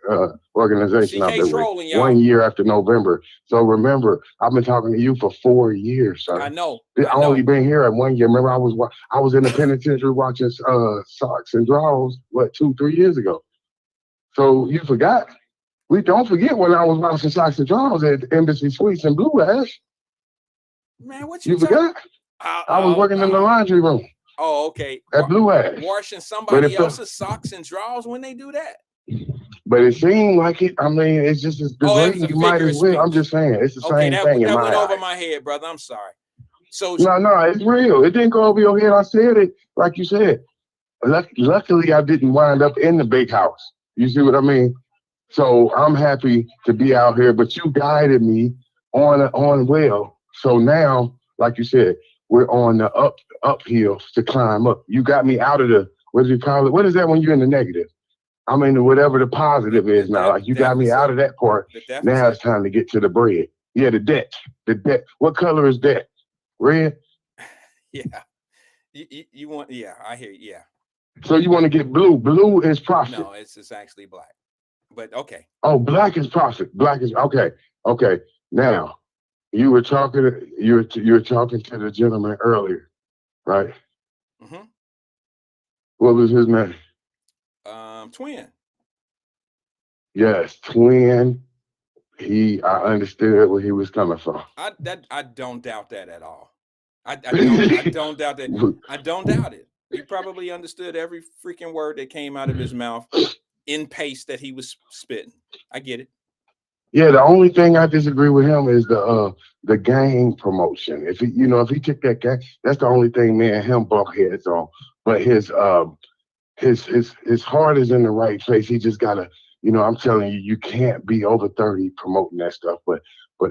organization I've been with. 1 year after November. So remember, I've been talking to you for 4 years, sir. I know. I only been here at 1 year. Remember, I was in the penitentiary watching Socks and Draws, 2-3 years ago. So you forgot. We don't forget when I was watching Socks and Draws at Embassy Suites in Blue Ash. Man, what you forgot? I was working in the laundry room. Oh, okay. At Blue Ash. Washing somebody else's socks and drawers when they do that. But it seemed like it. I mean, it's just as degrading. You might as well. I'm just saying, it's the same thing in my eyes. That went over my head, brother. I'm sorry. So no, it's real. It didn't go over your head. I said it like you said. Luckily, I didn't wind up in the big house. You see what I mean? So I'm happy to be out here. But you guided me on well. So now, like you said, we're on the uphill to climb up. You got me out of the, what do you call it? What is that when you're in the negative? I'm in whatever the positive is now. Like you got me out of that part. Now it's time to get to the bread. Yeah, the debt. The debt. What color is debt? Red? Yeah. You want, yeah, I hear you. Yeah. So you want to get blue. Blue is profit. No, it's actually black. But okay. Oh, black is profit. Black is okay. Okay. Now, you were talking to the gentleman earlier, right? Mm-hmm. What was his name? Twin. Yes, Twin. I understood where he was coming from. I don't doubt that at all. I don't doubt that. I don't doubt it. He probably understood every freaking word that came out of his mouth in pace that he was spitting. I get it. Yeah, the only thing I disagree with him is the gang promotion. If he took that gang, that's the only thing me and him buck heads on. But his heart is in the right place. He just gotta, I'm telling you, you can't be over 30 promoting that stuff. But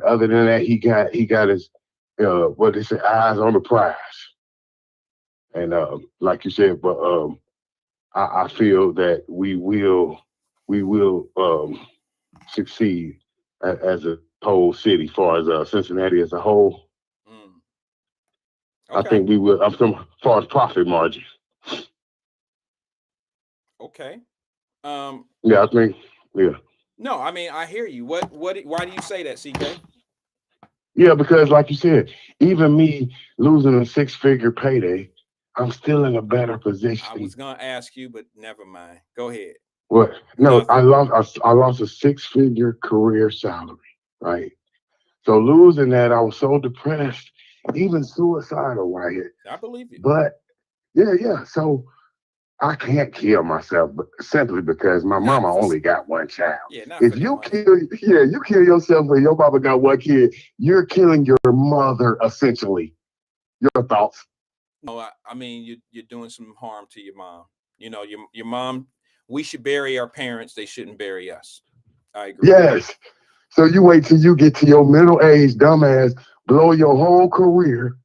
other than that, he got his eyes on the prize. And like you said, but I feel that we will succeed as a whole city, as far as Cincinnati as a whole. Mm. I Okay. think we will. As far as profit margin. Okay. Yeah, I think. Yeah. No, I mean, I hear you. Why do you say that, CK? Yeah, because like you said, even me losing a six-figure payday, I'm still in a better I position. was gonna ask you, but never mind. Go ahead. What? No, Nothing. I lost a six-figure career salary, right? So losing that, I was so depressed, even suicidal, Wyatt. I believe you. But yeah. So I can't kill myself simply because my Not mama for only got one child. yeah, not If for that you money. you kill yourself when your mama got one kid, you're killing your mother essentially. Your thoughts? No, I mean you're doing some harm to your mom. You know, your mom. We should bury our parents. They shouldn't bury us. I agree. Yes. So you wait till you get to your middle age, dumbass, blow your whole career,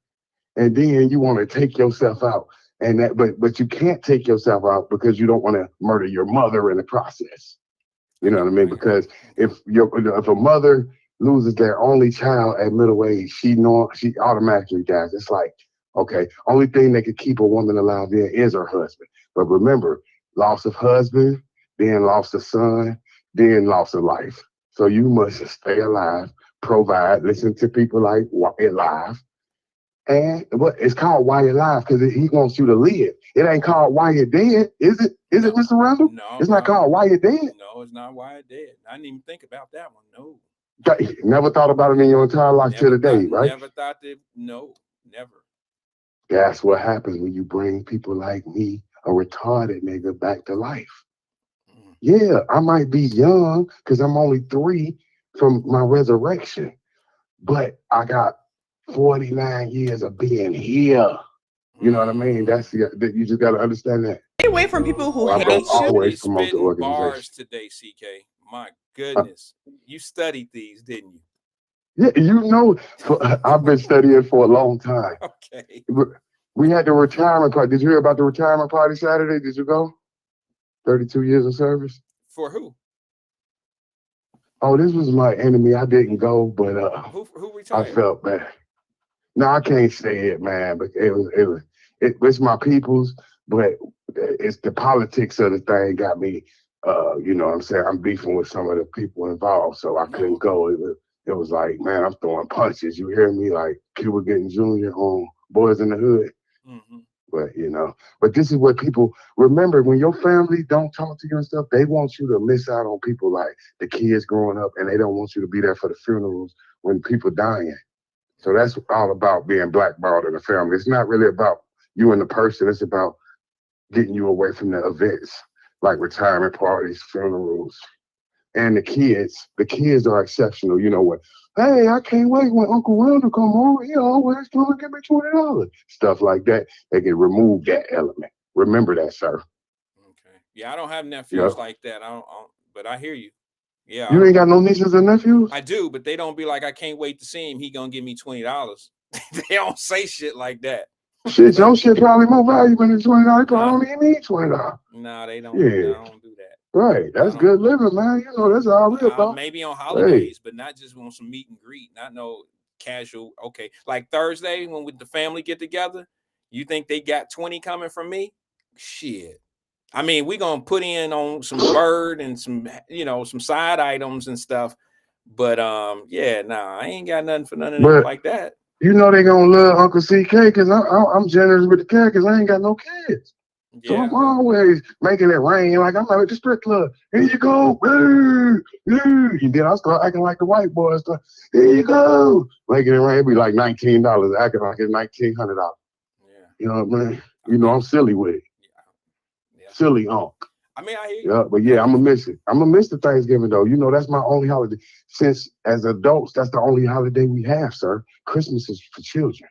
and then you want to take yourself out. And that, but you can't take yourself out because you don't want to murder your mother in the process. You know what I mean? Because if a mother loses their only child at middle age, she automatically dies. It's like, okay, only thing that could keep a woman alive there is her husband. But remember, loss of husband, then loss of son, then loss of life. So you must stay alive, provide, listen to people like Wyatt Live. And what it's called Wyatt Live because he wants you to live. It ain't called Wyatt Dead, is it? Is it, Mr. Randall? No, It's not called Wyatt Dead. no, it's not Wyatt Dead. I didn't even think about that one. No. Never thought about it in your entire life till today, right? Never thought that. No, never. That's what happens when you bring people like me, a retarded nigga, back to life. Mm. Yeah, I might be young because I'm only 3 from my resurrection, but I got 49 years of being here. You know what I mean? You just got to understand that. Stay away from people who I don't hate you. always He's promote the spitting organization. bars today, CK. My goodness, you studied these, didn't you? Yeah, I've been studying for a long time. Okay. We had the retirement party. Did you hear about the retirement party Saturday? Did you go? 32 years of service. For who? Oh, this was my enemy. I didn't go, but Who I retired? felt bad. No, I can't say it, man. But it's my people's, but it's the politics of the thing got me. You know what I'm saying? I'm beefing with some of the people involved, so I couldn't go. It was like, man, I'm throwing punches. You hear me? Like Cuba getting Junior on Boys in the Hood. Mm-hmm. But this is what people remember when your family don't talk to you and stuff. They want you to miss out on people like the kids growing up, and they don't want you to be there for the funerals when people dying. So that's all about being blackballed in the family. It's not really about you and the person. It's about getting you away from the events like retirement parties, funerals, and the kids. The kids are exceptional. You know what? Hey, I can't wait when Uncle Randall come over. He always come and give me $20. Stuff like that. They can remove that element. Remember that, sir. Okay. Yeah, I don't have nephews Yep. like that. I don't, but I hear you. Yeah. You ain't got no nieces and nephews? I do, but they don't be like, I can't wait to see him. He gonna give me $20. They don't say shit like that. Shit, your shit probably more valuable than $20. Probably don't even need $20. No, they don't. Yeah. I don't do that. Right. That's good living, man. You know, that's all we about. Maybe on holidays, but not just on some meet and greet. Not no casual. Okay, like Thursday when with the family get together. You think they got 20 coming from me? Shit. I mean, we gonna put in on some bird and some, some side items and stuff. But yeah, nah, I ain't got nothing for none of them like that. You know they gonna love Uncle CK because I'm generous with the cat because I ain't got no kids. So I'm always making it rain like I'm at the strip club. Here you go. And then I start acting like the white boy stuff. Here you go. Making it rain. It'd be like $19, acting like it's $1,900. Yeah. You know what I mean? You know, I'm silly with it. Yeah. Silly Unc. I mean, I hear you. Yeah, but yeah, I'm gonna miss it. I'm gonna miss the Thanksgiving though. You know, that's my only holiday. Since as adults, that's the only holiday we have, sir. Christmas is for children.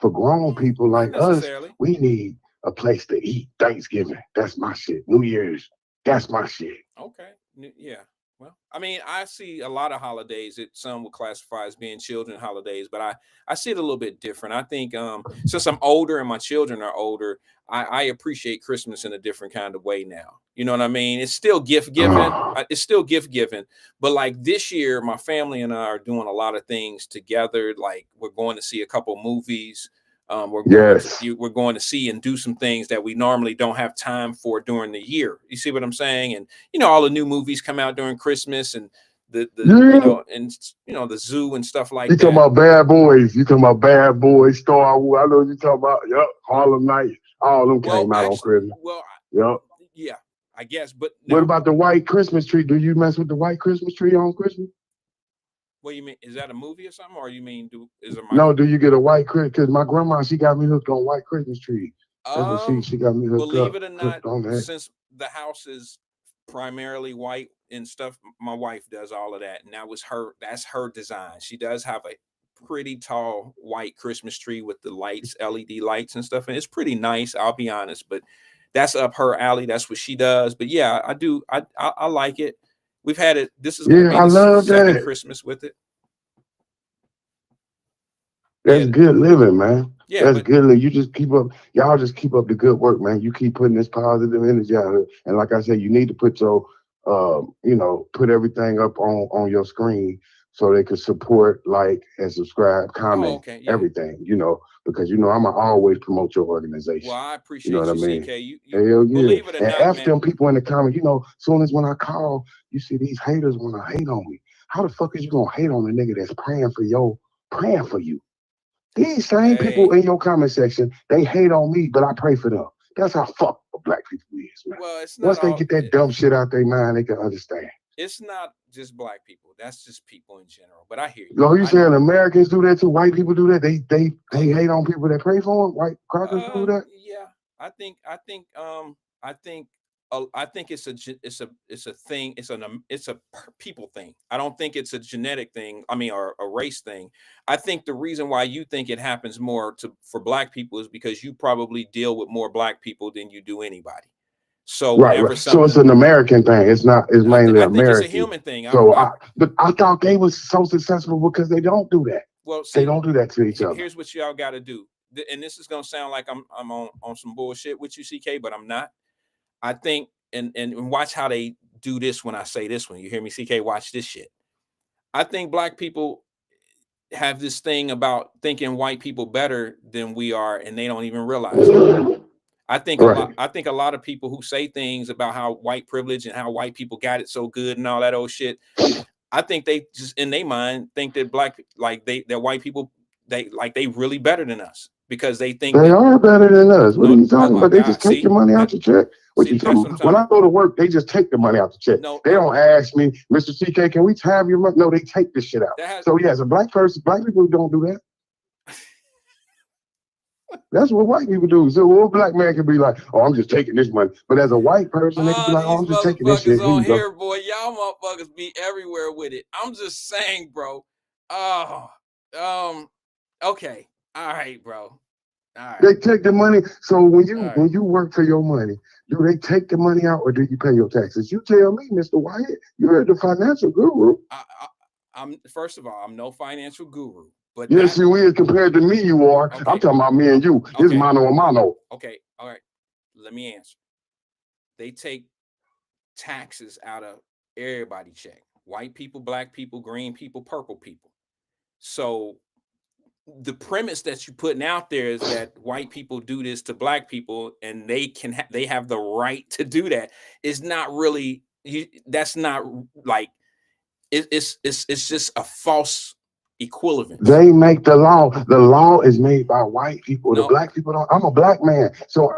For grown people like us, we need a place to eat. Thanksgiving, that's my shit. New Year's, that's my shit. Okay, yeah. Well, I mean, I see a lot of holidays that some would classify as being children holidays, but I see it a little bit different. I think since I'm older and my children are older, I appreciate Christmas in a different kind of way now. You know what I mean? It's still gift giving. It's still gift giving, but like this year, my family and I are doing a lot of things together. Like we're going to see a couple movies. We're going to see and do some things that we normally don't have time for during the year. You see what I'm saying? And all the new movies come out during Christmas, and the the zoo and stuff like you that. You talking about Bad Boys? You talking about Bad Boys, Star Wars? I know you talking about Harlem Nights. All of them came out on Christmas. Well, yeah, I guess. But what about the white Christmas tree? Do you mess with the white Christmas tree on Christmas? What do you mean? Is that a movie or something? Or you mean do you get a white Christmas? Because my grandma, she got me hooked on white Christmas trees. That's what she got me hooked believe up. It or not, since the house is primarily white and stuff, my wife does all of that, and that's her design. She does have a pretty tall white Christmas tree with the lights, LED lights and stuff, and it's pretty nice, I'll be honest, but that's up her alley. That's what she does. But yeah, I do. I like it. We've had it. This is going to be the second Christmas with it. That's good living, man. Yeah, that's good living. You just keep up. Y'all just keep up the good work, man. You keep putting this positive energy out here. And like I said, you need to put your, put everything up on your screen so they can support, like, and subscribe, comment, everything. Because I'ma always promote your organization. Well, I appreciate you, CK. You believe it or not, man. Them people in the comments. Soon as when I call, you see these haters want to hate on me. How the fuck is you gonna hate on a nigga that's praying for you? These same people in your comment section, they hate on me, but I pray for them. That's how fucked black people is, man. Well, it's not once they get that dumb shit out their mind, they can understand. It's not just black people. That's just people in general. But I hear you. No, you saying Americans do that too? White people do that? They hate on people that pray for them? White crackers do that? Yeah, I think it's a thing. It's a people thing. I don't think it's a genetic thing. I mean, or a race thing. I think the reason why you think it happens more for black people is because you probably deal with more black people than you do anybody. So right. So it's an American thing. It's not. It's mainly American. I think it's a human thing. But I thought they was so successful because they don't do that. Well, see, they don't do that to each other. Here's what y'all got to do, and this is gonna sound like I'm on some bullshit with you, CK, but I'm not. I think, and watch how they do this when I say this one. You hear me, CK? Watch this shit. I think black people have this thing about thinking white people better than we are, and they don't even realize it. I think a lot of people who say things about how white privilege and how white people got it so good and all that old shit, I think they just in their mind think that that white people they really better than us because they think they are better than us. What are you talking about? They just take your money out your check. What you talking about? When I go to work, they just take the money out the check. They don't ask me, Mr. CK, can we have your money? No, they take this shit out. So yeah, as a black person, black people don't do that. That's what white people do. So one black man can be like, "Oh, I'm just taking this money," but as a white person, they can be like, "Oh, I'm just taking this shit." On here, boy, y'all motherfuckers be everywhere with it. I'm just saying, bro. Okay, all right, bro. All right. They take the money. So when you work for your money, do they take the money out or do you pay your taxes? You tell me, Mr. Wyatt. You're the financial guru. First of all, I'm no financial guru. But yes, you is compared to me. You are. Okay. I'm talking about me and you. It's mano a mano. Okay, all right. Let me answer. They take taxes out of everybody check. White people, black people, green people, purple people. So the premise that you're putting out there is that white people do this to black people, and they have the right to do that. Is not really. That's not like. It's just a false equivalence. They make the law. The law is made by white people. The black people don't. I'm a black man, so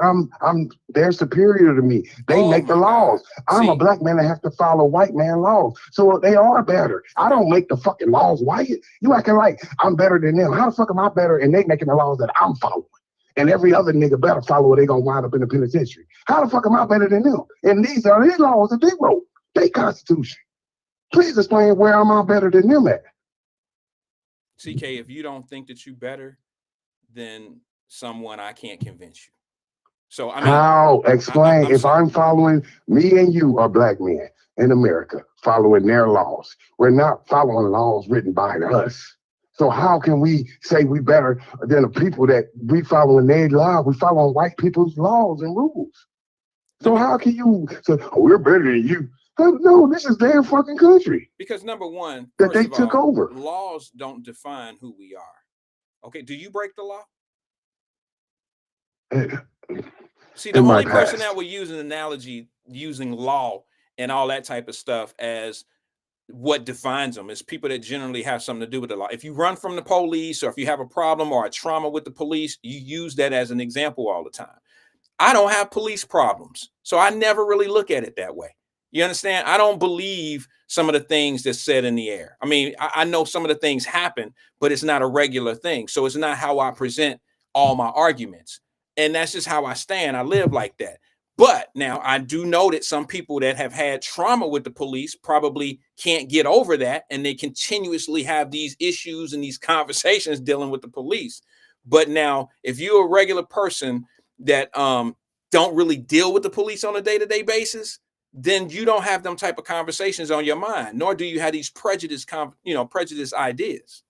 they're superior to me. They make the laws. I'm a black man that have to follow white man laws. So they are better. I don't make the fucking laws, White. You acting like I'm better than them. How the fuck am I better? And they making the laws that I'm following. And every other nigga better follow or they gonna wind up in the penitentiary. How the fuck am I better than them? And these are their laws that they wrote. They constitution. Please explain where am I better than them at? CK, if you don't think that you better than someone, I can't convince you. So I mean, how? Explain. If I'm following, me and you are black men, in America following their laws. We're not following laws written by us. So how can we say we better than the people that we following their law? We following white people's laws and rules. So how can you say, oh, we're better than you? No, this is their fucking country. Because number one, that they took over. Laws don't define who we are. Okay, do you break the law? See, the only person that will use an analogy using law and all that type of stuff as what defines them is people that generally have something to do with the law. If you run from the police, or if you have a problem or a trauma with the police, you use that as an example all the time. I don't have police problems, so I never really look at it that way. You understand? I don't believe some of the things that's said in the air. I mean, I know some of the things happen, but it's not a regular thing. So it's not how I present all my arguments. And that's just how I stand. I live like that. But now I do know that some people that have had trauma with the police probably can't get over that. And they continuously have these issues and these conversations dealing with the police. But now, if you're a regular person that don't really deal with the police on a day-to-day basis, then you don't have them type of conversations on your mind, nor do you have these prejudice ideas.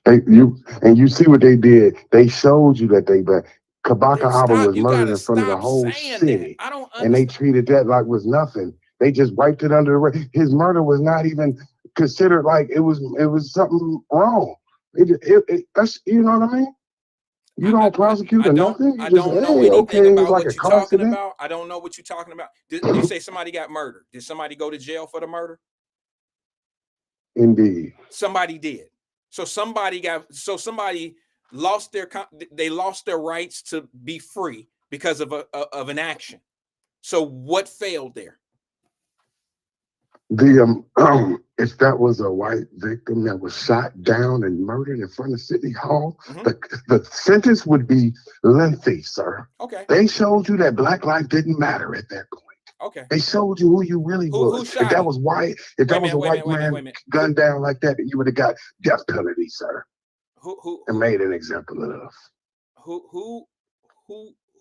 You see what they did. They showed you that they bad. Kabaka Aba was murdered in front of the whole city. I don't understand. And they treated that like was nothing. They just wiped it under the rug. His murder was not even considered like it was something wrong. That's, you know what I mean? You don't prosecute or nothing. I don't know anything about what you're talking about. I don't know what you're talking about. Did you say somebody got murdered? Did somebody go to jail for the murder? Indeed. Somebody did. So somebody lost their rights to be free because of an action. So what failed there? If that was a white victim that was shot down and murdered in front of City Hall, the sentence would be lengthy, sir. Okay. They showed you that black life didn't matter at that point. Okay. They showed you who you really was. If that was white, if that was a white man gunned down like that, you would have got death penalty, sir. And made an example of. Who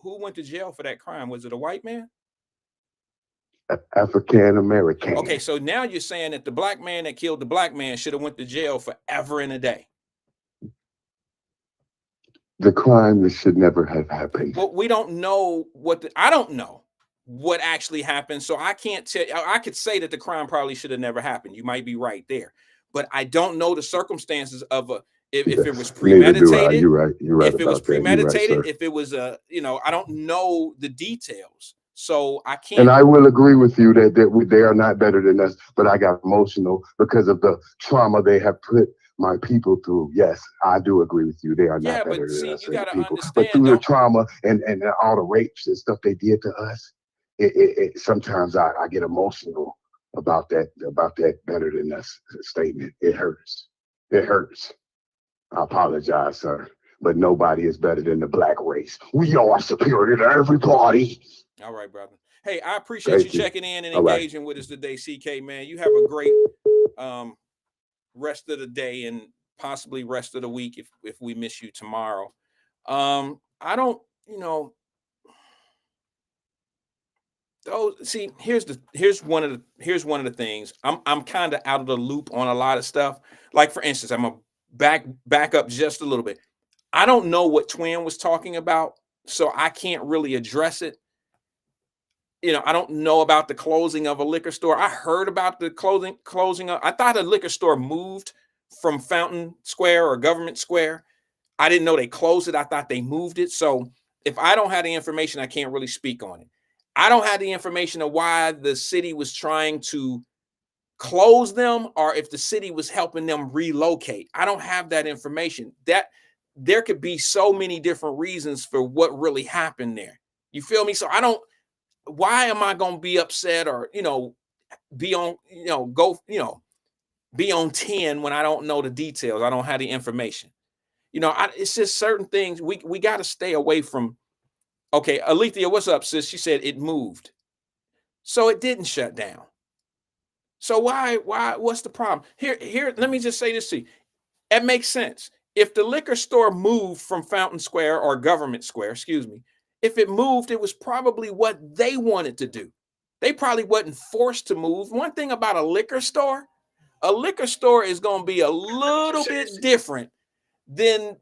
went to jail for that crime? Was it a white man? African American. Okay, so now you're saying that the black man that killed the black man should have went to jail forever and a day. The crime that should never have happened. Well, we don't know I don't know what actually happened, so I can't tell. I could say that the crime probably should have never happened. You might be right there, but I don't know the circumstances of if it was premeditated. You're right. If it was premeditated, if it was I don't know the details. So I can't. And I will agree with you that they are not better than us, but I got emotional because of the trauma they have put my people through. Yes, I do agree with you. They are not better than us. You gotta people. understand, but through the trauma and all the rapes and stuff they did to us, it sometimes I get emotional about that better than us statement. It hurts. It hurts. I apologize, sir. But nobody is better than the black race. We are superior to everybody. All right, brother. Hey, I appreciate you checking in and engaging with us today, CK, man. You have a great rest of the day and possibly rest of the week if we miss you tomorrow. I don't, see, here's one of the things. I'm kind of out of the loop on a lot of stuff. Like, for instance, I'm gonna back up just a little bit. I don't know what Twin was talking about, so I can't really address it. I don't know about the closing of a liquor store. I heard about the closing of, I thought a liquor store moved from Fountain Square or Government Square. I didn't know they closed it. I thought they moved it. So if I don't have the information, I can't really speak on it. I don't have the information of why the city was trying to close them or if the city was helping them relocate. I don't have that information. That there could be so many different reasons for what really happened there. You feel me? So why am I going to be upset or, be on, be on 10 when I don't know the details? I don't have the information. It's just certain things we got to stay away from. Okay, Alethea, what's up, sis? She said it moved. So it didn't shut down. So why, what's the problem? Here, let me just say this to you. It makes sense. If the liquor store moved from Fountain Square or Government Square, if it moved, it was probably what they wanted to do. They probably wasn't forced to move. One thing about a liquor store is going to be a little bit different than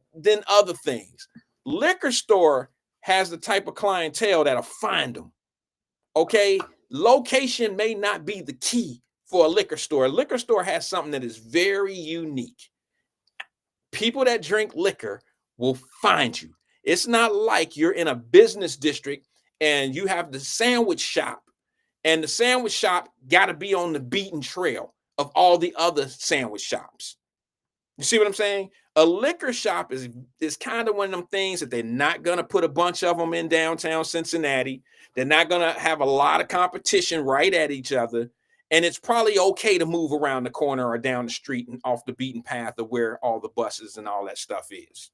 other things. Liquor store has the type of clientele that'll find them. Okay, location may not be the key for a liquor store. A liquor store has something that is very unique. People that drink liquor will find you. It's not like you're in a business district and you have the sandwich shop, and the sandwich shop got to be on the beaten trail of all the other sandwich shops. You see what I'm saying? A liquor shop is kind of one of them things that they're not going to put a bunch of them in downtown Cincinnati. They're not going to have a lot of competition right at each other. And it's probably okay to move around the corner or down the street and off the beaten path of where all the buses and all that stuff is.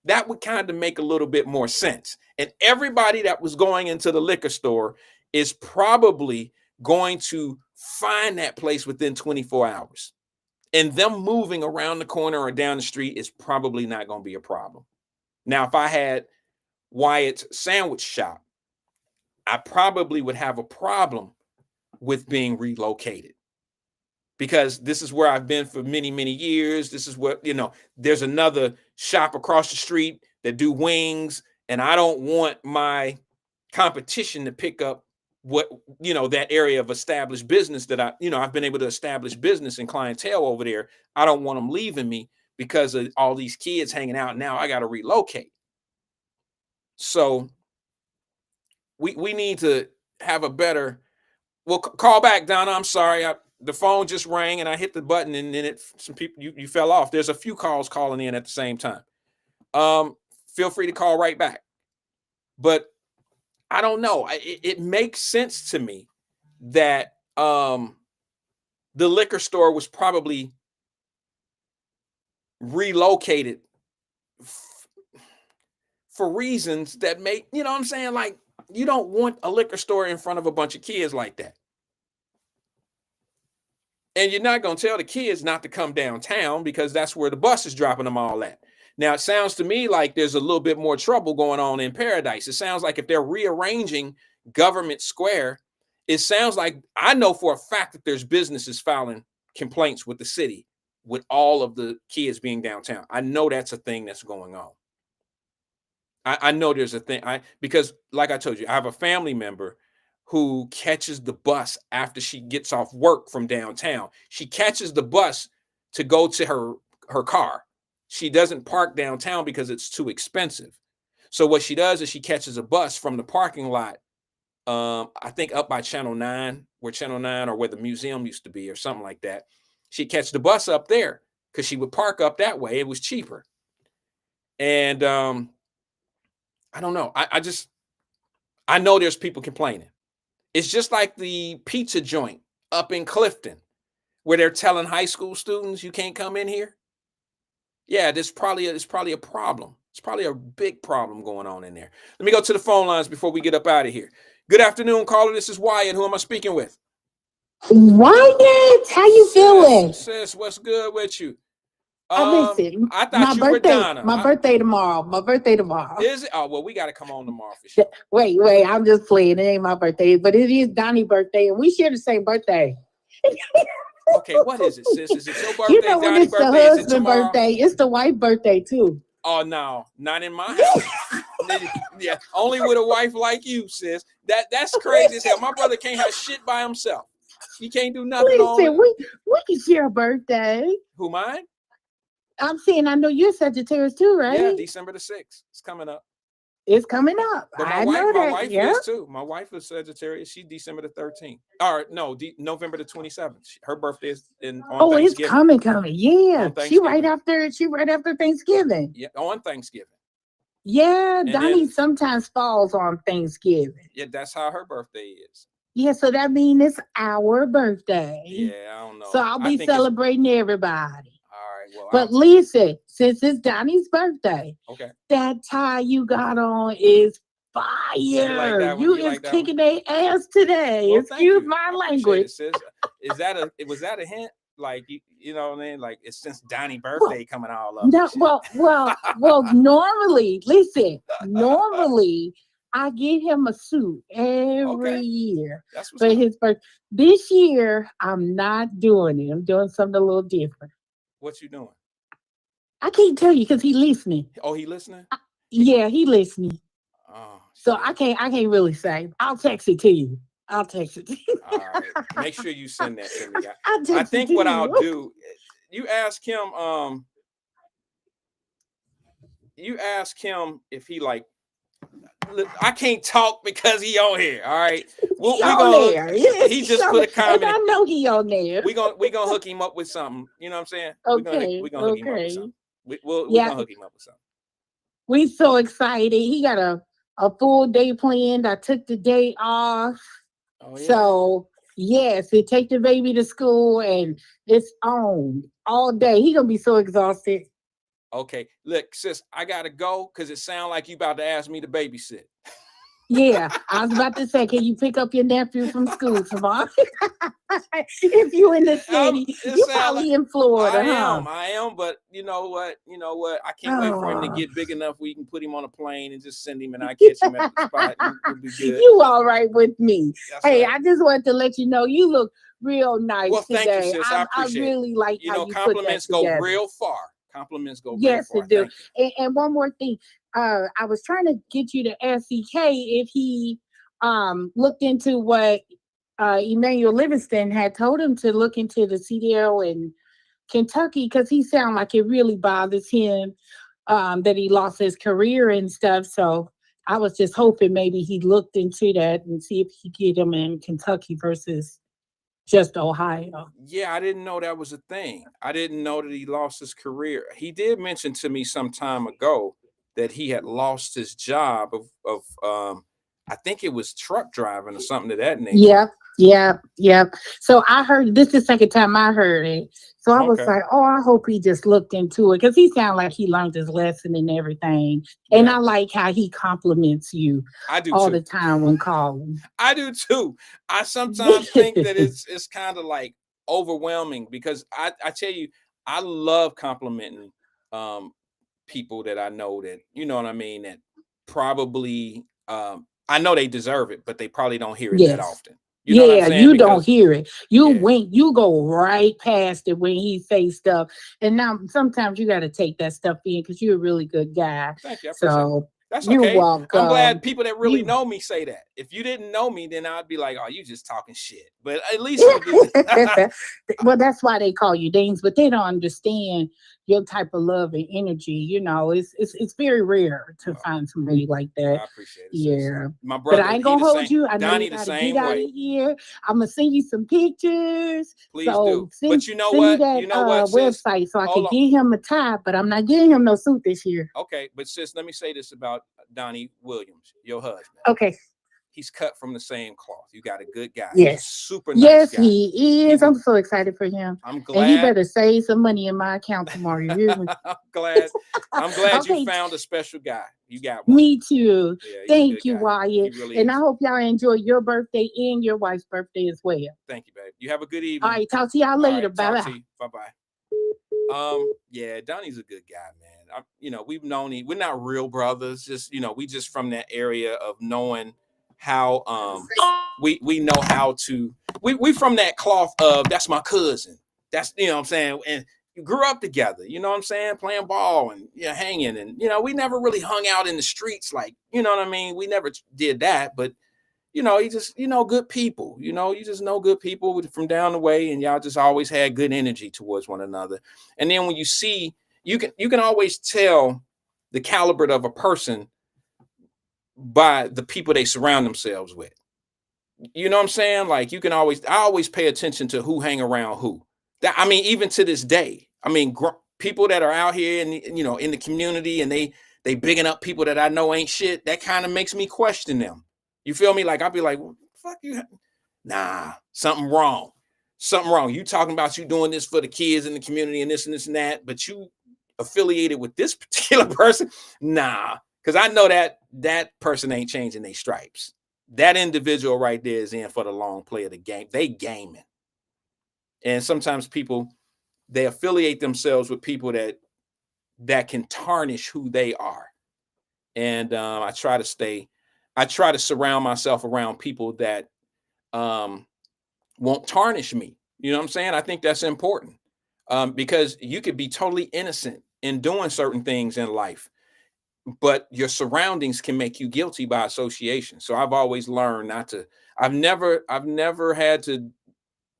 That would kind of make a little bit more sense. And everybody that was going into the liquor store is probably going to find that place within 24 hours. And them moving around the corner or down the street is probably not going to be a problem. Now, if I had Wyatt's sandwich shop, I probably would have a problem with being relocated, because this is where I've been for many, many years. This is what, there's another shop across the street that do wings, and I don't want my competition to pick up that area of established business that I've been able to establish business and clientele over there. I don't want them leaving me because of all these kids hanging out. Now I got to relocate. So we need to have a better, call back, Donna. I'm sorry. The phone just rang and I hit the button and then some people, you fell off. There's a few calls calling in at the same time. Feel free to call right back. But I don't know. It makes sense to me that the liquor store was probably relocated for reasons that make, you know what I'm saying? Like, you don't want a liquor store in front of a bunch of kids like that. And you're not going to tell the kids not to come downtown because that's where the bus is dropping them all at. Now, it sounds to me like there's a little bit more trouble going on in Paradise. It sounds like if they're rearranging Government Square, it sounds like, I know for a fact that there's businesses filing complaints with the city with all of the kids being downtown. I know that's a thing that's going on. I know there's a thing. Because like I told you, I have a family member who catches the bus after she gets off work from downtown. She catches the bus to go to her car. She doesn't park downtown because it's too expensive. So what she does is she catches a bus from the parking lot, I think up by Channel 9, where the museum used to be or something like that. She'd catch the bus up there because she would park up that way. It was cheaper. And I don't know. I know there's people complaining. It's just like the pizza joint up in Clifton where they're telling high school students you can't come in here. Yeah, it's probably a problem. It's probably a big problem going on in there. Let me go to the phone lines before we get up out of here. Good afternoon, caller. This is Wyatt. Who am I speaking with? Wyatt, how you feeling? Sis, what's good with you? Listen, I thought you were Donna. My birthday tomorrow. Is it? Oh, well, we got to come on tomorrow for sure. Wait, I'm just playing. It ain't my birthday, but it is Donnie's birthday, and we share the same birthday. Okay, what is it, sis? Is it your birthday? You know when Donnie's it's birthday? the husband birthday. It's the wife birthday too. Oh no, not in my house. Yeah, only with a wife like you, sis. That's crazy as hell. My brother can't have shit by himself. He can't do nothing. Listen, we can share a birthday. Who, mine? I'm saying, I know you're Sagittarius too, right? Yeah, December the 6th. It's coming up. It's coming up. But I know that. My wife is too. My wife is Sagittarius. She's December the 13th. Or no, November the 27th. Her birthday is on Thanksgiving. It's coming. Yeah. She right after Thanksgiving. Yeah, on Thanksgiving. Yeah, Donnie sometimes falls on Thanksgiving. Yeah, that's how her birthday is. Yeah, so that means it's our birthday. Yeah, I don't know. So I'll be celebrating everybody. Well, but listen, since it's Donnie's birthday, okay, that tie you got on is fire. You is kicking their ass today. Well, excuse my language. Was that a hint? Like you know what I mean? Like it's since Donnie's birthday coming all up. No, well, normally I get him a suit every year That's what's for up. his birthday. This year, I'm not doing it. I'm doing something a little different. What you doing? I can't tell you because he listening. Oh, he listening? Yeah, he listening. Oh, So shit. I can't really say. I'll text it to you. I'll text it to you. All right. Make sure you send that to me. I'll text I it think to what you. I'll do, you ask him if he like, I can't talk because he on here. All right. He on there. Yeah, he just put a comment. And I know he on there. We gonna hook him up with something. You know what I'm saying? Okay. We're gonna hook him up with something. We're Yeah. gonna hook him up with something. We so excited. He got a full day planned. I took the day off. Oh, yeah. So yes, we take the baby to school and it's on all day. He gonna be so exhausted. Okay, look, sis, I gotta go because it sounds like you about to ask me to babysit. Yeah, I was about to say, can you pick up your nephew from school tomorrow? If you in the city, you probably in Florida, I am, but you know what? I can't wait for him to get big enough where you can put him on a plane and just send him and I catch him at the spot. It'll be good. You all right with me? That's hey, right. I just wanted to let you know you look real nice today. Thank you, sis. I appreciate really like how you compliments put that go together. real far. Compliments go yes, real far. It do. And one more thing. I was trying to get you to SEK if he looked into what Emmanuel Livingston had told him to look into the CDL in Kentucky because he sounded like it really bothers him that he lost his career and stuff. So I was just hoping maybe he looked into that and see if he could get him in Kentucky versus just Ohio. Yeah, I didn't know that was a thing. I didn't know that he lost his career. He did mention to me some time ago that he had lost his job of I think it was truck driving or something of that nature. Yep. So I heard this is the second time I heard it. So I was like, oh, I hope he just looked into it because he sounded like he learned his lesson and everything. And I like how he compliments you all the time when calling. I do too. I sometimes think that it's kind of like overwhelming because I tell you, I love complimenting people that I know that, you know what I mean, that probably I know they deserve it, but they probably don't hear it that often. You know what I'm saying? You don't hear it. You go right past it when he says stuff. And now sometimes you got to take that stuff in because you're a really good guy. Thank you. I appreciate so that's you're okay. welcome. I'm glad people that really know me say that. If you didn't know me, then I'd be like, oh, you just talking shit. But at least you do. Well, that's why they call you Danes, but they don't understand your type of love and energy. You know, it's very rare to find somebody like that. I appreciate it. Yeah. My brother, but I ain't gonna hold you. I know Donnie you gotta the same get out way. of here. I'm gonna send you some pictures. Please do. But you know send what? Me that website so I can get him a tie, but I'm not getting him no suit this year. Okay, but sis, let me say this about Donnie Williams, your husband. Okay. He's cut from the same cloth. You got a good guy. Yes. Super nice yes, guy. He is. I'm so excited for him. I'm glad. And he better save some money in my account tomorrow. You hear me? I'm glad you found a special guy. You got one. Me too. Yeah, Thank you, Wyatt. Really and I hope y'all enjoy your birthday and your wife's birthday as well. Thank you, babe. You have a good evening. All right, talk to y'all later. Bye-bye. Bye-bye. Yeah, Donnie's a good guy, man. We've known we're not real brothers, just we just from that area of knowing how we know how to we from that cloth of that's my cousin. That's what I'm saying. And you grew up together, you know what I'm saying, playing ball and hanging, and we never really hung out in the streets like, you know what I mean? We never did that, but you just good people. You just know good people from down the way, and y'all just always had good energy towards one another. And then when you see, you can always tell the caliber of a person by the people they surround themselves with. You know what I'm saying? Like I always pay attention to who hang around who. Even to this day, people that are out here in in the community and they bigging up people that I know ain't shit. That kind of makes me question them. You feel me? Like I'll be like, well, fuck you. Nah, something wrong. Something wrong. You talking about you doing this for the kids in the community and this and that, but you affiliated with this particular person? Nah, because I know that person ain't changing their stripes. That individual right there is in for the long play of the game. They gaming. And sometimes people, they affiliate themselves with people that can tarnish who they are. And I try to stay I try to surround myself around people that won't tarnish me. You know what I'm saying? I think that's important, because you could be totally innocent in doing certain things in life, but your surroundings can make you guilty by association. So I've always learned not to. I've never had to,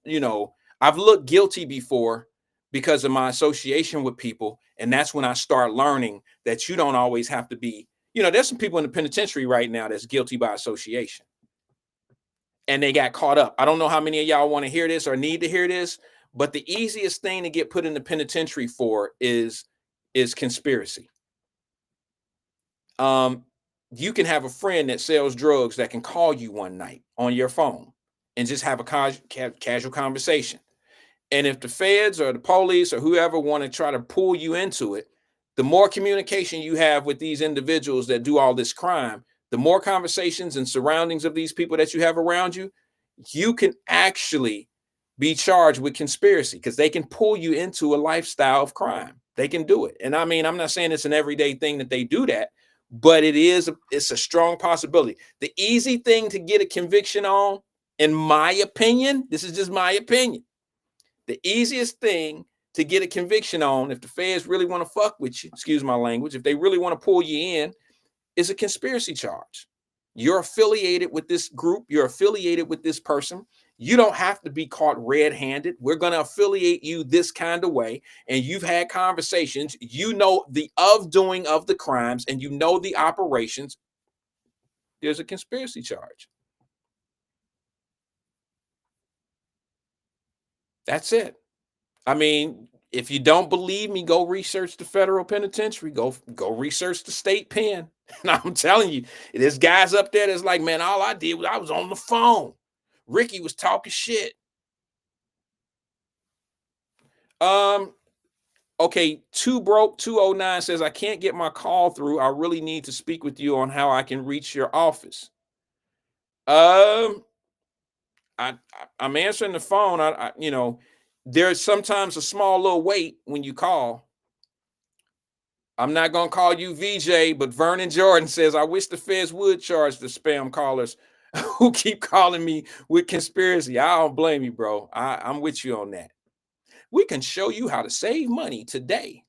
you know, I've looked guilty before because of my association with people, and that's when I start learning that you don't always have to be. You know, there's some people in the penitentiary right now that's guilty by association, and they got caught up. I don't know how many of y'all want to hear this or need to hear this, but the easiest thing to get put in the penitentiary for is conspiracy. You can have a friend that sells drugs that can call you one night on your phone and just have a casual conversation. And if the feds or the police or whoever want to try to pull you into it, the more communication you have with these individuals that do all this crime, the more conversations and surroundings of these people that you have around you, you can actually be charged with conspiracy because they can pull you into a lifestyle of crime. They can do it. And I mean, I'm not saying it's an everyday thing that they do that, but it's a strong possibility. The easy thing to get a conviction on, in my opinion, this is just my opinion, the easiest thing to get a conviction on, if the feds really want to fuck with you, excuse my language, if they really want to pull you in, is a conspiracy charge. You're affiliated with this group. You're affiliated with this person. You don't have to be caught red-handed. We're going to affiliate you this kind of way. And you've had conversations. You know the doing of the crimes, and you know the operations. There's a conspiracy charge. That's it. I mean, if you don't believe me, go research the federal penitentiary. Go research the state pen. And I'm telling you, there's guys up there that's like, man, all I did was I was on the phone. Ricky was talking shit. Okay, 2Broke209 says, I can't get my call through. I really need to speak with you on how I can reach your office. I'm answering the phone. I you know, there's sometimes a small little wait when you call. I'm not going to call you VJ, but Vernon Jordan says, I wish the feds would charge the spam callers who keep calling me with conspiracy. I don't blame you, bro. I'm with you on that. We can show you how to save money today.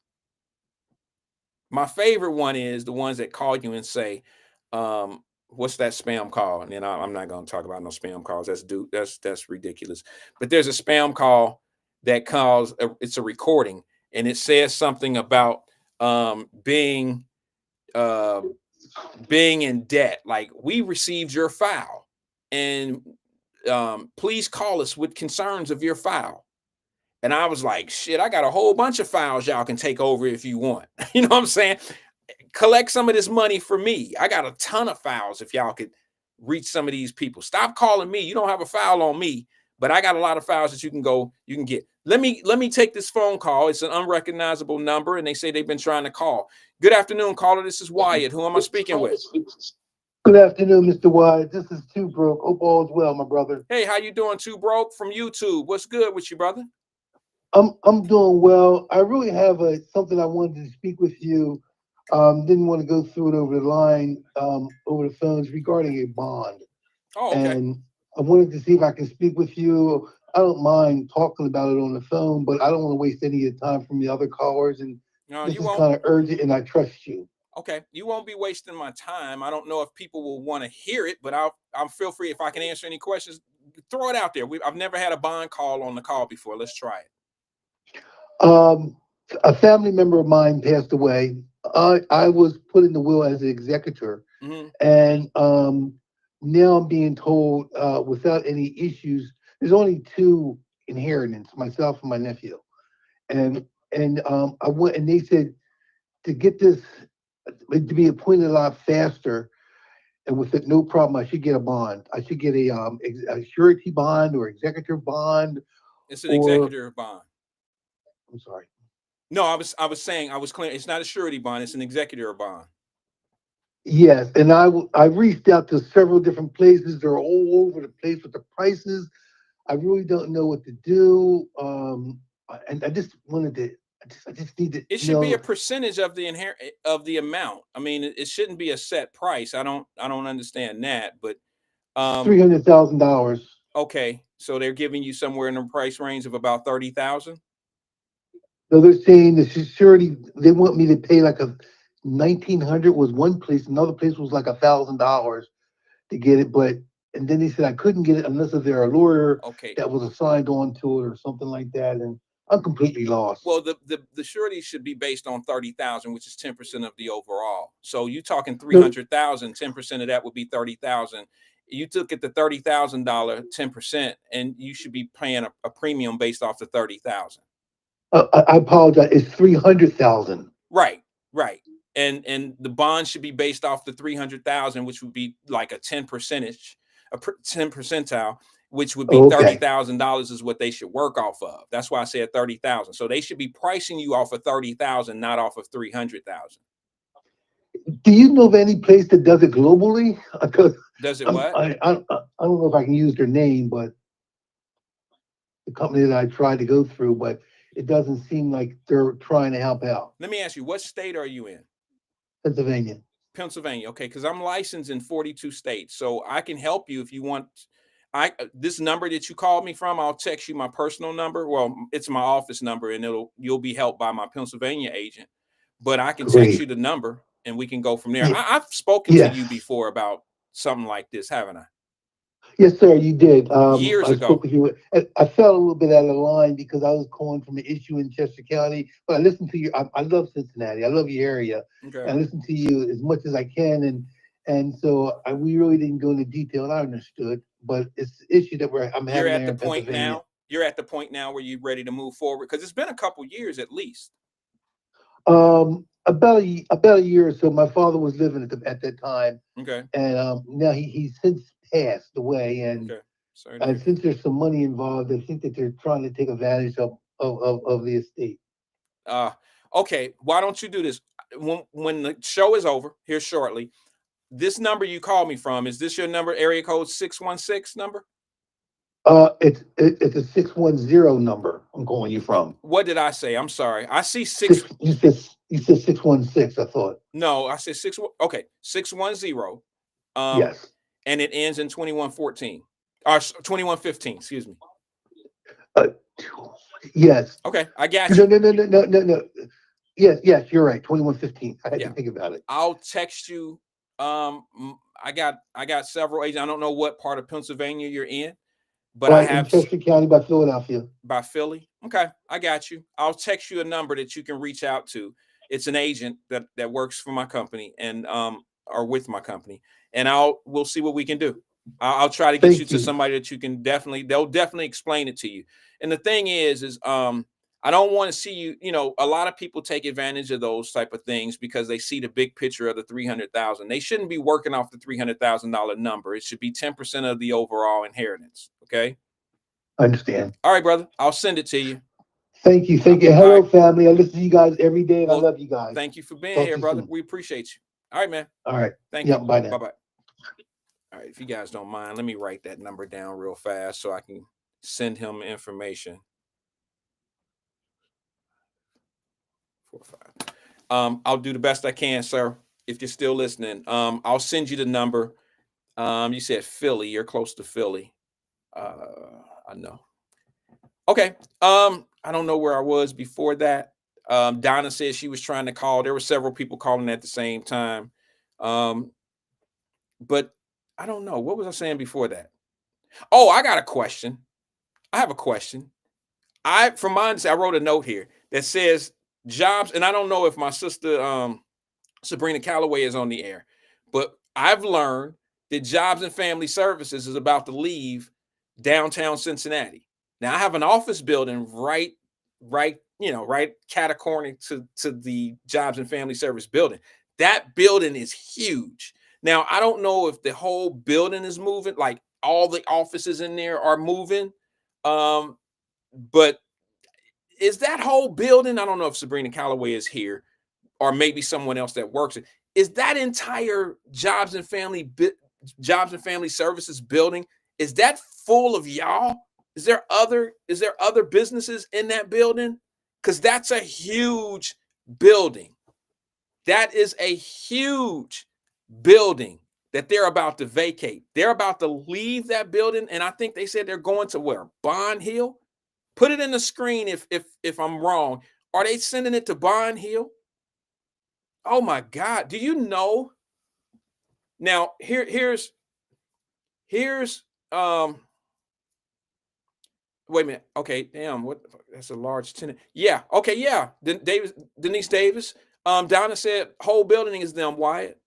My favorite one is the ones that call you and say, what's that spam call? And then I'm not going to talk about no spam calls. That's ridiculous. But there's a spam call that calls, it's a recording, and it says something about being in debt. Like, we received your file, and please call us with concerns of your file. And I was like, shit, I got a whole bunch of files y'all can take over if you want. You know what I'm saying? Collect some of this money for me. I got a ton of files if y'all could reach some of these people. Stop calling me. You don't have a file on me, but I got a lot of files that you can get. Let me take this phone call. It's an unrecognizable number, and they say they've been trying to call. Good afternoon, caller. This is Wyatt. Who am I speaking with? Good afternoon, Mr. Wyatt. This is 2Broke. Hope all is well, my brother. Hey, how you doing, 2Broke from YouTube? What's good with you, brother? I'm doing well. I really have something I wanted to speak with you. Didn't want to go through it over the line, over the phones regarding a bond. Oh, okay. And I wanted to see if I can speak with you. I don't mind talking about it on the phone, but I don't want to waste any of your time from the other callers. And No, this you is won't. kind of urgent, and I trust you. Okay, you won't be wasting my time. I don't know if people will want to hear it, but I'll feel free if I can answer any questions. Throw it out there. I've never had a bond call on the call before. Let's try it. A family member of mine passed away. I was put in the will as an executor, and now I'm being told without any issues, there's only two inheritance, myself and my nephew, and I went and they said to get this to be appointed a lot faster, and with it no problem, I should get a bond. I should get a surety bond or executor bond. It's an executor bond. I'm sorry. No, I was saying, I was clear. It's not a surety bond. It's an executor bond. Yes, and I reached out to several different places. They're all over the place with the prices. I really don't know what to do. And I just wanted to I just need to. It should be a percentage of the amount. I mean, it shouldn't be a set price. I don't understand that, but $300,000. Okay, so they're giving you somewhere in the price range of about 30,000. So they're saying the security, they want me to pay like a 1,900 was one place, another place was like $1,000 to get it, and then they said I couldn't get it unless they're a lawyer that was assigned on to it or something like that, and I'm completely lost. Well, the surety should be based on 30,000, which is 10% of the overall. So you talking 300,000, 10% of that would be 30,000. You took it the $30,000, 10%, and you should be paying a premium based off the 30,000. I apologize. It's 300,000. Right. And the bond should be based off the 300,000, which would be like a 10 percentile, which would be $30,000 is what they should work off of. That's why I said 30,000. So they should be pricing you off of 30,000, not off of 300,000. Do you know of any place that does it globally? Does it what? I don't know if I can use their name, but the company that I tried to go through, but it doesn't seem like they're trying to help out. Let me ask you, what state are you in? Pennsylvania. Pennsylvania. Okay, because I'm licensed in 42 states, so I can help you if you want. This number that you called me from, I'll text you my personal number. Well, it's my office number, and you'll be helped by my Pennsylvania agent. But I can text you the number, and we can go from there. Yeah. I've spoken to you before about something like this, haven't I? Yes, sir, you did. Years I ago. spoke with you. I felt a little bit out of line because I was calling from an issue in Chester County, but I listened to you. I love Cincinnati. I love your area. Okay. I listen to you as much as I can, and so we really didn't go into detail, and I understood. But it's the issue that I'm having. You're at the point now. You're at the point now where you're ready to move forward because it's been a couple years at least. About a year or so. My father was living at that time. Okay. And now he's since passed away, and since there's some money involved, I think that they're trying to take advantage of the estate. Okay. Why don't you do this? When the show is over here shortly, this number you called me from, is this your number, area code 616 number? It's a 610 number I'm calling you from. What did I say? I'm sorry. I see You said 616, I thought. No, I said 610. Yes. And it ends in 2114. Or 2115, excuse me. Yes. Okay, I got you. No. Yes, you're right. 2115. I had to think about it. I'll text you. I got several agents. I don't know what part of Pennsylvania you're in, but I have in Chester County by Philadelphia. By Philly. Okay, I got you. I'll text you a number that you can reach out to. It's an agent that works for my company and or with my company, and we'll see what we can do. I'll try to get you to somebody that you can they'll definitely explain it to you. And the thing is I don't want to see you, a lot of people take advantage of those type of things because they see the big picture of the 300,000. They shouldn't be working off the $300,000 number. It should be 10% of the overall inheritance. Okay. I understand. All right, brother. I'll send it to you. Thank you. Hello, family. I listen to you guys every day, and I love you guys. Thank you for being here, brother. We appreciate you. All right, man. All right. Thank you. Bye now. Bye-bye. All right. If you guys don't mind, let me write that number down real fast so I can send him information. 45. I'll do the best I can, sir. If you're still listening, I'll send you the number. You said Philly. You're close to Philly. I know. Okay. I don't know where I was before that. Donna said she was trying to call. There were several people calling at the same time. But I don't know. What was I saying before that? Oh, I got a question. I have a question. From mine, I wrote a note here that says jobs, and I don't know if my sister Sabrina Calloway is on the air, but I've learned that Jobs and Family Services is about to leave downtown Cincinnati. Now I have an office building right catacorny to the Jobs and Family Service building. That building is huge. Now I don't know if the whole building is moving, like all the offices in there are moving, but is that whole building? I don't know if Sabrina Calloway is here or maybe someone else that works it. Is that entire Jobs and Family Services building? Is that full of y'all? Is there other businesses in that building? because that's a huge building. That is a huge building that they're about to vacate. They're about to leave that building, and I think they said they're going to where? Bond Hill? Put it in the screen if I'm wrong. Are they sending it to Bond Hill? Oh my God. Do you know? Now, here's wait a minute. Okay, damn, what the fuck? That's a large tenant. Yeah, okay, yeah. Denise Davis. Donna said whole building is them, Wyatt.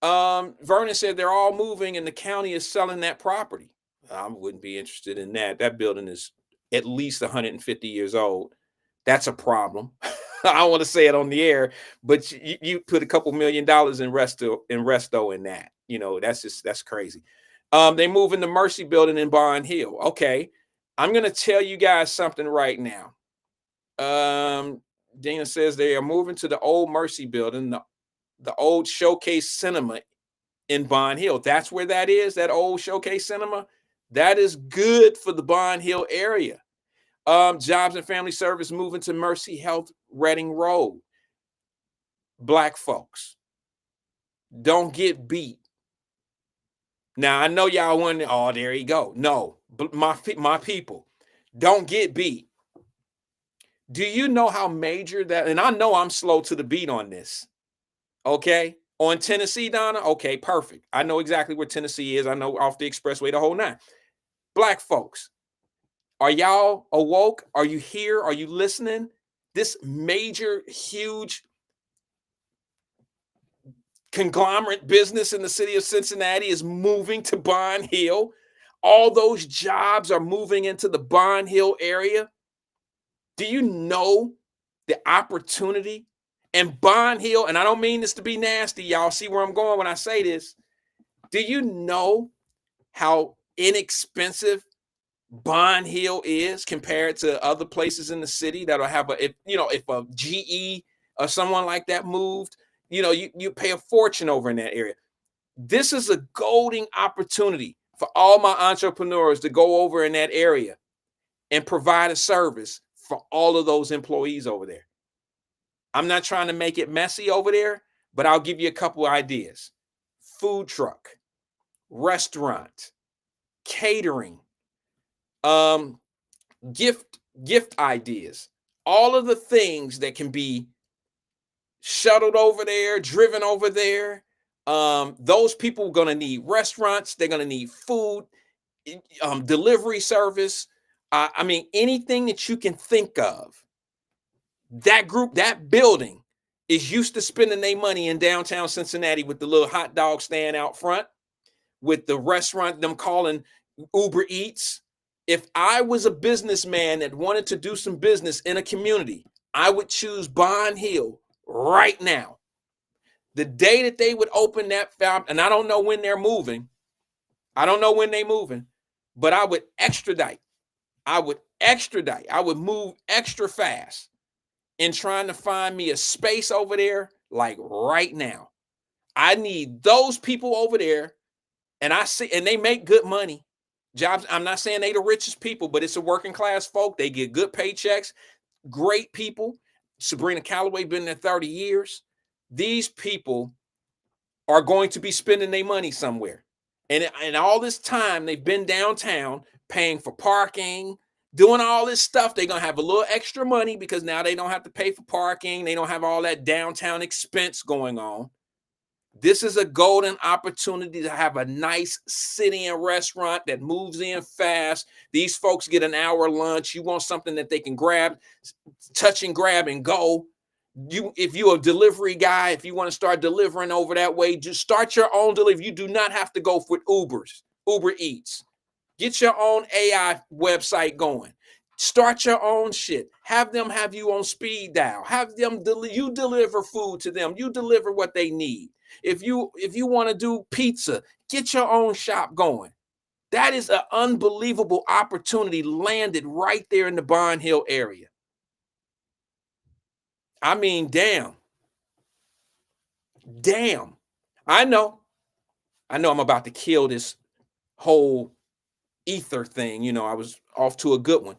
Vernon said they're all moving and the county is selling that property. I wouldn't be interested in that. That building is at least 150 years old. That's a problem. I don't want to say it on the air, but you put a couple $1 million in resto in that. You know, that's crazy. They move in the Mercy building in Bond Hill. Okay. I'm going to tell you guys something right now. Dana says they are moving to the old Mercy building, the old Showcase Cinema in Bond Hill. That's where that is, that old Showcase Cinema. That is good for the Bond Hill area. Jobs and Family Service moving to Mercy Health, Reading Road. Black folks, don't get beat. Now, I know y'all wondering, oh, there you go. No, my people, don't get beat. Do you know how major that, and I know I'm slow to the beat on this, okay? On Tennessee, Donna, okay, perfect. I know exactly where Tennessee is. I know off the expressway, the whole nine. Black folks, are y'all awoke? Are you here? Are you listening? This major, huge conglomerate business in the city of Cincinnati is moving to Bond Hill. All those jobs are moving into the Bond Hill area. Do you know the opportunity? And Bond Hill, and I don't mean this to be nasty, y'all see where I'm going when I say this. Do you know how inexpensive Bond Hill is compared to other places in the city that'll have if a GE or someone like that moved, you pay a fortune over in that area. This is a golden opportunity for all my entrepreneurs to go over in that area and provide a service for all of those employees over there. I'm not trying to make it messy over there, but I'll give you a couple of ideas. Food truck, restaurant, catering, gift ideas, all of the things that can be shuttled over there, driven over there. Those people are going to need restaurants. They're going to need food, delivery service. I mean, anything that you can think of. That group, that building is used to spending their money in downtown Cincinnati with the little hot dog stand out front, with the restaurant, them calling Uber Eats. If I was a businessman that wanted to do some business in a community, I would choose Bond Hill right now. The day that they would open that fountain, and I don't know when they're moving. I don't know when they're moving, but I would extradite. I would move extra fast in trying to find me a space over there, like right now. I need those people over there, and they make good money. Jobs, I'm not saying they the richest people, but it's a working class folk. They get good paychecks, great people. Sabrina Calloway been there 30 years. These people are going to be spending their money somewhere. And all this time they've been downtown paying for parking, doing all this stuff. They're going to have a little extra money because now they don't have to pay for parking. They don't have all that downtown expense going on. This is a golden opportunity to have a nice city-in restaurant that moves in fast. These folks get an hour lunch. You want something that they can grab, touch and grab and go. If you're a delivery guy, if you want to start delivering over that way, just start your own delivery. You do not have to go with Uber Eats. Get your own AI website going. Start your own shit. Have them have you on speed dial. Have them you deliver food to them. You deliver what they need. If you want to do pizza, get your own shop going. That is an unbelievable opportunity landed right there in the Bond Hill area. I mean, damn. I know I'm about to kill this whole ether thing. I was off to a good one.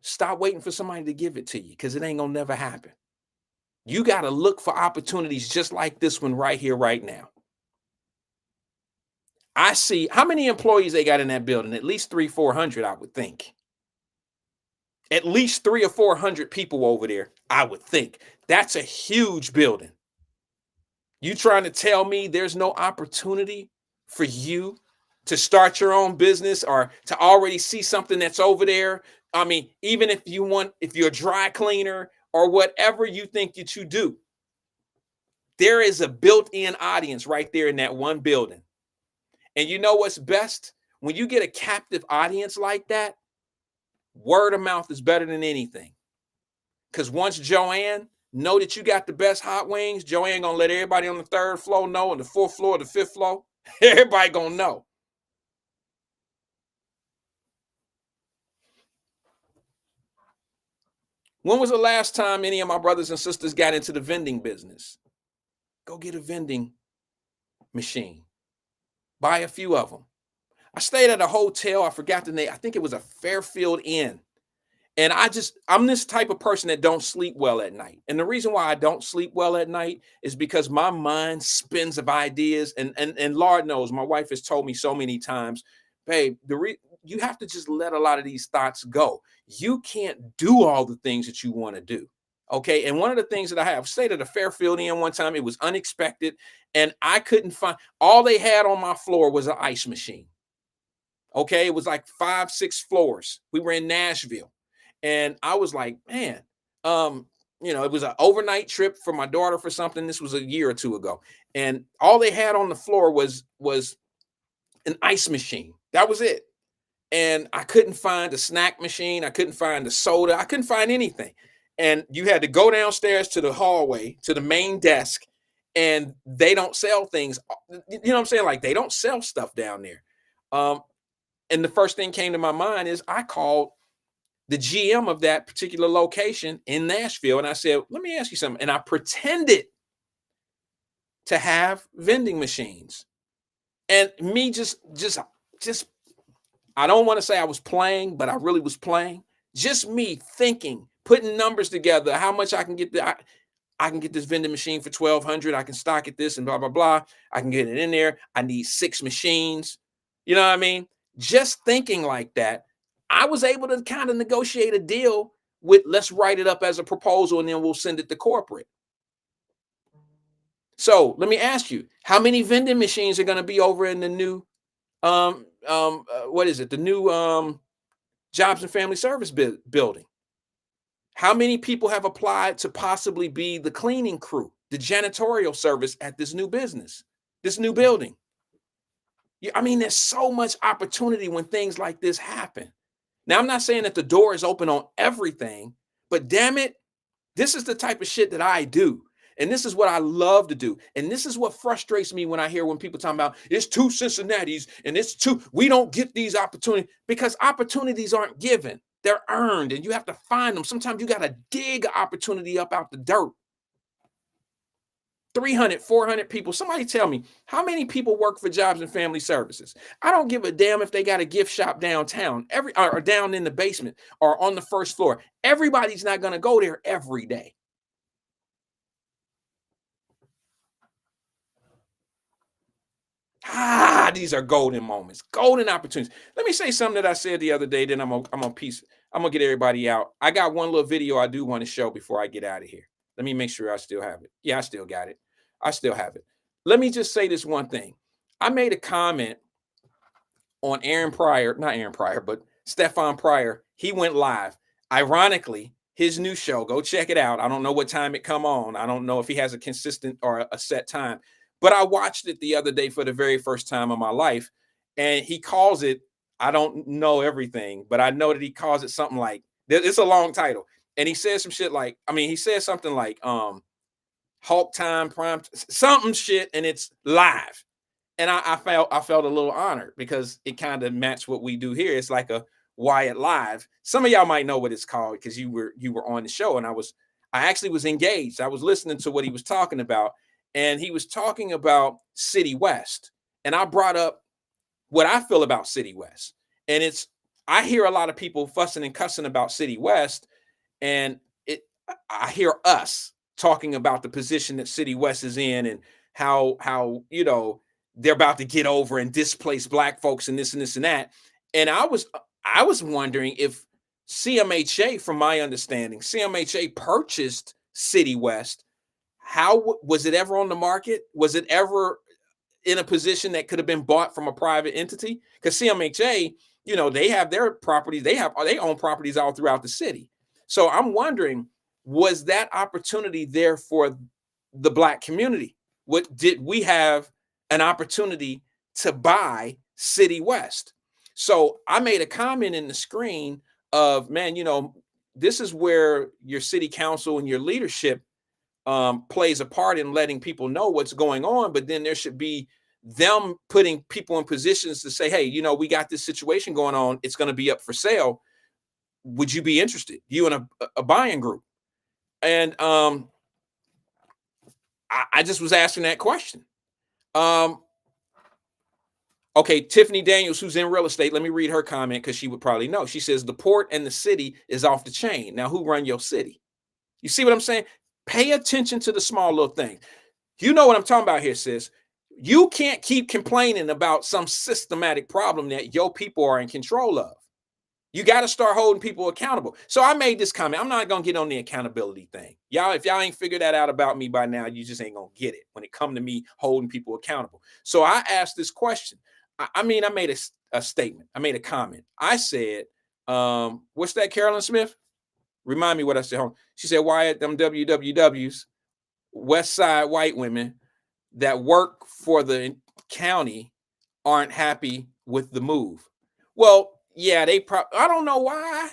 Stop waiting for somebody to give it to you, because it ain't gonna never happen. You got to look for opportunities just like this one right here, right now. I see how many employees they got in that building. At least 300-400, I would think. At least 300 or 400 people over there, I would think. That's a huge building. You trying to tell me there's no opportunity for you to start your own business or to already see something that's over there? I mean, even if you're a dry cleaner or whatever you think that you do, there is a built-in audience right there in that one building. And you know what's best? When you get a captive audience like that, word of mouth is better than anything. Because once Joanne know that you got the best hot wings, Joanne gonna let everybody on the 3rd floor know, on the 4th floor, the 5th floor. Everybody gonna know. When was the last time any of my brothers and sisters got into the vending business? Go get a vending machine. Buy a few of them. I stayed at a hotel. I forgot the name. I think it was a Fairfield Inn. And I'm this type of person that don't sleep well at night. And the reason why I don't sleep well at night is because my mind spins of ideas. And Lord knows, my wife has told me so many times, babe, you have to just let a lot of these thoughts go. You can't do all the things that you want to do. Okay. And one of the things that I have stayed at a Fairfield Inn one time, it was unexpected. And I couldn't find, all they had on my floor was an ice machine. Okay. It was like 5-6 floors. We were in Nashville. And I was like, man, it was an overnight trip for my daughter for something. This was a year or two ago. And all they had on the floor was an ice machine. That was it. And I couldn't find a snack machine. I couldn't find a soda. I couldn't find anything. And you had to go downstairs to the hallway, to the main desk, and they don't sell things. You know what I'm saying? Like, they don't sell stuff down there. And the first thing came to my mind is I called the GM of that particular location in Nashville. And I said, let me ask you something. And I pretended to have vending machines. And me just, I don't want to say I was playing, but I really was playing. Just me thinking, putting numbers together, how much I can get. I can get this vending machine for $1,200. I can stock it this and blah, blah, blah. I can get it in there. I need 6 machines. You know what I mean? Just thinking like that, I was able to kind of negotiate a deal with, let's write it up as a proposal and then we'll send it to corporate. So let me ask you, how many vending machines are going to be over in the new, what is it? The new Jobs and Family Service building? How many people have applied to possibly be the cleaning crew, the janitorial service at this new business, this new building? I mean, there's so much opportunity when things like this happen. Now, I'm not saying that the door is open on everything, but damn it, this is the type of shit that I do. And this is what I love to do. And this is what frustrates me when I hear when people talking about it's 2 Cincinnatis and we don't get these opportunities, because opportunities aren't given. They're earned and you have to find them. Sometimes you got to dig opportunity up out the dirt. 300, 400 people. Somebody tell me, how many people work for Jobs and Family Services? I don't give a damn if they got a gift shop downtown, or down in the basement or on the 1st floor. Everybody's not going to go there every day. These are golden moments, golden opportunities. Let me say something that I said the other day, then I'm gonna get everybody out. I got one little video I do want to show before I get out of here. Let me make sure I still have it. Yeah, I still got it. I still have it. Let me just say this one thing. I made a comment on but Stefan Pryor. He went live. Ironically, his new show, go check it out. I don't know what time it come on. I don't know if he has a consistent or a set time, but I watched it the other day for the very first time of my life. And he calls it, I don't know everything, but I know that he calls it something like, it's a long title. And he says some shit like, he says something like Hulk time, prime, something shit, and it's live. And I felt a little honored because it kind of matched what we do here. It's like a Wyatt Live. Some of y'all might know what it's called because you were on the show, and I actually was engaged. I was listening to what he was talking about, and he was talking about City West. And I brought up what I feel about City West. And I hear a lot of people fussing and cussing about City West, and I hear us talking about the position that City West is in and how you know they're about to get over and displace black folks and this and this and that. And I was wondering if CMHA, from my understanding, CMHA purchased City West. How was it ever on the market? Was it ever in a position that could have been bought from a private entity? Because CMHA, you know, they have their properties, they own properties all throughout the city. So I'm wondering, was that opportunity there for the black community? What did we have an opportunity to buy City West? So I made a comment in the screen of, man, you know, this is where your city council and your leadership plays a part in letting people know what's going on, but then there should be them putting people in positions to say, hey, you know, we got this situation going on. It's going to be up for sale. Would you be interested? You and a buying group. And I just was asking that question. Okay, Tiffany Daniels, who's in real estate, let me read her comment because she would probably know. She says, the port and the city is off the chain. Now, who run your city? You see what I'm saying? Pay attention to the small little things. You know what I'm talking about here, sis. You can't keep complaining about some systematic problem that your people are in control of. You got to start holding people accountable. So I made this comment. I'm not going to get on the accountability thing. Y'all, if y'all ain't figured that out about me by now, you just ain't going to get it when it comes to me holding people accountable. So I asked this question. I made a statement. I made a comment. I said, what's that, Carolyn Smith? Remind me what I said. She said, Wyatt, them WWWs, West Side white women that work for the county aren't happy with the move. Well, yeah, I don't know why.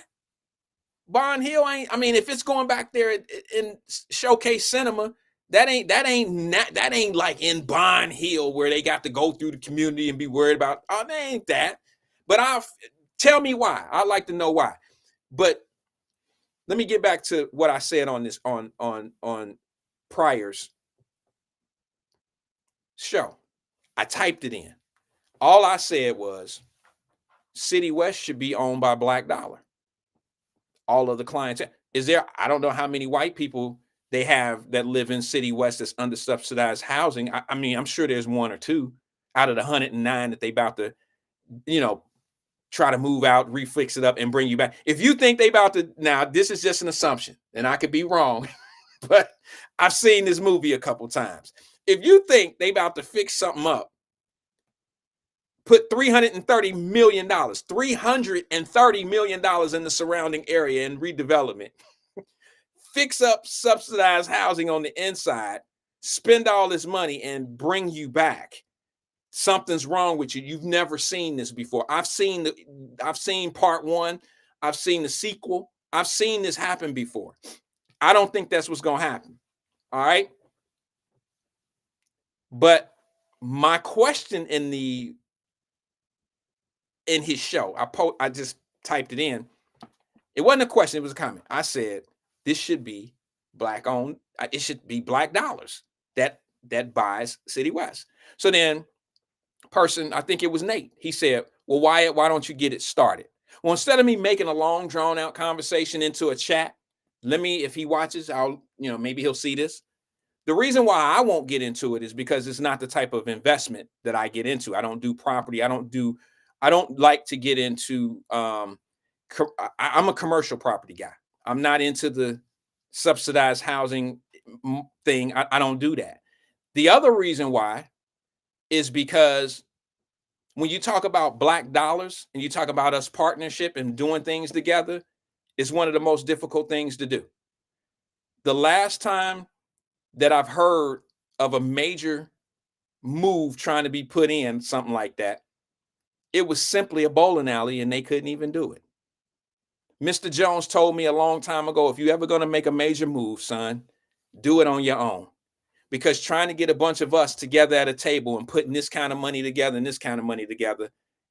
Bond Hill ain't, I mean, if it's going back there in Showcase Cinema, that ain't like in Bond Hill where they got to go through the community and be worried about, oh, they ain't that. But tell me why. I'd like to know why. But let me get back to what I said on this on Pryor's show. I typed it in. All I said was City West should be owned by Black Dollar. All of the clients. I don't know how many white people they have that live in City West that's under subsidized housing. I mean, I'm sure there's one or two out of the 109 that they about to, you know, try to move out, refix it up, and bring you back. If you think they about to, now this is just an assumption, and I could be wrong, but I've seen this movie a couple times. If you think they about to fix something up, put $330 million in the surrounding area in redevelopment, fix up subsidized housing on the inside, spend all this money and bring you back. Something's wrong with you. You've never seen this before. I've seen part one. I've seen the sequel. I've seen this happen before. I don't think that's what's going to happen. All right. But my question in his show, I just typed it in. It wasn't a question. It was a comment. I said, this should be Black owned. It should be Black dollars that buys City West. So then person, I think it was Nate, he said, well, Wyatt, why don't you get it started? Well, instead of me making a long drawn out conversation into a chat, if he watches, maybe he'll see this. The reason why I won't get into it is because it's not the type of investment that I get into. I don't do property. I don't like to get into, I'm a commercial property guy. I'm not into the subsidized housing thing. I don't do that. The other reason why is because when you talk about Black dollars and you talk about us partnership and doing things together, it's one of the most difficult things to do. The last time that I've heard of a major move trying to be put in, something like that, it was simply a bowling alley and they couldn't even do it. Mr. Jones told me a long time ago, if you ever going to make a major move, son, do it on your own. Because trying to get a bunch of us together at a table and putting this kind of money together and this kind of money together,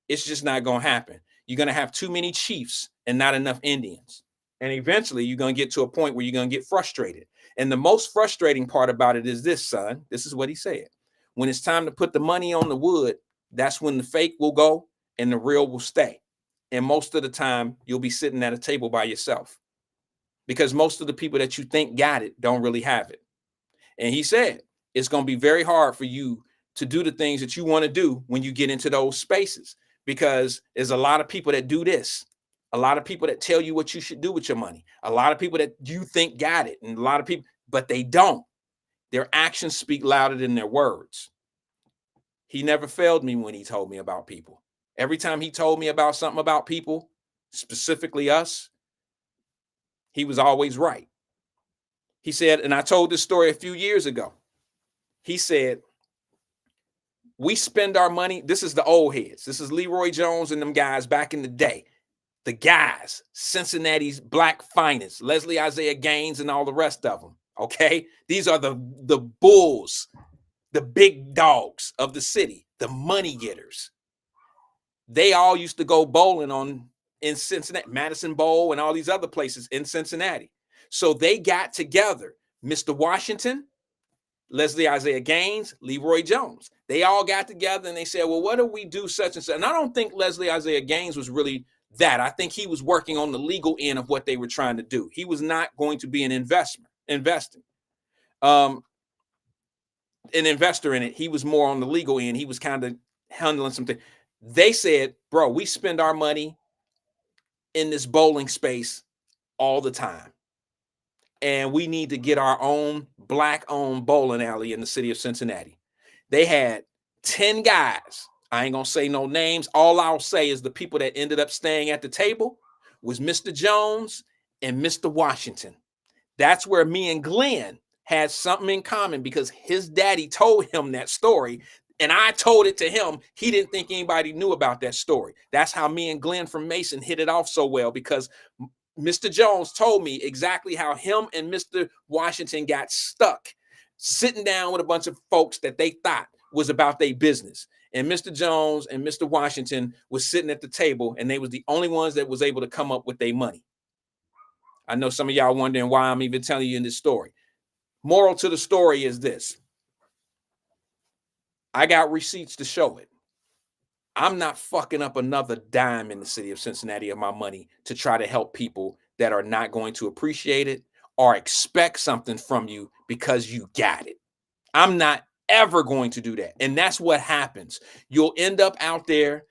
it's just not going to happen. You're going to have too many chiefs and not enough Indians. And eventually you're going to get to a point where you're going to get frustrated. And the most frustrating part about it is this, son. This is what he said. When it's time to put the money on the wood, that's when the fake will go and the real will stay. And most of the time, you'll be sitting at a table by yourself because most of the people that you think got it don't really have it. And he said, it's going to be very hard for you to do the things that you want to do when you get into those spaces, because there's a lot of people that do this. A lot of people that tell you what you should do with your money. A lot of people that you think got it. And a lot of people, but they don't. Their actions speak louder than their words. He never failed me when he told me about people. Every time he told me about something about people, specifically us, he was always right. He said, and I told this story a few years ago. He said, we spend our money. This is the old heads. This is Leroy Jones and them guys back in the day. The guys, Cincinnati's black finest, Leslie Isaiah Gaines and all the rest of them. Okay. These are the bulls, the big dogs of the city, the money getters. They all used to go bowling in Cincinnati, Madison Bowl and all these other places in Cincinnati. So they got together, Mr. Washington, Leslie Isaiah Gaines, Leroy Jones. They all got together and they said, well, what do we do such and such? And I don't think Leslie Isaiah Gaines was really that. I think he was working on the legal end of what they were trying to do. He was not going to be an investor in it. He was more on the legal end. He was kind of handling something. They said, bro, we spend our money in this bowling space all the time. And we need to get our own black-owned bowling alley in the city of Cincinnati. They had 10 guys. I ain't going to say no names. All I'll say is the people that ended up staying at the table was Mr. Jones and Mr. Washington. That's where me and Glenn had something in common, because his daddy told him that story and I told it to him. He didn't think anybody knew about that story. That's how me and Glenn from Mason hit it off so well, because Mr. Jones told me exactly how him and Mr. Washington got stuck sitting down with a bunch of folks that they thought was about their business. And Mr. Jones and Mr. Washington was sitting at the table, and they was the only ones that was able to come up with their money. I know some of y'all wondering why I'm even telling you in this story. Moral to the story is this. I got receipts to show it. I'm not fucking up another dime in the city of Cincinnati of my money to try to help people that are not going to appreciate it or expect something from you because you got it. I'm not ever going to do that. And that's what happens. You'll end up out there.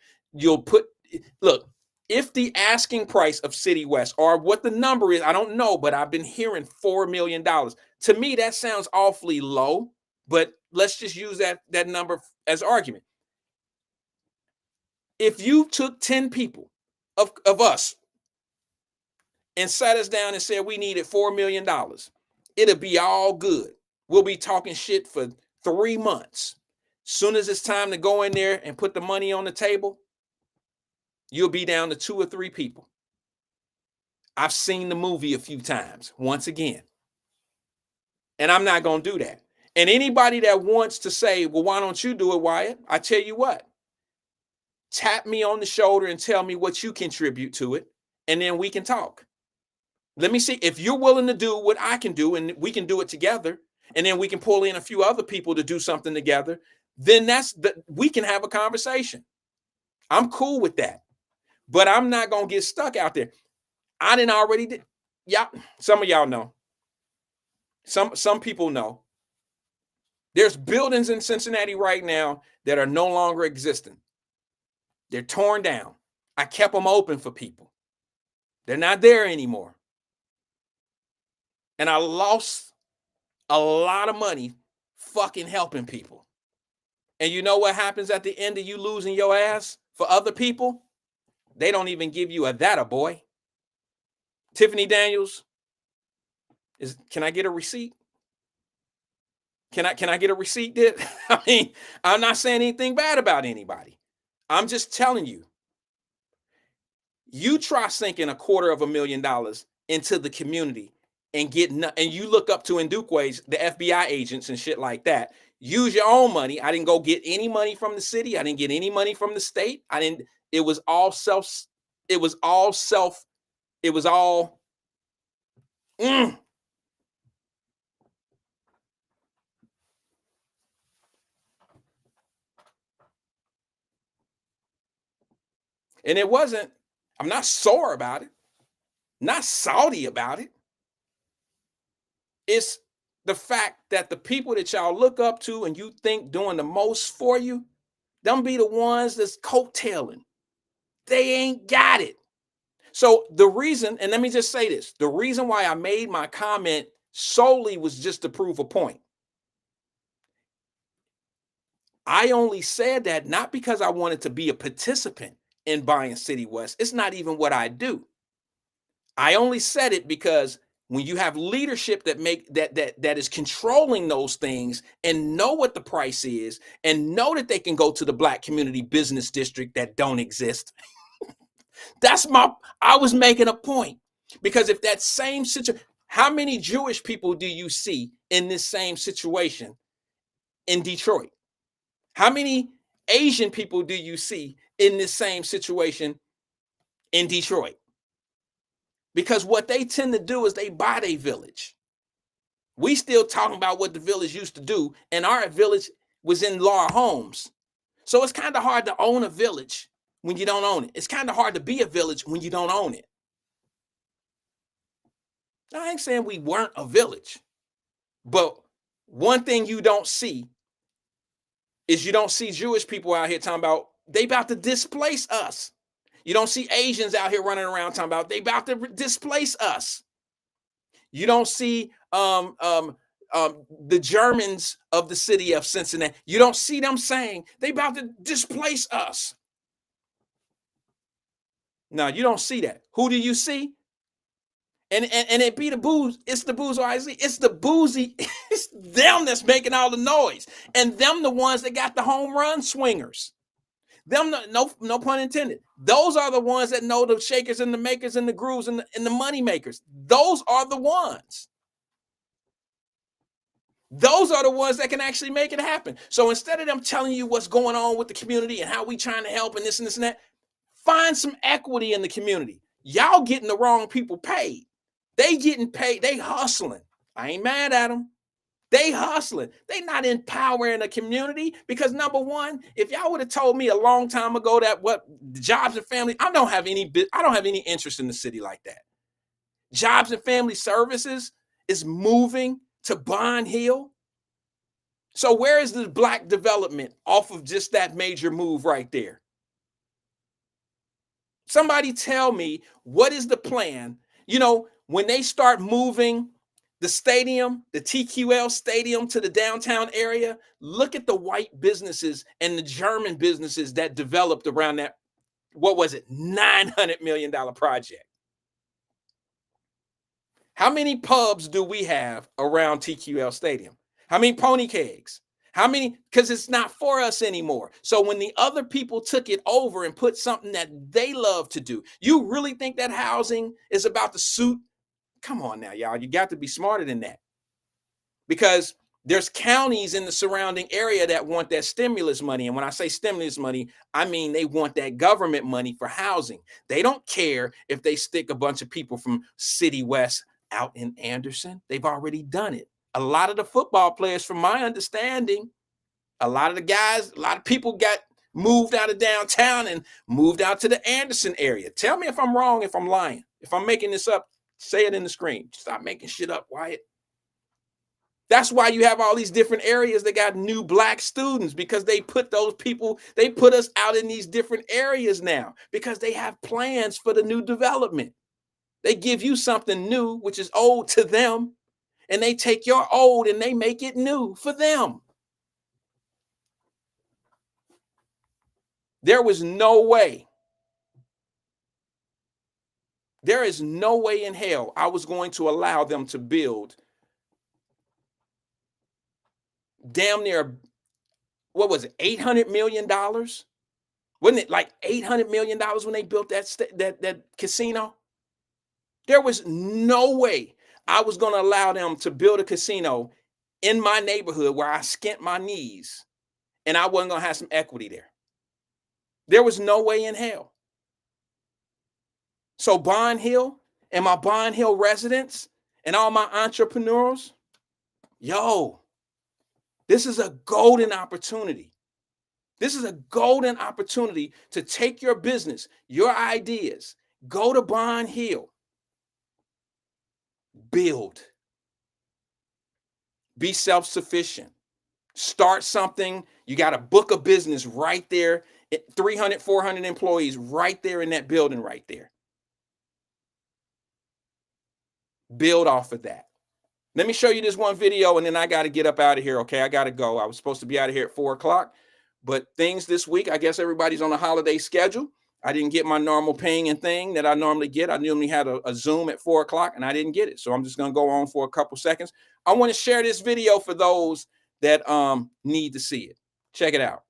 Look, if the asking price of City West, or what the number is, I don't know, but I've been hearing $4 million. To me, that sounds awfully low, but let's just use that number as argument. If you took 10 people of us and sat us down and said we needed $4 million, it'll be all good. We'll be talking shit for 3 months. Soon as it's time to go in there and put the money on the table, you'll be down to 2 or 3 people. I've seen the movie a few times, once again. And I'm not going to do that. And anybody that wants to say, well, why don't you do it, Wyatt? I tell you what. Tap me on the shoulder and tell me what you contribute to it, and then we can talk. Let me see if you're willing to do what I can do, and we can do it together, and then we can pull in a few other people to do something together. Then we can have a conversation. I'm cool with that, but I'm not gonna get stuck out there. I didn't already did. Yeah, some of y'all know. Some people know. There's buildings in Cincinnati right now that are no longer existent. They're torn down. I kept them open for people. They're not there anymore. And I lost a lot of money fucking helping people. And you know what happens at the end of you losing your ass for other people? They don't even give you a boy. Tiffany Daniels, can I get a receipt? Can I get a receipt? I mean, I'm not saying anything bad about anybody. I'm just telling you. You try sinking $250,000 into the community and you look up to Ndukwe's, the FBI agents and shit like that. Use your own money. I didn't go get any money from the city. I didn't get any money from the state. It was all self. And it wasn't I'm not sore about it, not salty about it. It's the fact that the people that y'all look up to and you think doing the most for you, them be the ones that's coattailing. They ain't got it. So the reason, and let me just say this, the reason why I made my comment solely was just to prove a point. I only said that not because I wanted to be a participant in buying City West. It's not even what I do. I only said it because when you have leadership that is controlling those things and know what the price is and know that they can go to the Black community business district that don't exist. I was making a point, because if that same situation, how many Jewish people do you see in this same situation in Detroit? How many Asian people do you see in this same situation in Detroit? Because what they tend to do is they buy their village. We still talking about what the village used to do, and our village was in Laura Homes. So it's kind of hard to own a village when you don't own it. It's kind of hard to be a village when you don't own it. I ain't saying we weren't a village, but one thing you don't see is you don't see Jewish people out here talking about they about to displace us. You don't see Asians out here running around talking about they about to displace us. You don't see the Germans of the city of Cincinnati. You don't see them saying they about to displace us. No, you don't see that. Who do you see? And it be the booze. It's the bourgeoisie. It's the boozy. It's them that's making all the noise, and them the ones that got the home run swingers. Them, no pun intended. Those are the ones that know the shakers and the makers and the grooves and the money makers. Those are the ones. Those are the ones that can actually make it happen. So instead of them telling you what's going on with the community and how we trying to help and this and this and that, find some equity in the community. Y'all getting the wrong people paid. They getting paid. They hustling. I ain't mad at them. They hustling. They not empowering the community, because number one, if y'all would have told me a long time ago that what Jobs and Family, I don't have any interest in the city like that. Jobs and Family Services is moving to Bond Hill. So where is the Black development off of just that major move right there? Somebody tell me, what is the plan? You know, when they start moving the stadium, the TQL stadium, to the downtown area, look at the white businesses and the German businesses that developed around that, what was it, $900 million project. How many pubs do we have around TQL Stadium? How many pony kegs? How many? Because it's not for us anymore. So when the other people took it over and put something that they love to do, you really think that housing is about to suit? Come on now, y'all. You got to be smarter than that. Because there's counties in the surrounding area that want that stimulus money. And when I say stimulus money, I mean they want that government money for housing. They don't care if they stick a bunch of people from City West out in Anderson. They've already done it. A lot of the football players, from my understanding, a lot of people got moved out of downtown and moved out to the Anderson area. Tell me if I'm wrong, if I'm lying. If I'm making this up, say it in the screen. Stop making shit up, Wyatt. That's why you have all these different areas that got new Black students, because they put us out in these different areas now because they have plans for the new development. They give you something new, which is old to them, and they take your old and they make it new for them. There is no way in hell I was going to allow them to build damn near, what was it, $800 million? Wasn't it like $800 million when they built that casino? There was no way I was going to allow them to build a casino in my neighborhood where I skint my knees and I wasn't going to have some equity there. There was no way in hell. So Bond Hill and my Bond Hill residents and all my entrepreneurs, yo, this is a golden opportunity. This is a golden opportunity to take your business, your ideas, Go to Bond Hill. Build. Be self-sufficient. Start something. You got a book of business right there. 300, 400 employees right there in that building right there. Build off of that. Let me show you this one video and then I got to get up out of here. Okay, I got to go. I was supposed to be out of here at 4 o'clock, but things this week, I guess everybody's on a holiday schedule. I didn't get my normal ping and thing that I normally get. I normally had a Zoom at 4 o'clock and I didn't get it. So I'm just going to go on for a couple seconds. I want to share this video for those that need to see it. Check it out.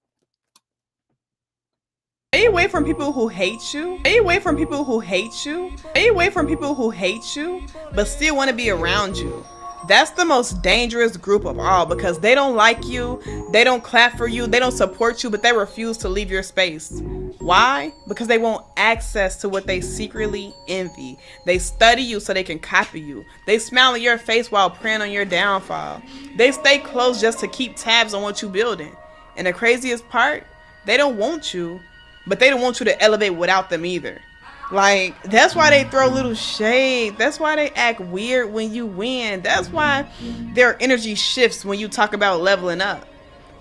Stay away from people who hate you. Stay away from people who hate you. Stay away from people who hate you, but still want to be around you. That's the most dangerous group of all because they don't like you, they don't clap for you, they don't support you, but they refuse to leave your space. Why? Because they want access to what they secretly envy. They study you so they can copy you. They smile in your face while preying on your downfall. They stay close just to keep tabs on what you're building. And the craziest part, they don't want you, but they don't want you to elevate without them either. Like, that's why they throw little shade. That's why they act weird when you win. That's why their energy shifts when you talk about leveling up.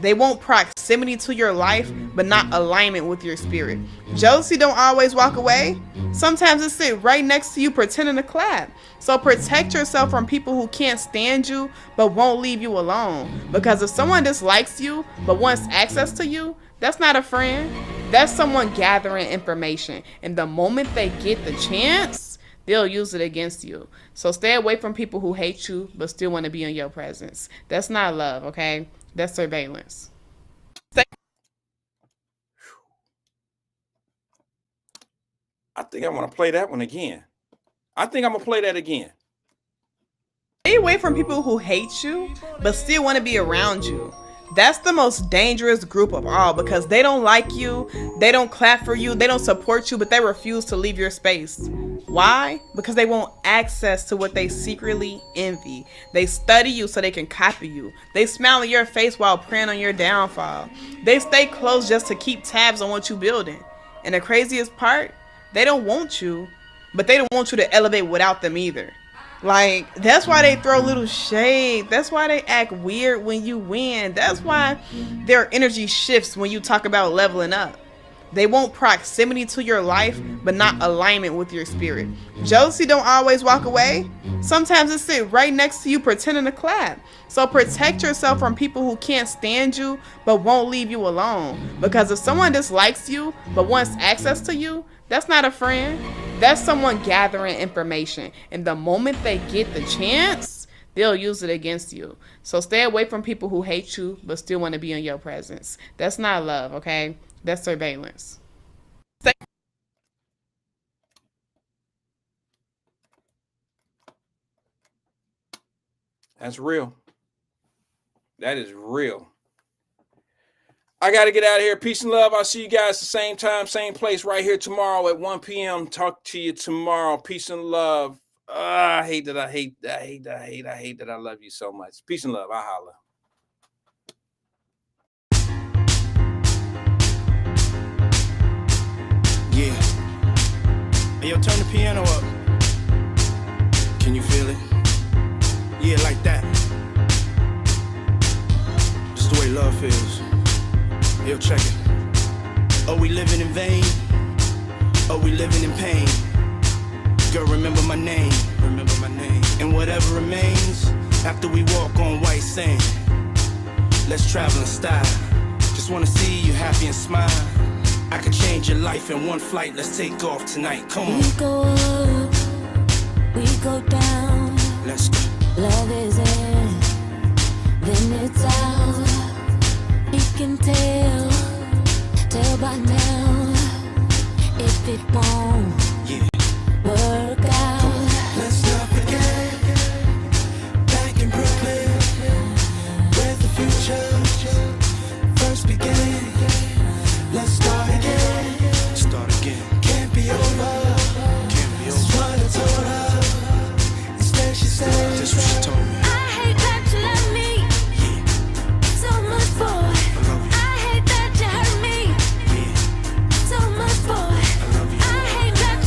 They want proximity to your life, but not alignment with your spirit. Jealousy don't always walk away. Sometimes it sit right next to you pretending to clap. So protect yourself from people who can't stand you, but won't leave you alone. Because if someone dislikes you, but wants access to you, that's not a friend. That's someone gathering information. And the moment they get the chance, they'll use it against you. So stay away from people who hate you, but still want to be in your presence. That's not love, okay? That's surveillance. I think I want to play that one again. I think I'm going to play that again. Stay away from people who hate you, but still want to be around you. That's the most dangerous group of all because they don't like you, they don't clap for you, they don't support you, but they refuse to leave your space. Why? Because they want access to what they secretly envy. They study you so they can copy you. They smile in your face while preying on your downfall. They stay close just to keep tabs on what you're building. And the craziest part, they don't want you, but they don't want you to elevate without them either. Like, that's why they throw little shade. That's why they act weird when you win. That's why their energy shifts when you talk about leveling up. They want proximity to your life, but not alignment with your spirit. Jealousy don't always walk away. Sometimes it sit right next to you pretending to clap. So protect yourself from people who can't stand you, but won't leave you alone. Because if someone dislikes you, but wants access to you, that's not a friend. That's someone gathering information. And the moment they get the chance, they'll use it against you. So stay away from people who hate you, but still want to be in your presence. That's not love, okay? That's surveillance. That's real. That is real. I got to get out of here. Peace and love. I'll see you guys the same time, same place right here tomorrow at 1 p.m. Talk to you tomorrow. Peace and love. I hate that I love you so much. Peace and love. I holla. Yeah. Hey, yo, turn the piano up. Can you feel it? Yeah, like that. Just the way love feels. Yo, check it. Are we living in vain? Are we living in pain? Girl, remember my name. Remember my name. And whatever remains after we walk on white sand. Let's travel in style. Just wanna see you happy and smile. I could change your life in one flight. Let's take off tonight. Come on. We go up, we go down. Let's go. Love is in, then it's out. You can tell by now if it won't work out. Let's not forget, back in Brooklyn, where the future first began. Let's start again. Start again. Can't be over. Can't be over. That's what I told her. Instead she said, that's what she told me. I hate that you love me so much, boy. I hate that you hurt me so much, boy. I hate that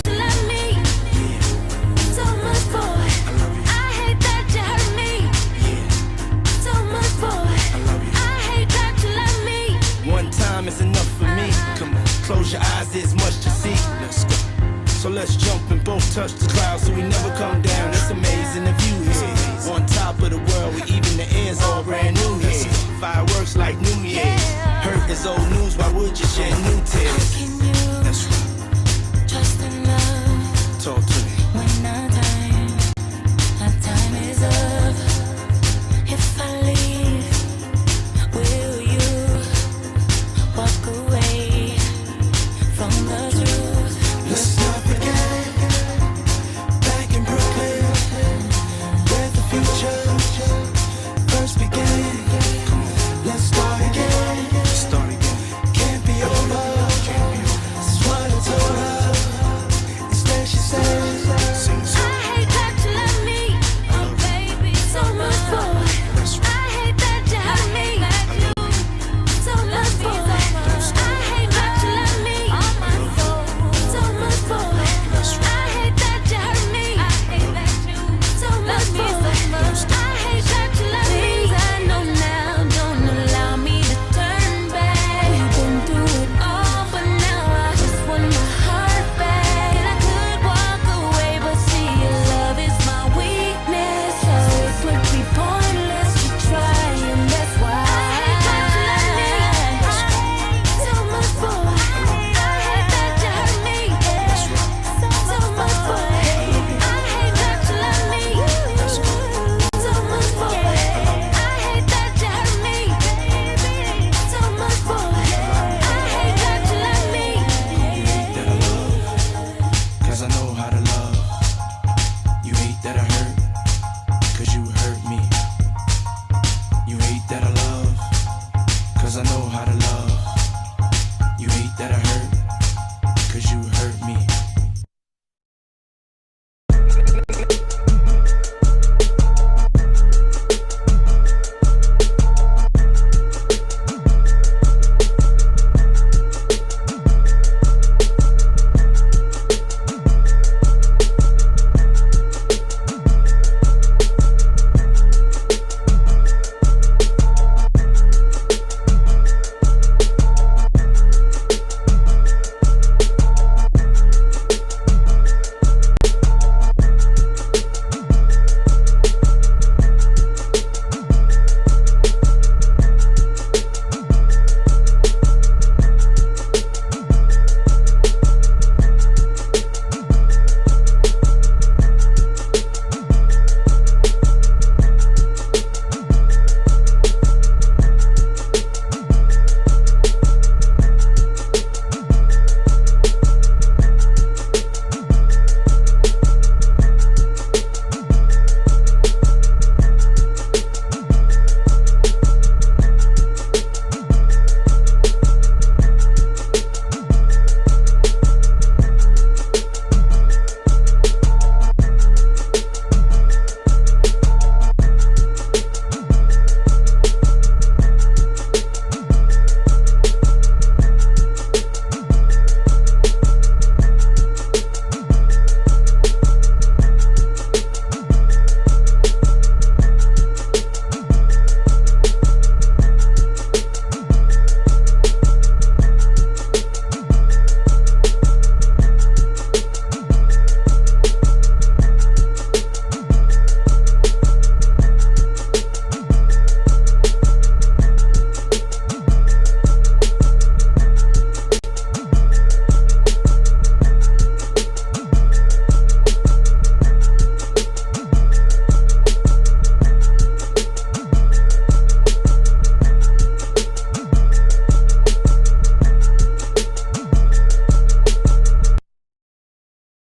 there's much to see. Let's go. So let's jump and both touch the clouds so we never come down. It's amazing the view here. On top of the world, where even the air's all brand new here. Fireworks like New Year's. Hurt is old news, why would you shed new tears?